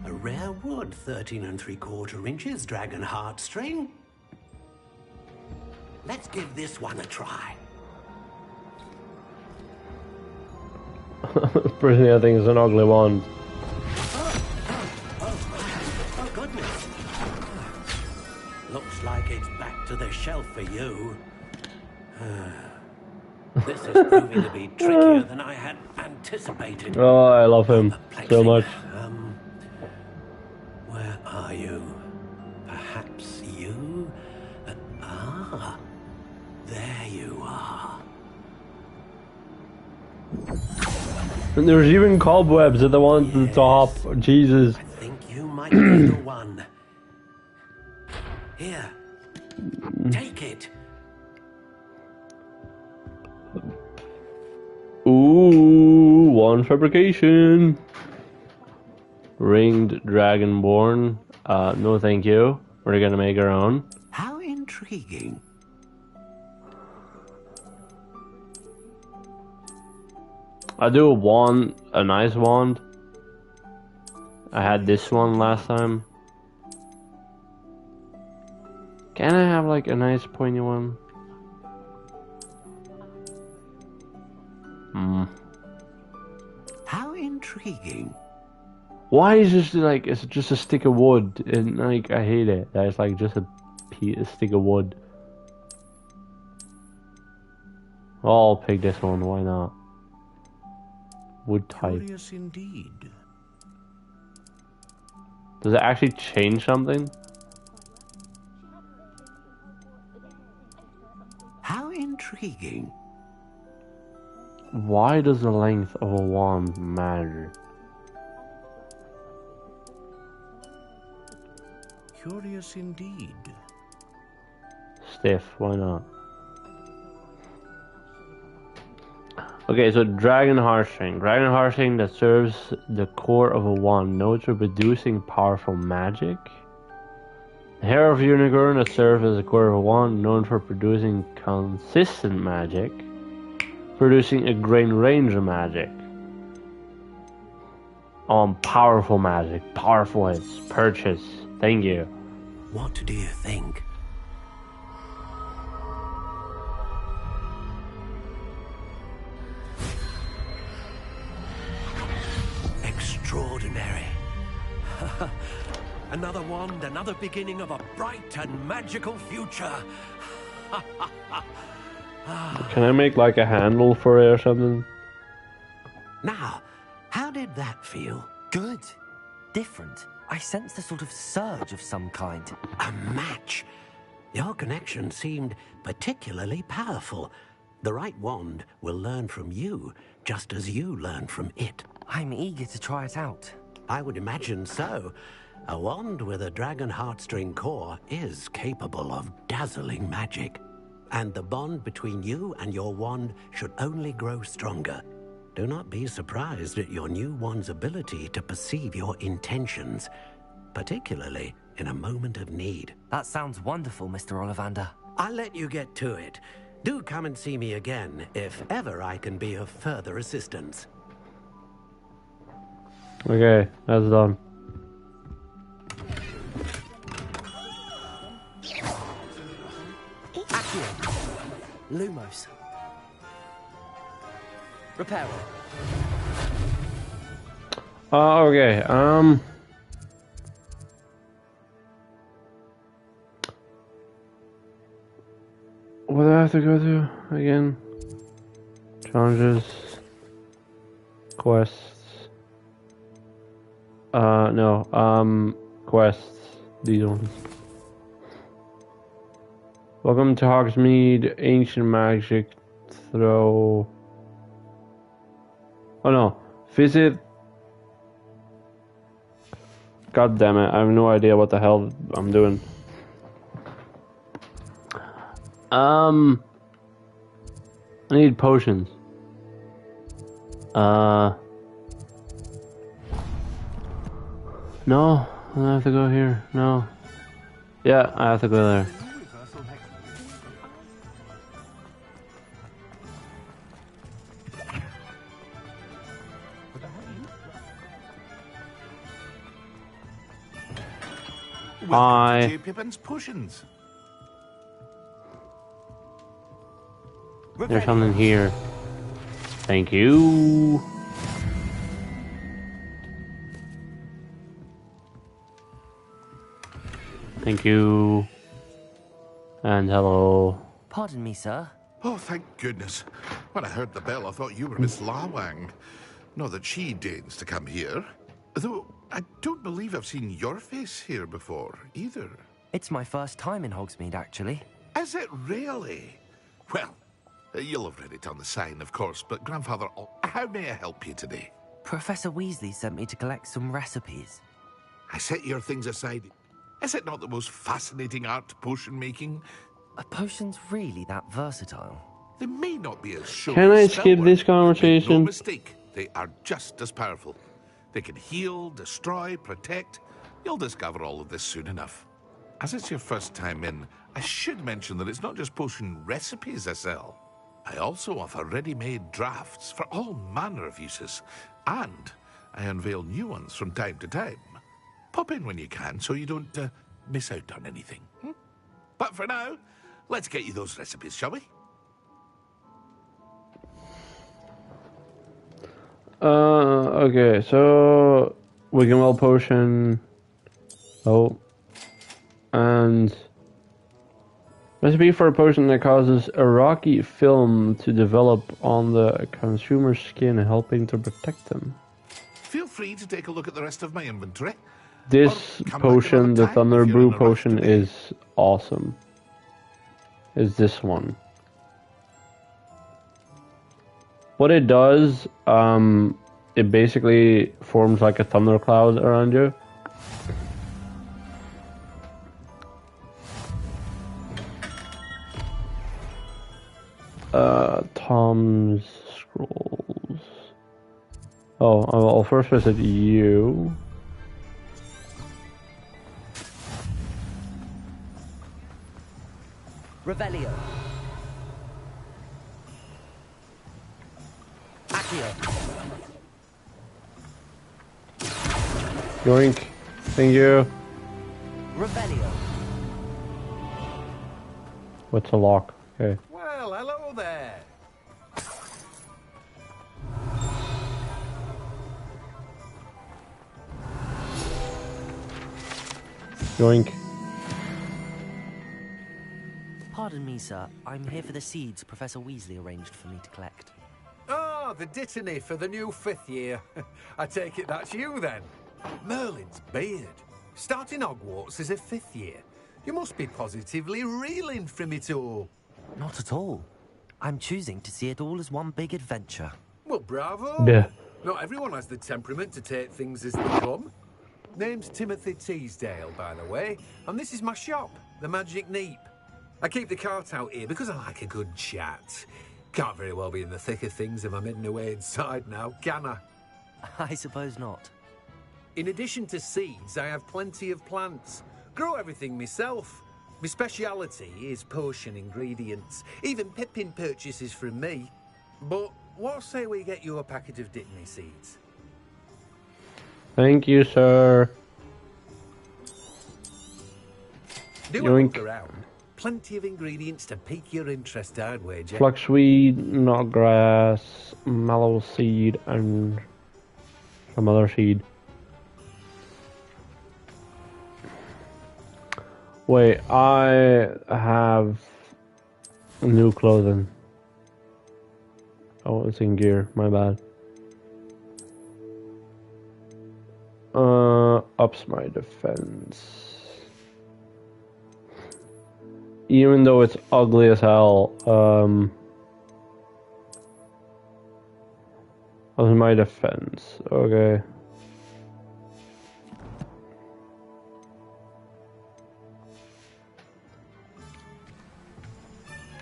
A rare wood, 13 3/4 inches, dragon heartstring. Let's give this one a try. Personally, I think it's an ugly wand. Oh, goodness. Looks like it's back to the shelf for you. This is proving to be trickier than I had anticipated. Oh, I love him so much. Where are you? Perhaps you? There you are. And there's even cobwebs at the one at the top. Jesus. I think you might might be the one. Here, take it. Ooh, wand fabrication. Ringed Dragonborn. No thank you. We're gonna make our own. How intriguing. I do a wand, a nice wand. I had this one last time. Can I have like a nice pointy one? How intriguing. Why is this like, it's just a stick of wood, and like, I hate it. That's like just a stick of wood. I'll pick this one, why not? Wood type. Curious indeed. Does it actually change something? How intriguing. Why does the length of a wand matter? Curious indeed. Stiff, why not? Okay, so Dragon Heartstring. Dragon Heartstring that serves the core of a wand, known for producing powerful magic. Hair of Unicorn that serves as the core of a wand, known for producing consistent magic. Producing a great range of magic. Powerful magic. Powerful hits. Purchase. Thank you. What do you think? Extraordinary. Another wand, another beginning of a bright and magical future. Can I make like a handle for it or something? Now, how did that feel? Good. Different. I sensed a sort of surge of some kind. A match. Your connection seemed particularly powerful. The right wand will learn from you, just as you learn from it. I'm eager to try it out. I would imagine so. A wand with a dragon heartstring core is capable of dazzling magic. And the bond between you and your wand should only grow stronger. Do not be surprised at your new wand's ability to perceive your intentions, particularly in a moment of need. That sounds wonderful, Mr. Ollivander. I'll let you get to it. Do come and see me again if ever I can be of further assistance. Okay, that's done. Accio. Lumos. Reparo. Okay, what do I have to go to again? Challenges. Quests. No, quests. These ones. Welcome to Hogsmeade, Ancient Magic Throw. Oh no, visit. God damn it, I have no idea what the hell I'm doing. I need potions. No, I have to go here. No. Yeah, I have to go there. Welcome to J. Pippin's Potions. There's something here. Thank you. Thank you. And hello. Pardon me, sir. Oh, thank goodness. When I heard the bell, I thought you were Miss Lawang. Not that she deigns to come here. Though, I don't believe I've seen your face here before, either. It's my first time in Hogsmeade, actually. Is it really? Well, you'll have read it on the sign, of course, but Grandfather, how may I help you today? Professor Weasley sent me to collect some recipes. I set your things aside. Is it not the most fascinating art, potion making? Are potions really that versatile? They may not be as showy Can I as skip spellwork, this but make conversation? no mistake, they are just as powerful. They can heal, destroy, protect. You'll discover all of this soon enough. As it's your first time in, I should mention that it's not just potion recipes I sell. I also offer ready-made drafts for all manner of uses, and I unveil new ones from time to time. Pop in when you can so you don't miss out on anything. But for now, let's get you those recipes, shall we? Okay, so we can well potion. Oh. And recipe for a potion that causes a rocky film to develop on the consumer's skin, helping to protect them. Feel free to take a look at the rest of my inventory. This potion, the Thunder Brew potion, is awesome. Is this one. What it does, it basically forms like a thundercloud around you. Tom's scrolls. Oh, I'll first visit you. Revelio. Accio. Yoink. Thank you. Revelio. What's a lock? Okay. Well, hello there. Yoink. Pardon me, sir. I'm here for the seeds Professor Weasley arranged for me to collect. Oh, the dittany for the new 5th year. I take it that's you, then. Merlin's beard. Starting Hogwarts as a 5th year. You must be positively reeling from it all. Not at all. I'm choosing to see it all as one big adventure. Well, bravo. Yeah. Not everyone has the temperament to take things as they come. Name's Timothy Teasdale, by the way, and this is my shop, the Magic Neep. I keep the cart out here because I like a good chat. Can't very well be in the thick of things if I'm hidden away inside now, can I? I suppose not. In addition to seeds, I have plenty of plants. Grow everything myself. My speciality is potion ingredients. Even Pippin purchases from me. But what say we get you a packet of Dittany seeds? Thank you, sir. Do a look around. Plenty of ingredients to pique your interest, I'd wager. Fluxweed, knotgrass, mallow seed, and some other seed. Wait, I have new clothing. Oh, it's in gear. My bad. Ups my defense. Even though it's ugly as hell, ups my defense. Okay.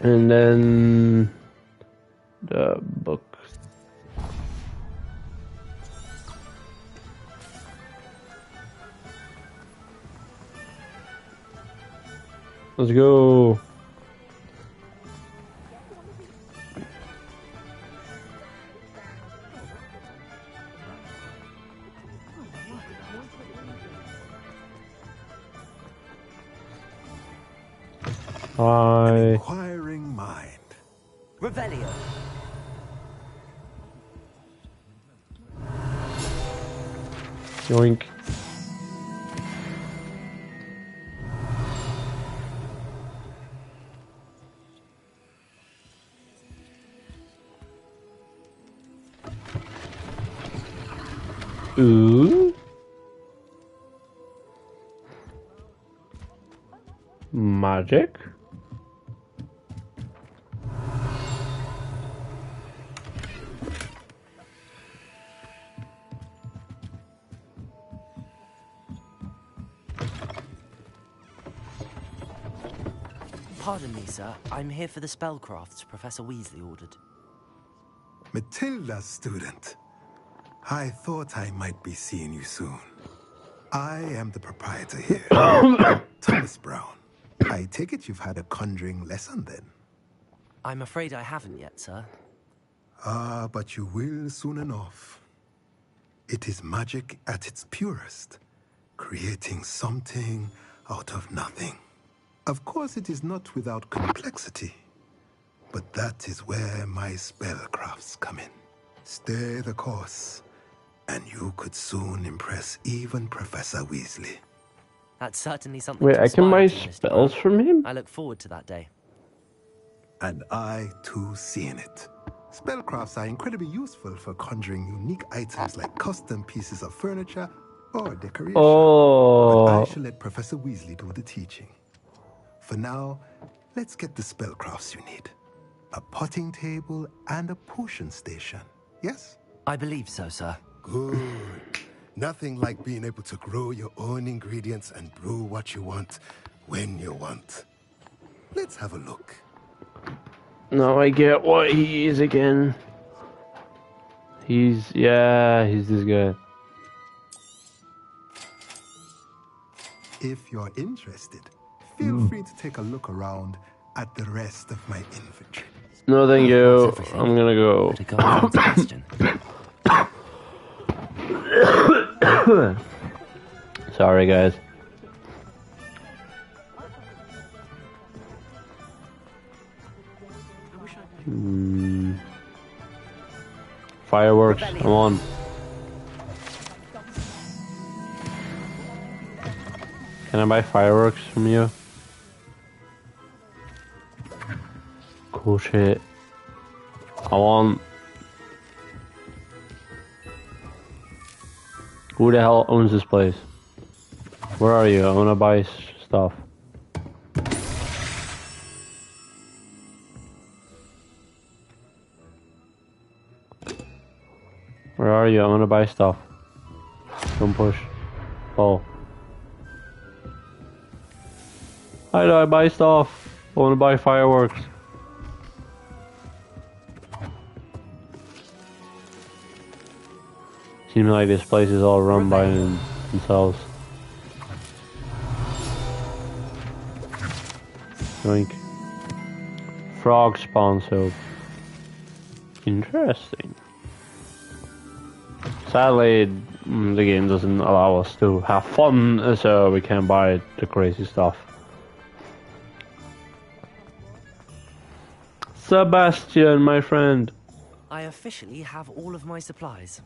And then the book. Let's go. Hi. Inquiring mind. Revelio. Yoink. Ooh. Magic. Pardon me, sir. I'm here for the spellcrafts Professor Weasley ordered. Matilda's student. I thought I might be seeing you soon. I am the proprietor here, Thomas Brown. I take it you've had a conjuring lesson then? I'm afraid I haven't yet, sir. Ah, but you will soon enough. It is magic at its purest, creating something out of nothing. Of course, it is not without complexity, but that is where my spellcrafts come in. Stay the course, and you could soon impress even Professor Weasley. That's certainly something Wait, to I can buy aspire to, Mr. spells Brown. from him? I look forward to that day. And I, too, seeing it. Spellcrafts are incredibly useful for conjuring unique items like custom pieces of furniture or decoration. Oh. But I shall let Professor Weasley do the teaching. For now, let's get the spellcrafts you need. A potting table and a potion station, yes? I believe so, sir. Good. Nothing like being able to grow your own ingredients and brew what you want, when you want. Let's have a look. Now I get what he is again. He's this guy. If you're interested, feel free to take a look around at the rest of my inventory. No, thank you. I'm gonna go. Sorry, guys. Fireworks, come on. Can I buy fireworks from you? Cool shit. I want... Who the hell owns this place? Where are you? I wanna buy stuff. Where are you? I wanna buy stuff. Don't push. Oh. How do I buy stuff? I wanna buy fireworks. Seems like this place is all run by themselves. Drink. Frog spawn soap. Interesting. Sadly, the game doesn't allow us to have fun, so we can't buy the crazy stuff. Sebastian, my friend. I officially have all of my supplies.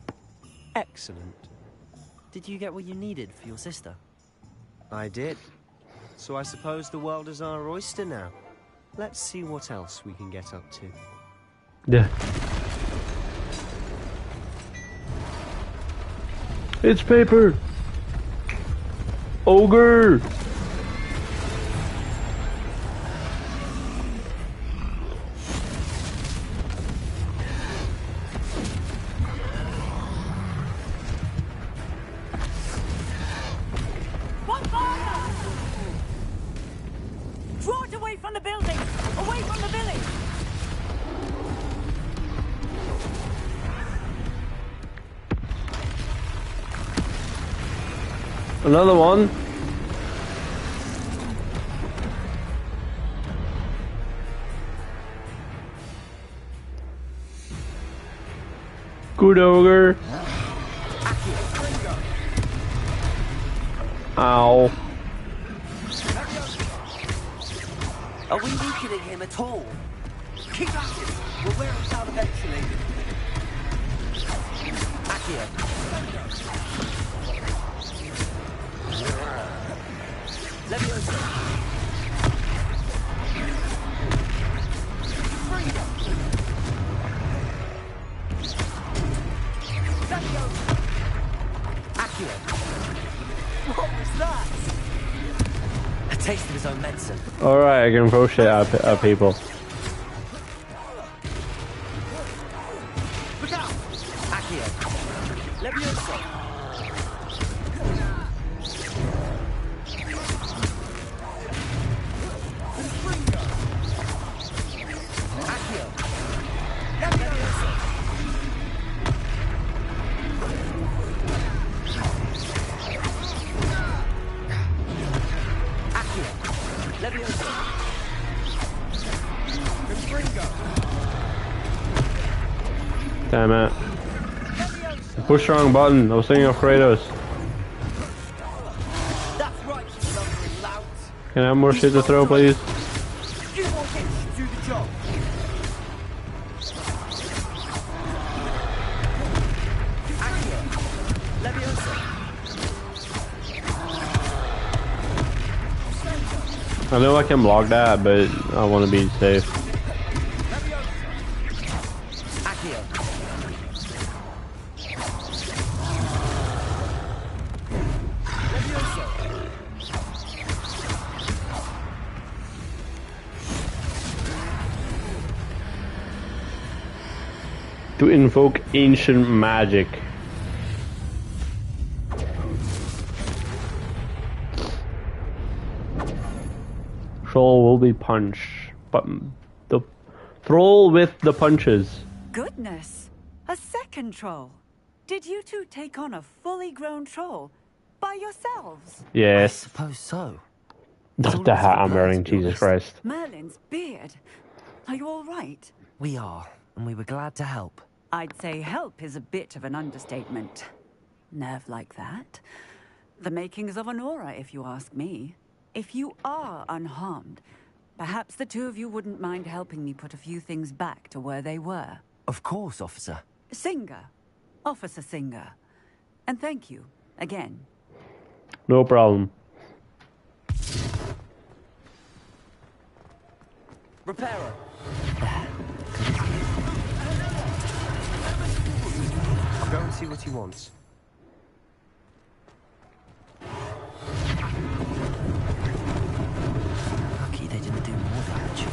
Excellent. Did you get what you needed for your sister? I did. So I suppose the world is our oyster now. Let's see what else we can get up to. Yeah. It's paper! Ogre! Draw it away from the building! Away from the village! Another one. Good ogre. Ow. Are we weakening him at all? Keep at him! We'll wear him down eventually. Accio. Leviosa. Freedom. Leviosa. Accio. What was that? A taste of his own medicine. Alright, I can throw shit at people. Look out! Accio. Leviosa. Damn it. I pushed the wrong button. I was thinking of Kratos. That's right, you lumbering louts. Can I have more shit to throw, please? You won't get to do the job. Accio. Leviosa. I know I can block that, but I want to be safe. Accio. To invoke ancient magic. Troll will be punched, but the troll with the punches. Goodness! A second troll. Did you two take on a fully grown troll by yourselves? Yes. I suppose so. The hat I'm wearing, Jesus Christ. Merlin's beard. Are you all right? We are, and we were glad to help. I'd say help is a bit of an understatement. Nerve like that. The makings of an aura, if you ask me. If you are unharmed, perhaps the two of you wouldn't mind helping me put a few things back to where they were. Of course, officer. Singer. Officer Singer. And thank you, again. No problem. Repairer. I'll go and see what he wants. Lucky they didn't do more damage.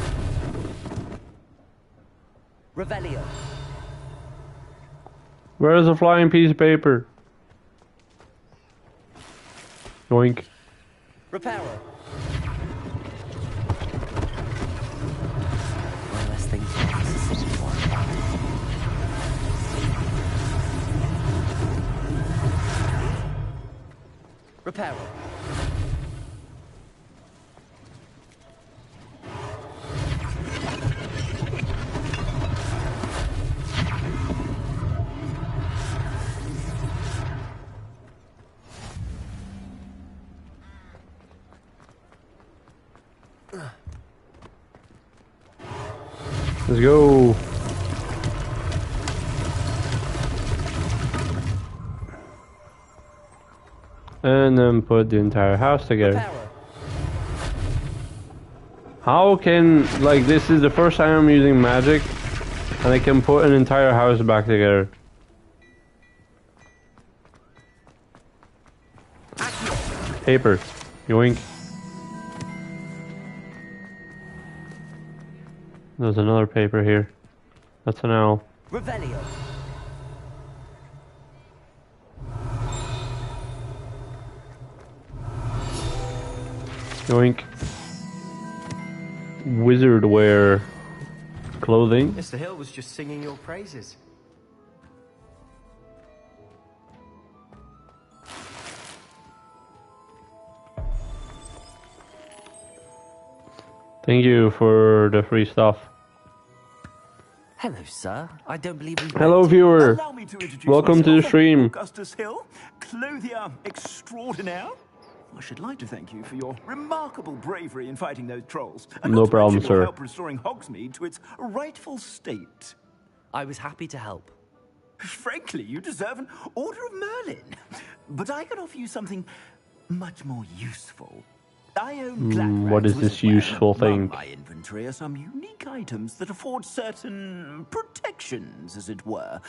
Revelio. Where's the flying piece of paper? Yoink. Repairer. One less thing for Officer Singer to worry about. Repairer. Let's go. And then put the entire house together. How can, like, this is the first time I'm using magic and I can put an entire house back together. Paper. Yoink. There's another paper here. That's an L. Revelio. Yoink. Wizard wear clothing. Mr. Hill was just singing your praises. Thank you for the free stuff. Hello, sir. I don't believe we. Hello, viewer. Allow me to introduce Welcome to the myself. stream. Augustus Hill, clothier extraordinaire. I should like to thank you for your remarkable bravery in fighting those trolls. And No not to problem, mention your sir. help restoring Hogsmeade to its rightful state. I was happy to help. Frankly, you deserve an Order of Merlin. But I can offer you something much more useful. I own Glad What is Rags this Wizardwear. useful thing? Among my inventory are some unique items that afford certain protections, as it were.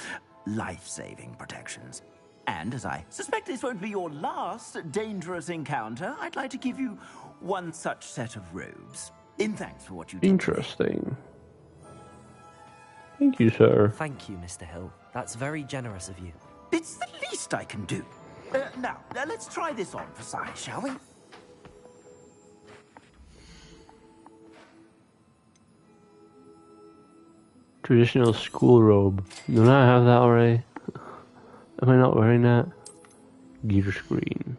Life-saving protections. And as I suspect this won't be your last dangerous encounter, I'd like to give you one such set of robes. In thanks for what you did. Interesting. Thank you, sir. Thank you, Mr. Hill. That's very generous of you. It's the least I can do. Now, let's try this on for size, shall we? Traditional school robe. Don't I have that already? Am I not wearing that? Gear screen.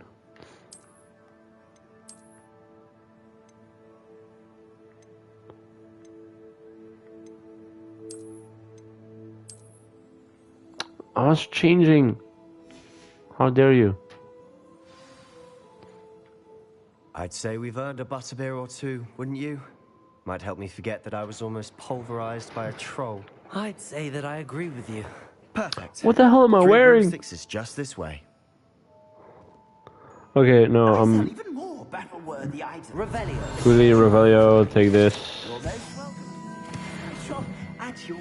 I was changing. How dare you? I'd say we've earned a butterbeer or two, wouldn't you? Might help me forget that I was almost pulverized by a troll. I'd say that I agree with you. Perfect. What the hell am I 3 wearing? broomsticks is just this way. Okay, no, I'm Even more battle-worthy items. Revelio. really Revelio. Take this. You're most welcome. Sure, at your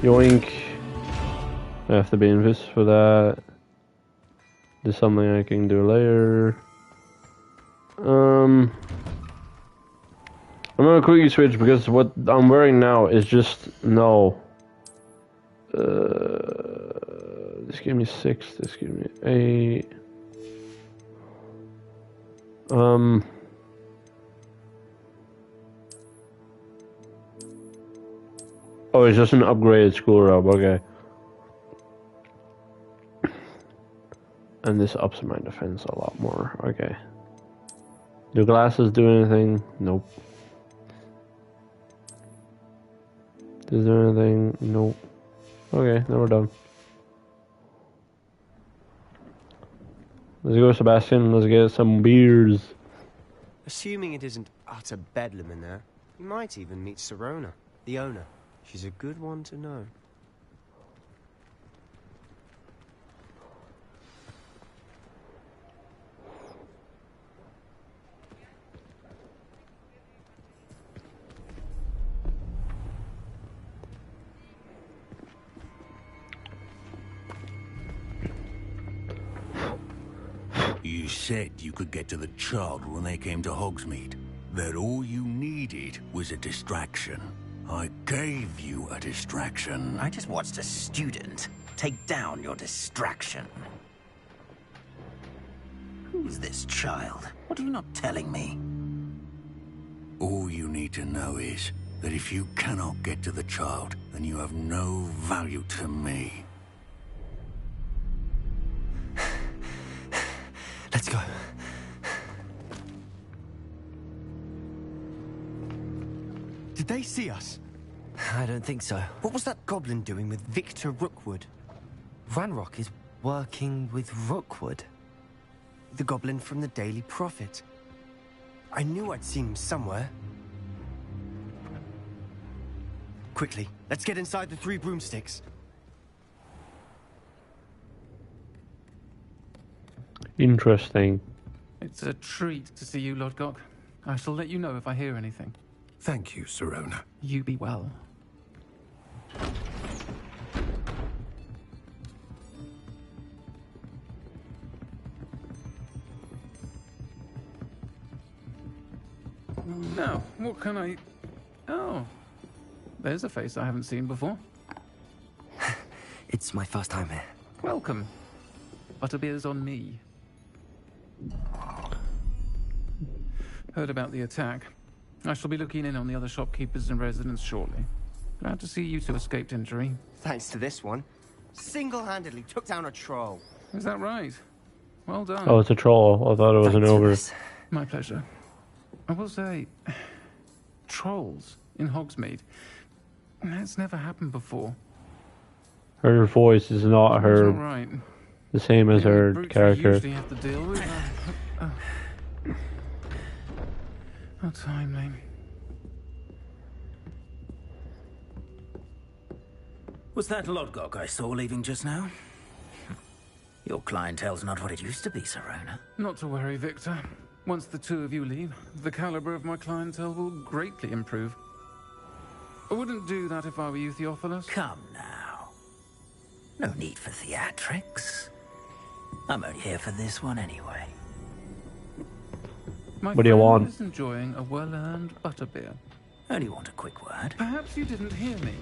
Yoink. I have to be in this for that. There's something I can do later. I'm gonna quickly switch because what I'm wearing now is just no. This gave me 6. This gave me 8. Oh, it's just an upgraded school robe. Okay. And this ups my defense a lot more. Okay. Do glasses do anything? Nope. Does there anything? Nope. Okay, now we're done. Let's go, Sebastian. Let's get some beers. Assuming it isn't utter bedlam in there, you might even meet Sirona, the owner. She's a good one to know. You said you could get to the child when they came to Hogsmeade. That all you needed was a distraction. I gave you a distraction. I just watched a student take down your distraction. Who's this child? What are you not telling me? All you need to know is that if you cannot get to the child, then you have no value to me. Let's go. Did they see us? I don't think so. What was that goblin doing with Victor Rookwood? Ranrock is working with Rookwood. The goblin from the Daily Prophet. I knew I'd seen him somewhere. Quickly, let's get inside the 3 broomsticks. Interesting. It's a treat to see you, Lodgok. I shall let you know if I hear anything. Thank you, Sirona. You be well. Now, what can I... Oh, there's a face I haven't seen before. It's my first time here. Welcome. Butterbeer's on me. Heard about the attack. I shall be looking in on the other shopkeepers and residents shortly. Glad to see you two escaped injury. Thanks to this one. Single-handedly took down a troll. Is that right? Well done. Oh, it's a troll. I thought it was an ogre. My pleasure. I will say, trolls in Hogsmeade. That's never happened before. Her voice is not her. It's all right. The same as her Brutes we character. usually have to deal with. How timely. Was that Lodgok I saw leaving just now? Your clientele's not what it used to be, Sirona. Not to worry, Victor. Once the two of you leave, the caliber of my clientele will greatly improve. I wouldn't do that if I were you, Theophilus. Come now. No need for theatrics. I'm only here for this one anyway. My What do you friend want? is enjoying a well-earned butterbeer. Only want a quick word. Perhaps you didn't hear me.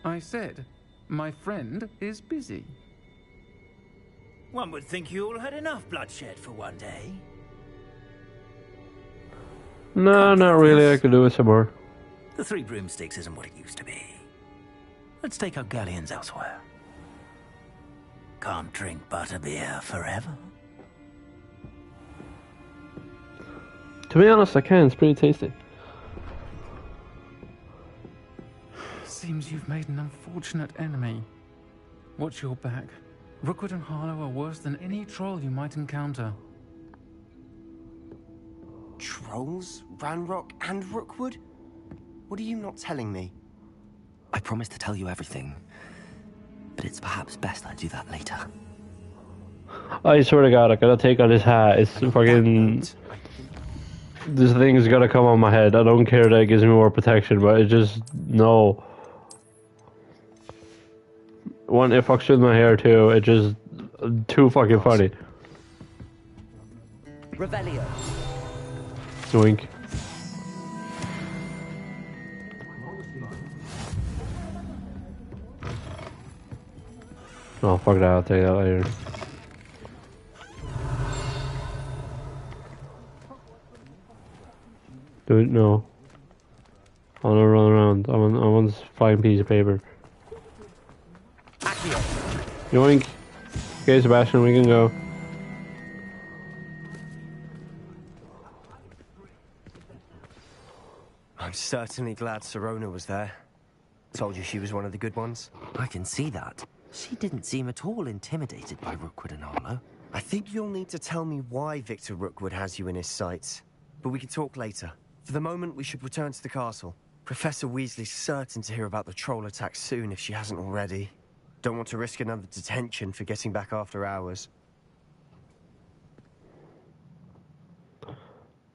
I said, my friend is busy. One would think you all had enough bloodshed for one day. No, not really. I could do with some more. The 3 broomsticks isn't what it used to be. Let's take our galleons elsewhere. Can't drink butterbeer forever. To be honest, I can. It's pretty tasty. seems you've made an unfortunate enemy. Watch your back. Rookwood and Harlow are worse than any troll you might encounter. Trolls? Ranrock and Rookwood? What are you not telling me? I promise to tell you everything, but it's perhaps best I do that later. I swear to God, I gotta take on his hat. It's fucking... This thing's gotta come on my head. I don't care that it gives me more protection, but it just... No. One, it fucks with my hair too. It just... Too fucking funny. Revelio. Wink. Oh, fuck that. I'll take that later. Do it? No. I want to run around. I want this flying piece of paper. Yoink. Okay, Sebastian, we can go. I'm certainly glad Sirona was there. Told you she was one of the good ones. I can see that. She didn't seem at all intimidated by Rookwood and Harlow. I think you'll need to tell me why Victor Rookwood has you in his sights. But we can talk later. For the moment, we should return to the castle. Professor Weasley's certain to hear about the troll attack soon if she hasn't already. Don't want to risk another detention for getting back after hours.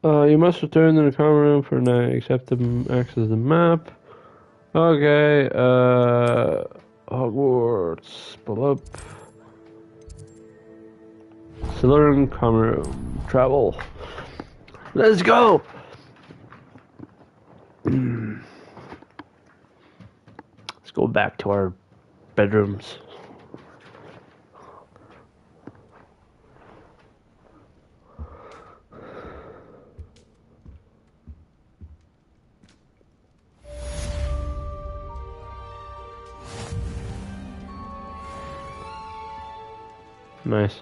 You must return to the common room for now. Accept the access the map. Okay, Hogwarts. Pull up. Slytherin common room. Travel. Let's go! Let's go back to our bedrooms. Nice.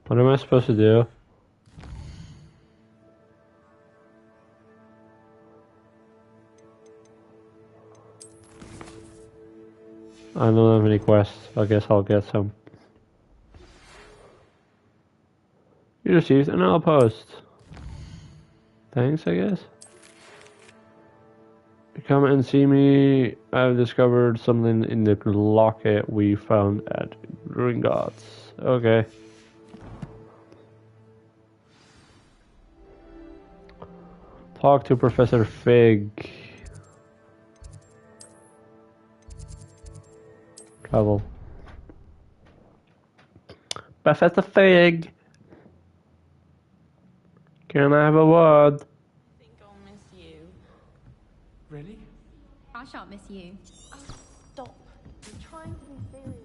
What am I supposed to do? I don't have any quests. I guess I'll get some. You received an outpost. Thanks, I guess. Come and see me. I've discovered something in the locket we found at Gringotts. Okay. Talk to Professor Fig. Travel. Professor Fig. Can I have a word? Really? I shan't miss you. Oh, stop. I'm trying to be serious.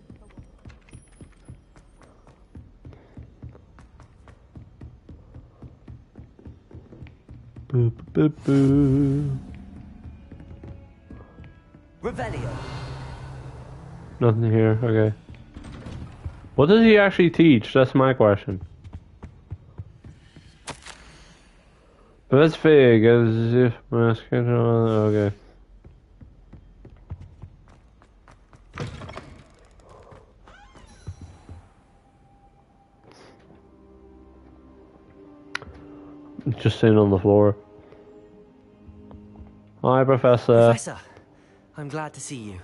Boop, boop, boop. Revelio. Nothing here, okay. What does he actually teach? That's my question. But that's fake, as if my schedule. Okay. Just sitting on the floor. Hi, Professor. Professor, I'm glad to see you.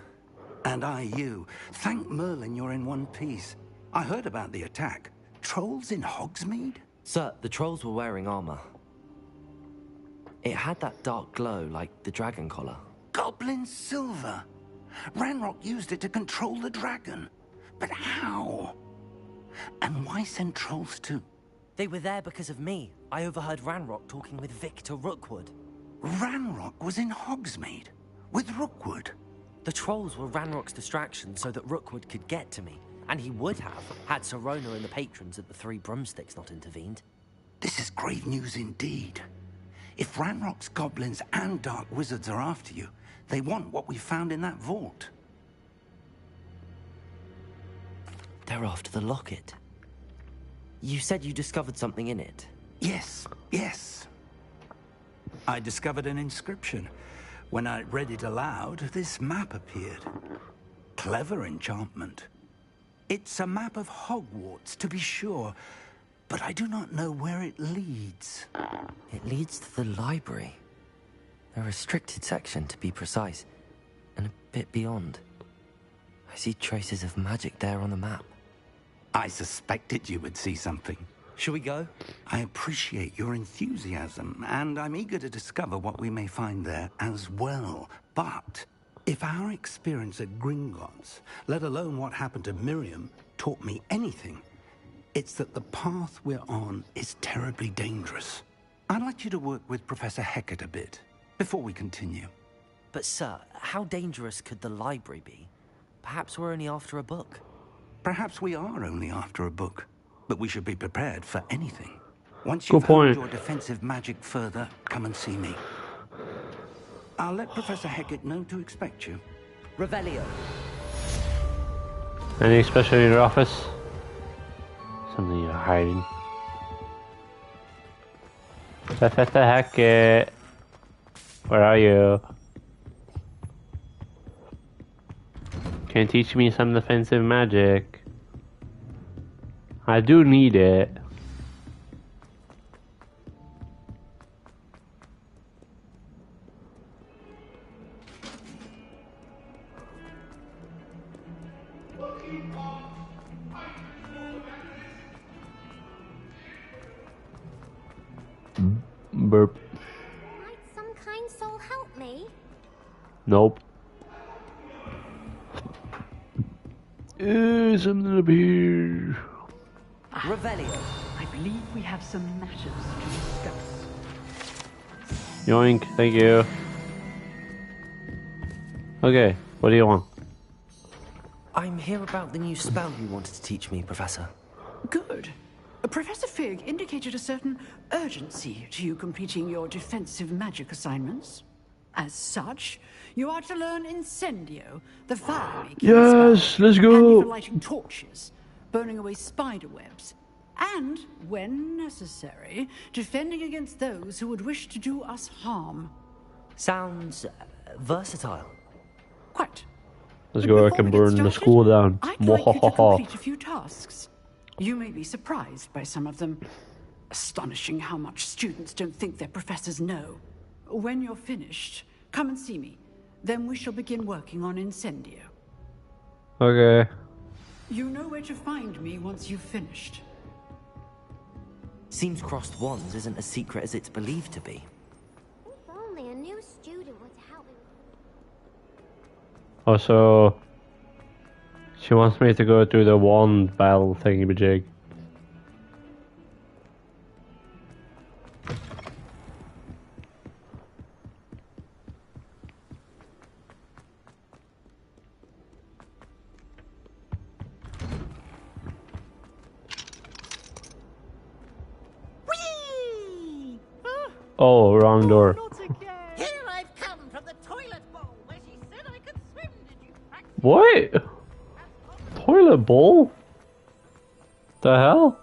And I you. Thank Merlin you're in one piece. I heard about the attack. Trolls in Hogsmeade? Sir, the trolls were wearing armor. It had that dark glow like the dragon collar. Goblin silver. Ranrock used it to control the dragon. But how? And why send trolls too? They were there because of me. I overheard Ranrock talking with Victor Rookwood. Ranrock was in Hogsmeade? With Rookwood? The trolls were Ranrock's distraction so that Rookwood could get to me. And he would have, had Sirona and the patrons at the Three Broomsticks not intervened. This is grave news indeed. If Ranrock's goblins and dark wizards are after you, they want what we found in that vault. They're after the locket. You said you discovered something in it. Yes, yes. I discovered an inscription. When I read it aloud, this map appeared. Clever enchantment. It's a map of Hogwarts, to be sure, but I do not know where it leads. It leads to the library. A restricted section, to be precise, and a bit beyond. I see traces of magic there on the map. I suspected you would see something. Shall we go? I appreciate your enthusiasm, and I'm eager to discover what we may find there as well. But if our experience at Gringotts, let alone what happened to Miriam, taught me anything, it's that the path we're on is terribly dangerous. I'd like you to work with Professor Hecat a bit before we continue. But sir, how dangerous could the library be? Perhaps we're only after a book. Perhaps we are only after a book, but we should be prepared for anything. Once Good you've honed point. your defensive magic further, come and see me. I'll let Professor Hecat know to expect you. Revelio. Any special in your office? Something you're hiding. Professor Hackett, where are you? Can you teach me some defensive magic? I do need it. Burp. Might some kind soul help me? Nope. Something up here. Revelio. I believe we have some matters to discuss. Yoink, thank you. Okay, what do you want? I'm here about the new spell you wanted to teach me, Professor. Good. Professor Fig indicated a certain urgency to you completing your defensive magic assignments. As such, you are to learn Incendio, the fire-making Yes, spell, let's go. handy for lighting torches, burning away spider webs, and, when necessary, defending against those who would wish to do us harm. Sounds versatile. Quite. Let's But go, I before can we get burn the started, school down. I'd like you to complete a few tasks. You may be surprised by some of them. Astonishing how much students don't think their professors know. When you're finished, come and see me. Then we shall begin working on Incendio. Okay. You know where to find me once you've finished. Seems crossed wands isn't as secret as it's believed to be. If only a new student would help me. Also, she wants me to go through the wand battle thingy-majig. Oh, wrong door. Here I've come from the toilet bowl where she said I could swim. Did you practice? What? Toilet bowl? The hell?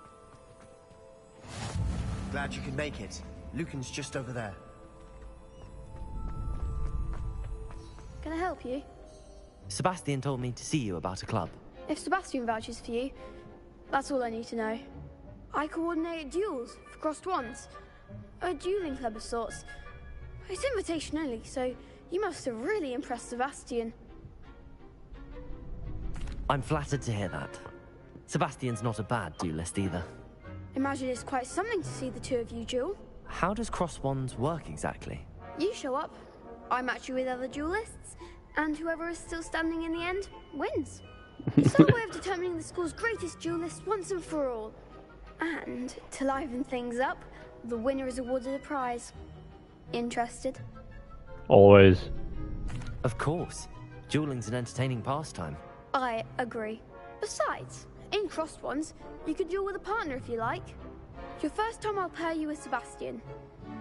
Glad you could make it. Lucan's just over there. Can I help you? Sebastian told me to see you about a club. If Sebastian vouches for you, that's all I need to know. I coordinate duels for crossed wands. A dueling club of sorts. It's invitation only, so you must have really impressed Sebastian. I'm flattered to hear that. Sebastian's not a bad duelist either. Imagine it's quite something to see the two of you duel. How does cross wands work exactly? You show up, I match you with other duelists, and whoever is still standing in the end wins. It's our way of determining the school's greatest duelist once and for all. And to liven things up, the winner is awarded a prize. Interested? Always. Of course. Dueling's an entertaining pastime. I agree. Besides, in crossed ones, you could duel with a partner if you like. Your first time I'll pair you with Sebastian.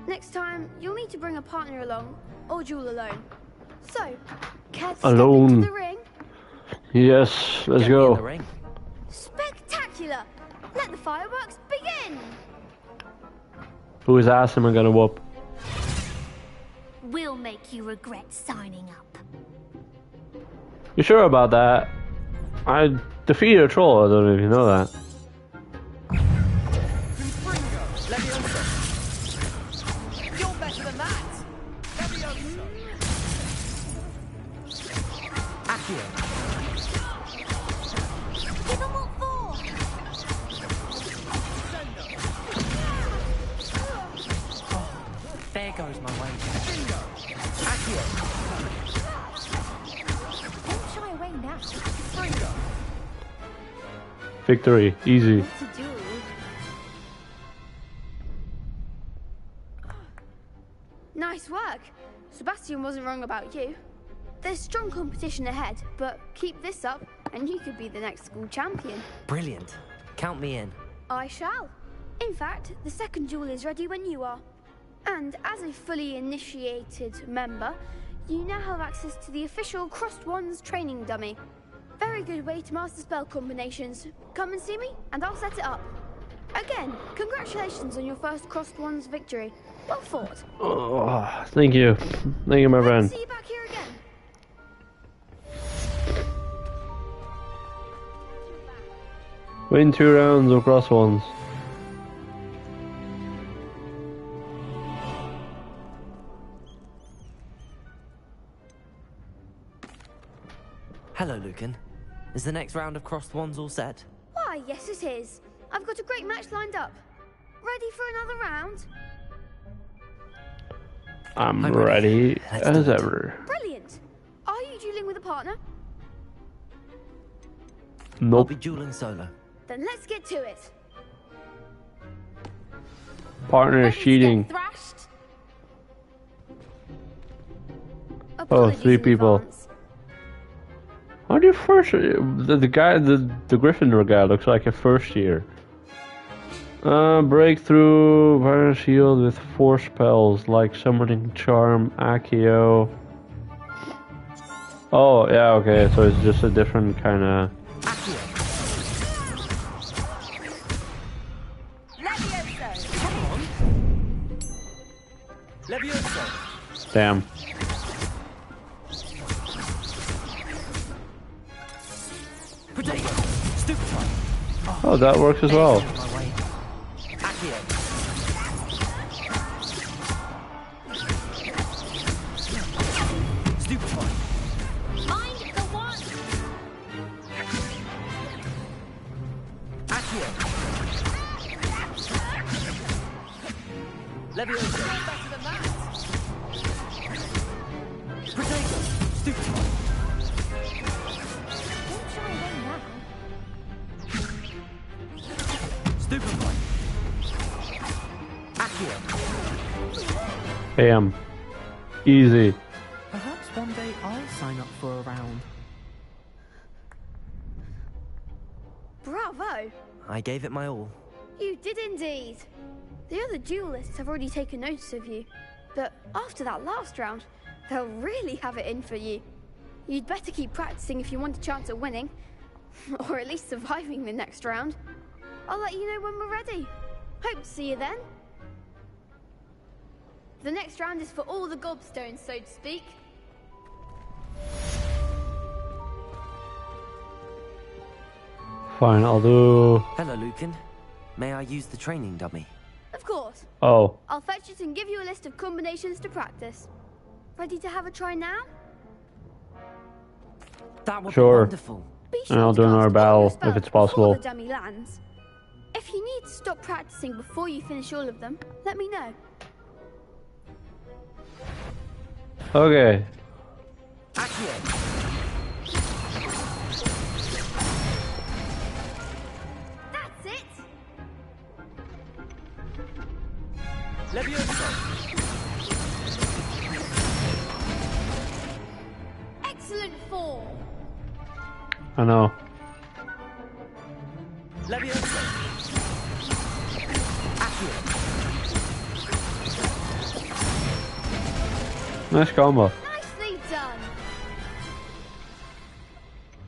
Next time, you'll need to bring a partner along, or duel alone. So, care to step into the ring? Yes, let's Get me in the go. ring. Spectacular! Let the fireworks Whose ass am I gonna whoop? We'll make you regret signing up. You sure about that? I defeated a troll, I don't know if you know that. You're better than that. Levioso. Accio. Give them what for? There goes my way. Accio. Don't shy away now. Victory, easy. What to do? Nice work. Sebastian wasn't wrong about you. There's strong competition ahead, but keep this up and you could be the next school champion. Brilliant. Count me in. I shall. In fact, the second duel is ready when you are. And as a fully initiated member, you now have access to the official Crossed Wands training dummy. Very good way to master spell combinations. Come and see me, and I'll set it up. Again, congratulations on your first Crossed Wands victory. Well fought. Oh, thank you. Thank you, my friend. See you back here again. Win 2 rounds of cross ones. Hello, Lucan. Is the next round of Crossed Wands all set? Why, yes it is. I've got a great match lined up. Ready for another round? I'm ready as ever. Brilliant. Are you dueling with a partner? I'll Nope. be dueling solo. Then let's get to it. Partner is cheating. Thrashed. Oh, Apologies 3 in people. advance. How do you first? The guy, the Gryffindor guy looks like a first year. Breakthrough, virus shield with 4 spells like summoning charm, Accio. Oh yeah, okay, so it's just a different kind of. Levioso. Come on. Levioso. Damn. Potato. Stupid time. Oh, that works as well. Accio. Stupid time. Mind the one. Accio. Levioso. Better than that. Potato. Stupid time. Don't shy away now. Stupid time. Accio. Bam. Easy. Perhaps one day I'll sign up for a round. Bravo. I gave it my all. You did indeed. The other duelists have already taken notice of you. But after that last round, they'll really have it in for you. You'd better keep practicing if you want a chance at winning. Or at least surviving the next round. I'll let you know when we're ready. Hope to see you then. The next round is for all the gobstones, so to speak. Fine, I'll do. Hello, Lucan. May I use the training dummy? Of course. Oh. I'll fetch it and give you a list of combinations to practice. Ready to have a try now? That would Sure. be wonderful. Be And I'll do another battle if it's before possible. the dummy lands. If you need to stop practicing before you finish all of them, let me know. Okay. Accio. That's it. Levioso. Excellent form. I know. Levioso. Accio. Nice combo. Nicely done.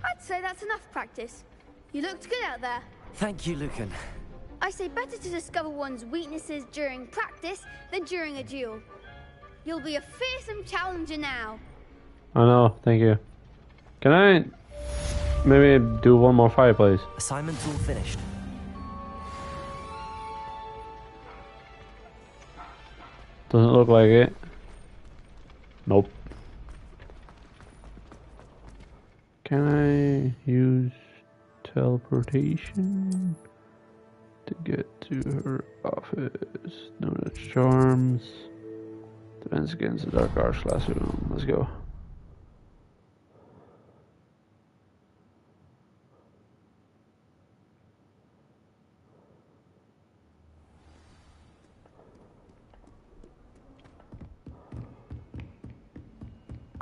I'd say that's enough practice. You looked good out there. Thank you, Lucan. I say better to discover one's weaknesses during practice than during a duel. You'll be a fearsome challenger now. I know, thank you. Can I maybe do one more fight, please? Assignment's all finished. Doesn't look like it. Nope. Can I use teleportation to get to her office? No, that's charms. Defense against the dark arts classroom. Let's go.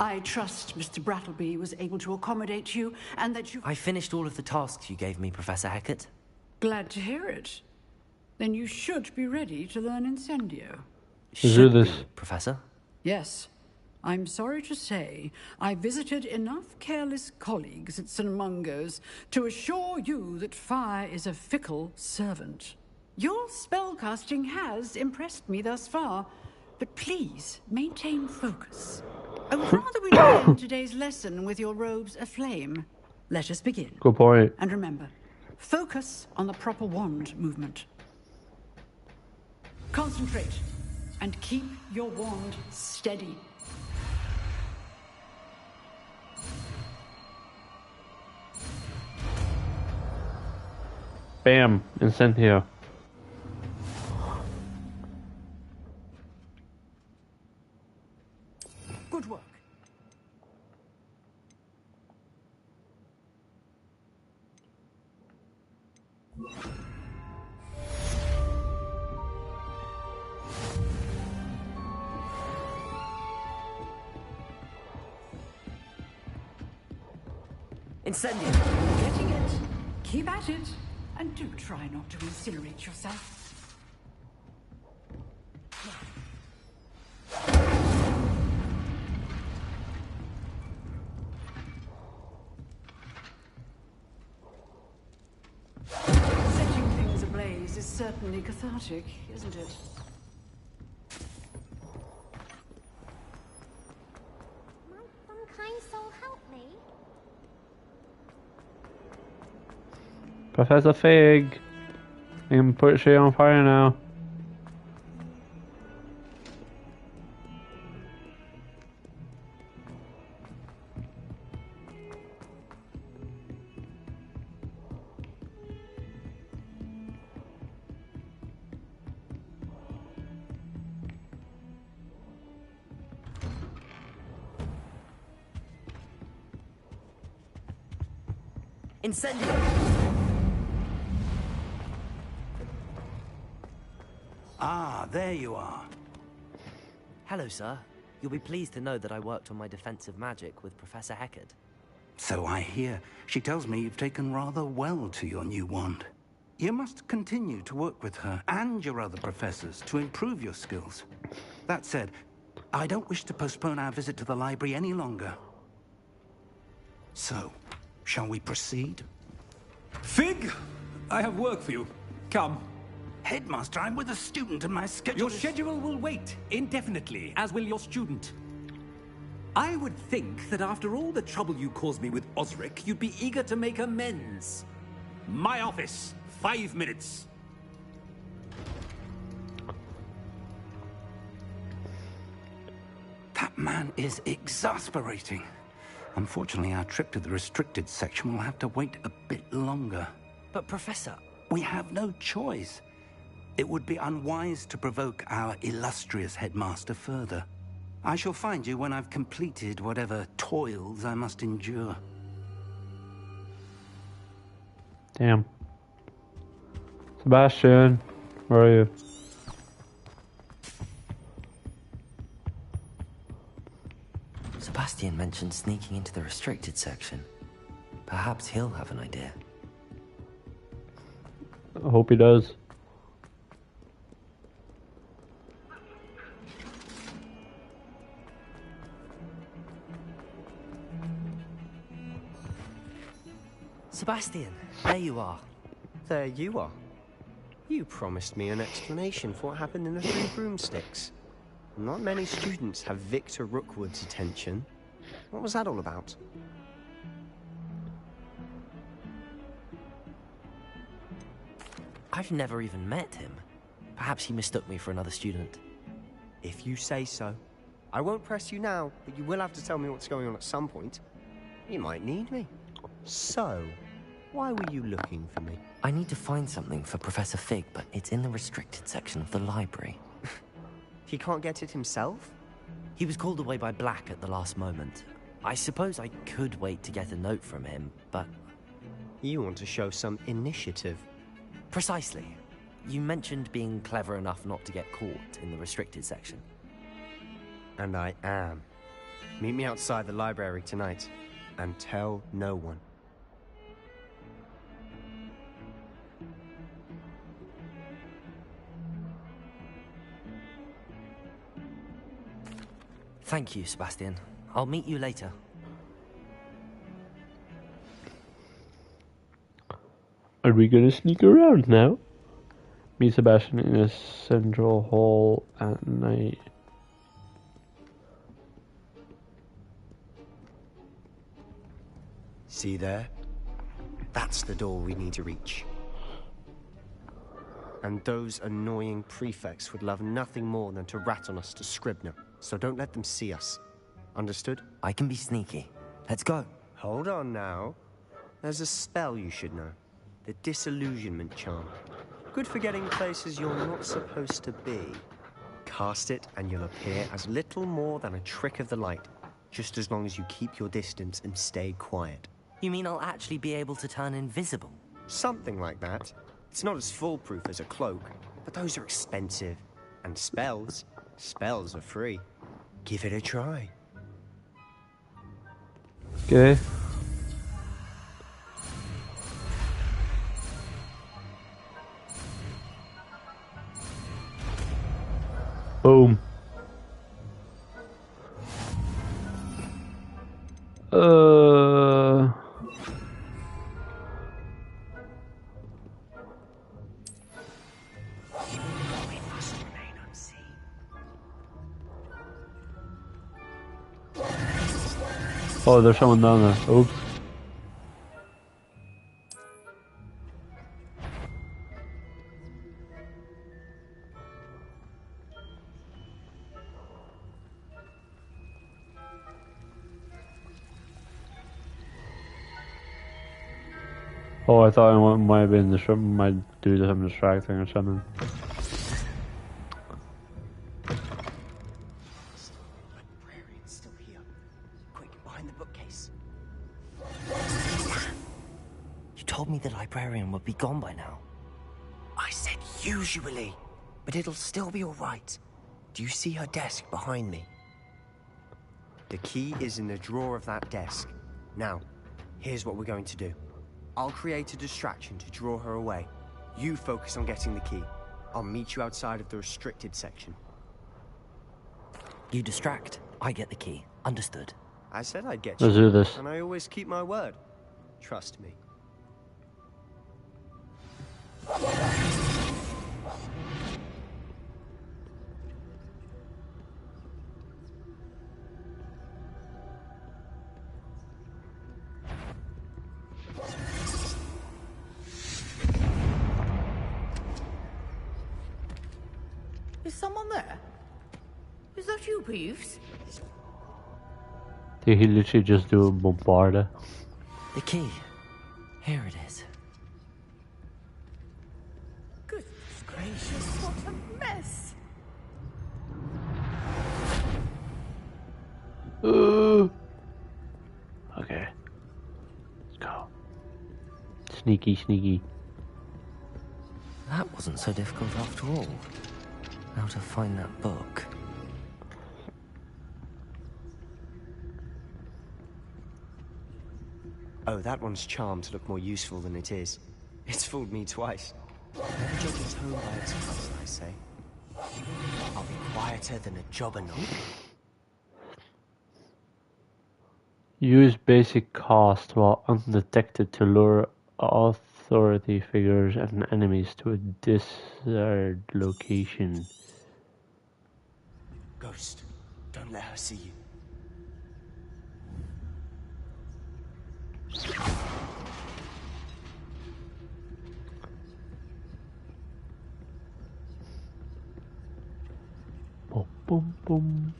I trust Mr. Brattleby was able to accommodate you and that you... I finished all of the tasks you gave me, Professor Hecat. Glad to hear it. Then you should be ready to learn Incendio. Do this, Professor? Yes. I'm sorry to say, I visited enough careless colleagues at St. Mungo's to assure you that fire is a fickle servant. Your spellcasting has impressed me thus far, but please maintain focus. I would rather we begin today's lesson with your robes aflame. Let us begin. Good point. And remember, focus on the proper wand movement. Concentrate and keep your wand steady. Bam, Incendio. Good work. Incendio! Getting it. Keep at it. And do try not to incinerate yourself. Setting things ablaze is certainly cathartic, isn't it? Might some kind soul help me? Professor Fig. I can put shit on fire now. Incendio! Ah, there you are. Hello, sir. You'll be pleased to know that I worked on my defensive magic with Professor Hecat. So I hear. She tells me you've taken rather well to your new wand. You must continue to work with her and your other professors to improve your skills. That said, I don't wish to postpone our visit to the library any longer. So, shall we proceed? Fig, I have work for you. Come. Headmaster, I'm with a student and my schedule Your schedule will wait indefinitely, as will your student. I would think that after all the trouble you caused me with Osric, you'd be eager to make amends. My office, 5 minutes. That man is exasperating. Unfortunately, our trip to the restricted section will have to wait a bit longer. But, Professor... We have no choice. It would be unwise to provoke our illustrious headmaster further. I shall find you when I've completed whatever toils I must endure. Damn. Sebastian, where are you? Sebastian mentioned sneaking into the restricted section. Perhaps he'll have an idea. I hope he does. Sebastian, there you are. There you are. You promised me an explanation for what happened in the Three Broomsticks. Not many students have Victor Rookwood's attention. What was that all about? I've never even met him. Perhaps he mistook me for another student. If you say so. I won't press you now, but you will have to tell me what's going on at some point. You might need me. So, why were you looking for me? I need to find something for Professor Fig, but it's in the restricted section of the library. He can't get it himself? He was called away by Black at the last moment. I suppose I could wait to get a note from him, but... You want to show some initiative. Precisely. You mentioned being clever enough not to get caught in the restricted section. And I am. Meet me outside the library tonight, and tell no one. Thank you, Sebastian. I'll meet you later. Are we gonna sneak around now? Meet Sebastian in a central hall at night. See there? That's the door we need to reach. And those annoying prefects would love nothing more than to rat on us to Scribner, so don't let them see us. Understood? I can be sneaky. Let's go. Hold on now. There's a spell you should know. The Disillusionment Charm. Good for getting places you're not supposed to be. Cast it and you'll appear as little more than a trick of the light, just as long as you keep your distance and stay quiet. You mean I'll actually be able to turn invisible? Something like that. It's not as foolproof as a cloak, but those are expensive. And spells are free. Give it a try. Okay. Boom. Oh, there's someone down there. Oops. Oh, I thought it might have been might do something distracting or something. Librarian's still here. Quick, behind the bookcase. You told me the librarian would be gone by now. I said usually, but it'll still be all right. Do you see her desk behind me? The key is in the drawer of that desk. Now, here's what we're going to do. I'll create a distraction to draw her away. You focus on getting the key. I'll meet you outside of the restricted section. You distract, I get the key. Understood. I said I'd get Let's you. do this. And I always keep my word. Trust me. Is someone there? Is that you, Peeves? Did he literally just do a bombarda? The key. Here it is. Goodness gracious, what a mess! Okay. Let's go. Sneaky, sneaky. That wasn't so difficult after all. How to find that book. Oh, that one's charmed to look more useful than it is. It's fooled me twice. Never judge a tone by its color, I say. I'll be quieter than a jobberknock. Use basic cast while undetected to lure authority figures and enemies to a desired location. Ghost, don't let her see you. Boom, boom, boom.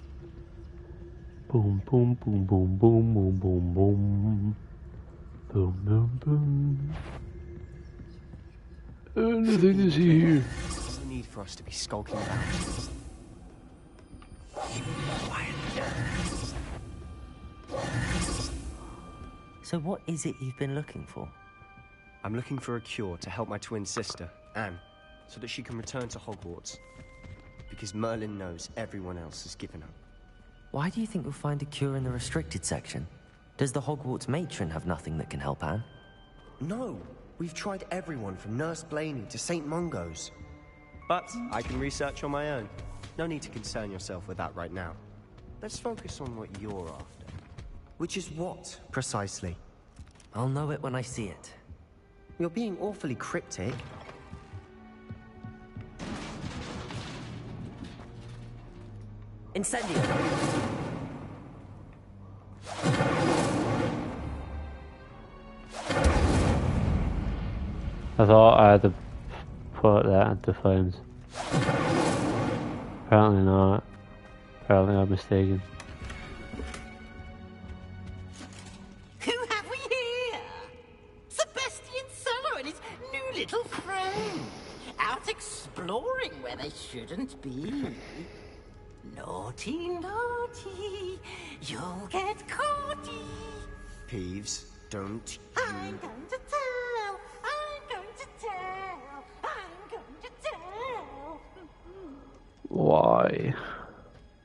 Boom, boom, boom, boom, boom, boom, boom, boom. Boom, boom, boom. Nothing to see here. There's no need for us to be skulking around. So what is it you've been looking for? I'm looking for a cure to help my twin sister, Anne, so that she can return to Hogwarts. Because Merlin knows everyone else has given up. Why do you think you'll find a cure in the restricted section? Does the Hogwarts matron have nothing that can help Anne? No, we've tried everyone from Nurse Blaney to St. Mungo's. But I can research on my own. No need to concern yourself with that right now. Let's focus on what you're after. Which is what, precisely? I'll know it when I see it. You're being awfully cryptic. Incendio! I thought I had to put that into flames. Apparently not. Apparently I'm mistaken. Who have we here? Sebastian Cello and his new little friend. Out exploring where they shouldn't be. Naughty, naughty. You'll get caughty. Peeves, don't you... I'm going to tell. I'm going to tell. I'm going to tell. Why?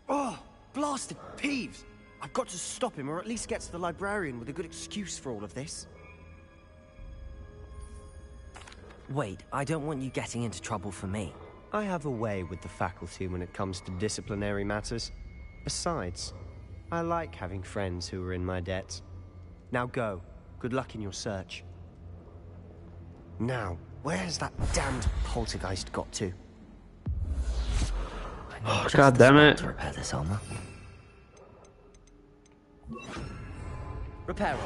Oh, blasted Peeves! I've got to stop him, or at least get to the librarian with a good excuse for all of this. Wait, I don't want you getting into trouble for me. I have a way with the faculty when it comes to disciplinary matters. Besides, I like having friends who are in my debt. Now go. Good luck in your search. Now, where's that damned poltergeist got to? Oh, God damn it. To repair this armor. Repair it.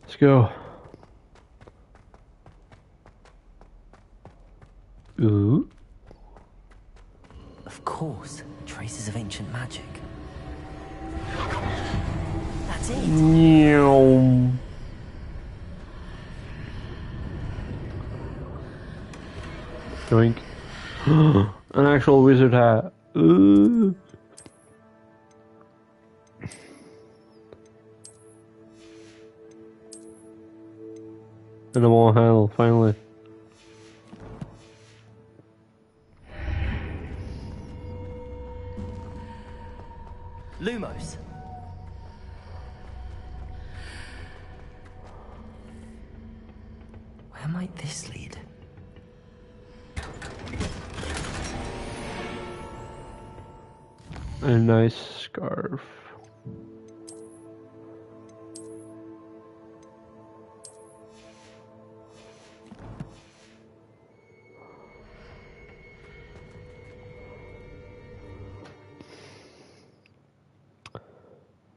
Let's go. Ooh. Of course, traces of ancient magic. That's it. Meow. Doink. An actual wizard hat. Ooh. And a wall handle, finally. Lumos. Where might this lead? A nice scarf.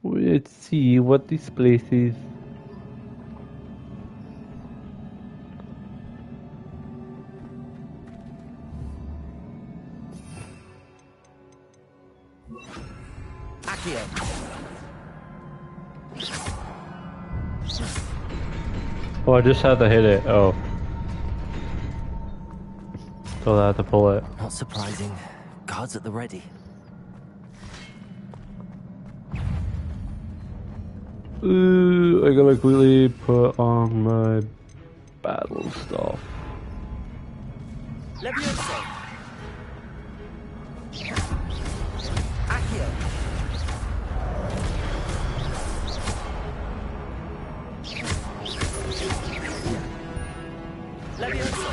Let's see what this place is. Oh, I just had to hit it. Oh. So I had to pull it. Not surprising. Guards at the ready. Ooh, I gotta quickly put on my battle stuff. Levioso. Accio. Levioso.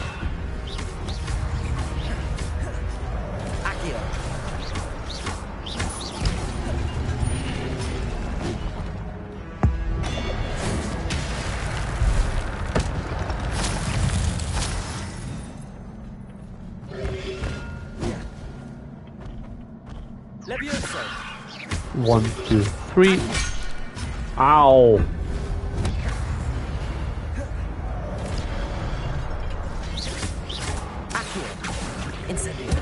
Levioso. 1, 2, 3. Ow. Accio. Incendio.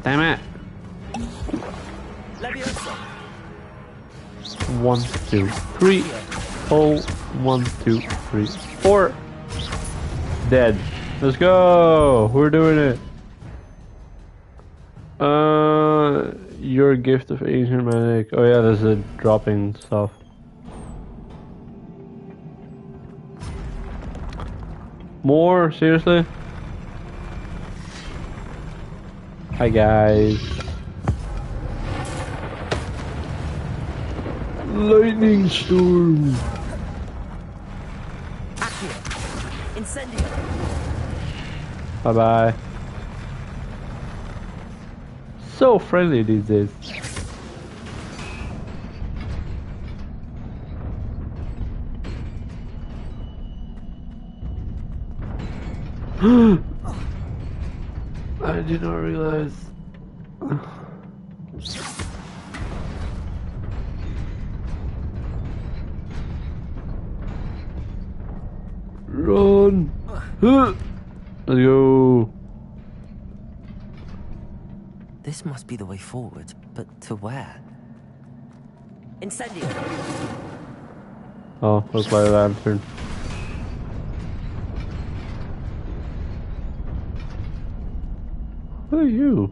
Damn it. Levioso. 1, 2, 3. Oh, 1, 2, 3, 4. Dead. Let's go. We're doing it. Your gift of ancient magic. Oh yeah, there's a dropping stuff. More? Seriously? Hi guys. Lightning storm. Accio. Incendio. Bye bye. So friendly these days. I did not realize. Run! Let's go. This must be the way forward, but to where? Incendio. Oh, looks like a lantern. Who are you?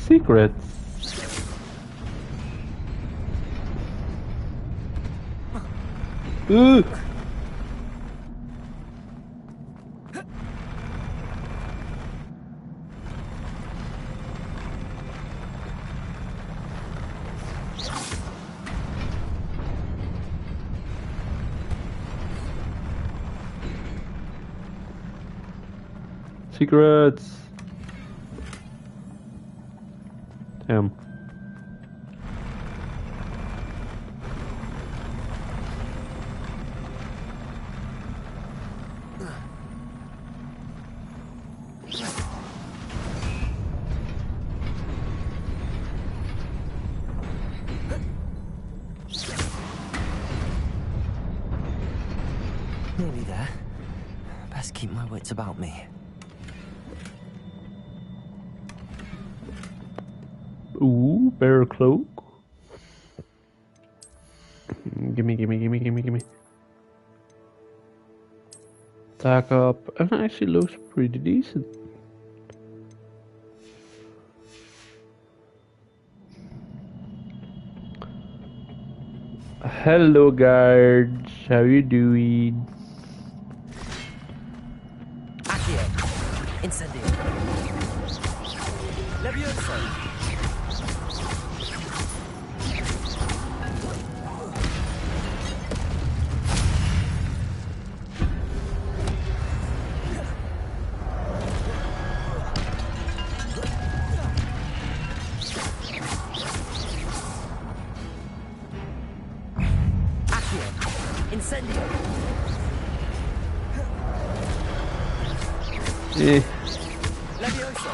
Secrets. Ugh. Secrets. Damn. Nearly there. Best keep my wits about me. Ooh, bear cloak. Gimme. Stack up. And it actually looks pretty decent. Hello guards, how you doing? Accio. Incendio. Levioso. Incendio. Levioso.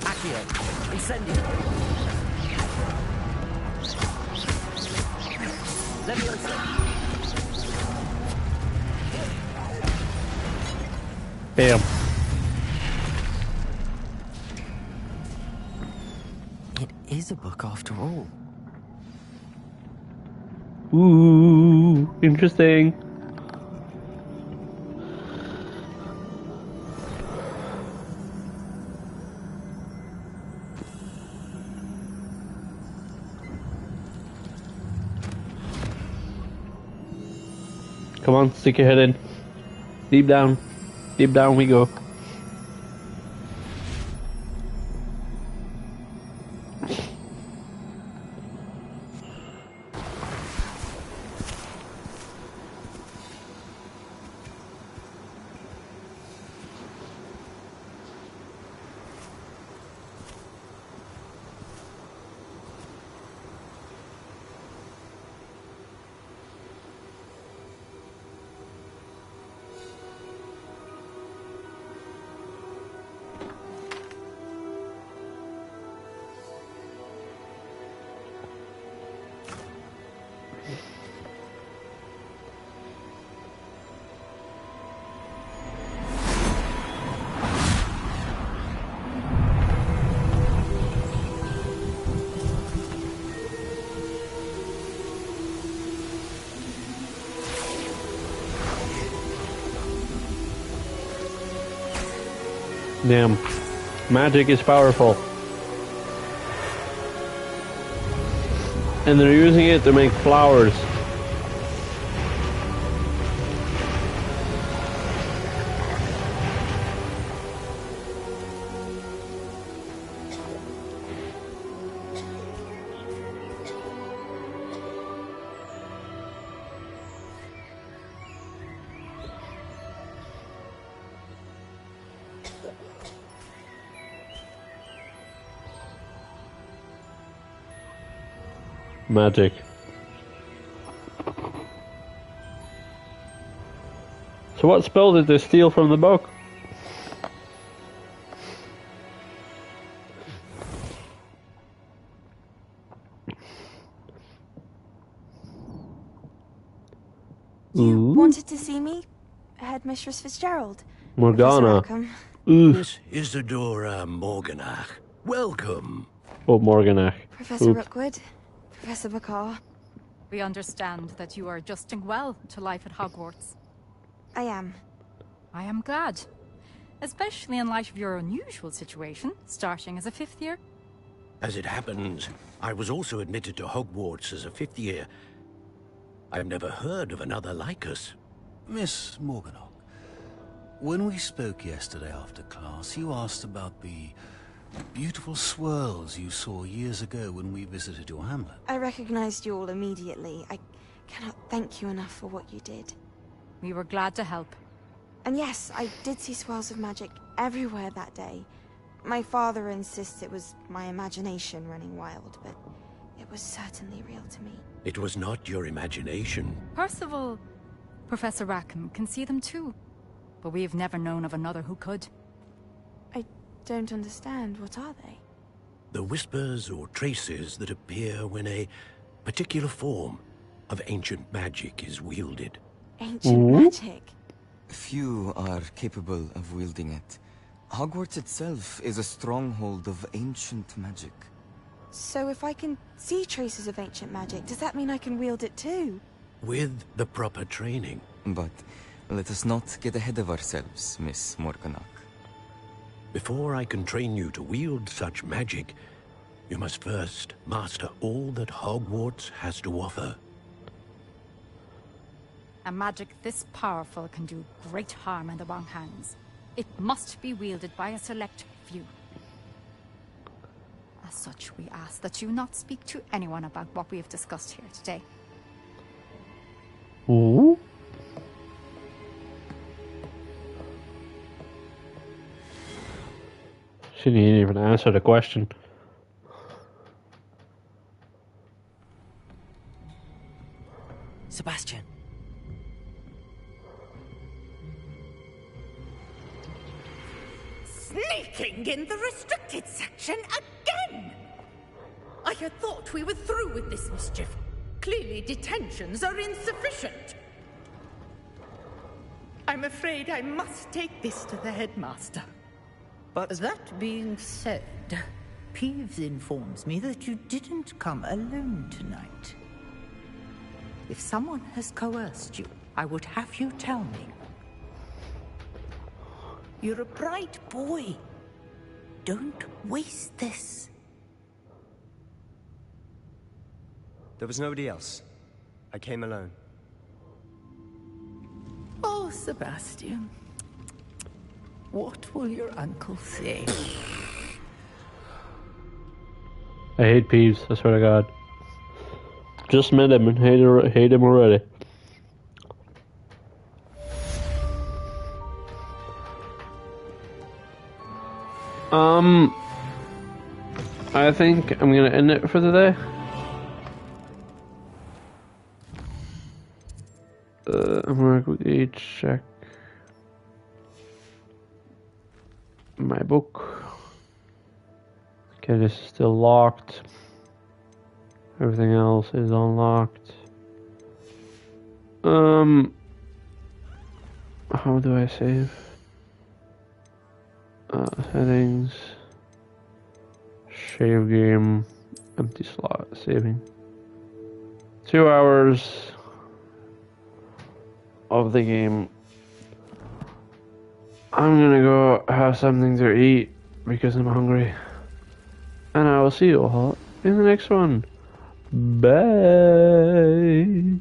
Accio. Incendio. Levioso. Bam. Is a book after all. Ooh, interesting. Come on, stick your head in. Deep down. Deep down we go. Damn. Magic is powerful. And they're using it to make flowers. Magic. So what spell did they steal from the book? You Ooh. wanted to see me? Headmistress Fitzgerald. Morgana. Professor Rackham. Miss Isadora Morganach. Welcome. Oh, Morganach. Professor Oops. Rookwood. Professor Bakar. We understand that you are adjusting well to life at Hogwarts. I am. I am glad. Especially in light of your unusual situation, starting as a 5th year. As it happens, I was also admitted to Hogwarts as a 5th year. I've never heard of another like us. Miss Morganach, when we spoke yesterday after class, you asked about the beautiful swirls you saw years ago when we visited your hamlet. I recognized you all immediately. I cannot thank you enough for what you did. We were glad to help. And yes, I did see swirls of magic everywhere that day. My father insists it was my imagination running wild, but it was certainly real to me. It was not your imagination. Percival, Professor Rackham can see them too. But we have never known of another who could. I don't understand. What are they? The whispers or traces that appear when a particular form of ancient magic is wielded. Ancient magic? Few are capable of wielding it. Hogwarts itself is a stronghold of ancient magic. So if I can see traces of ancient magic, does that mean I can wield it too? With the proper training. But let us not get ahead of ourselves, Miss Morganach. Before I can train you to wield such magic, you must first master all that Hogwarts has to offer. A magic this powerful can do great harm in the wrong hands. It must be wielded by a select few. As such, we ask that you not speak to anyone about what we have discussed here today. Ooh. She didn't even answer the question. Sebastian. Sneaking in the restricted section again! I had thought we were through with this mischief. Clearly detentions are insufficient. I'm afraid I must take this to the headmaster. But that being said, Peeves informs me that you didn't come alone tonight. If someone has coerced you, I would have you tell me. You're a bright boy. Don't waste this. There was nobody else. I came alone. Oh, Sebastian. What will your uncle say? I hate Peeves, I swear to God. Just met him and hate him already. I think I'm gonna end it for today. I'm gonna quickly check my book. Okay, this is still locked. Everything else is unlocked. How do I save? Settings. Save game. Empty slot. Saving. 2 hours of the game. I'm gonna go have something to eat because I'm hungry. And I will see you all in the next one. Bye.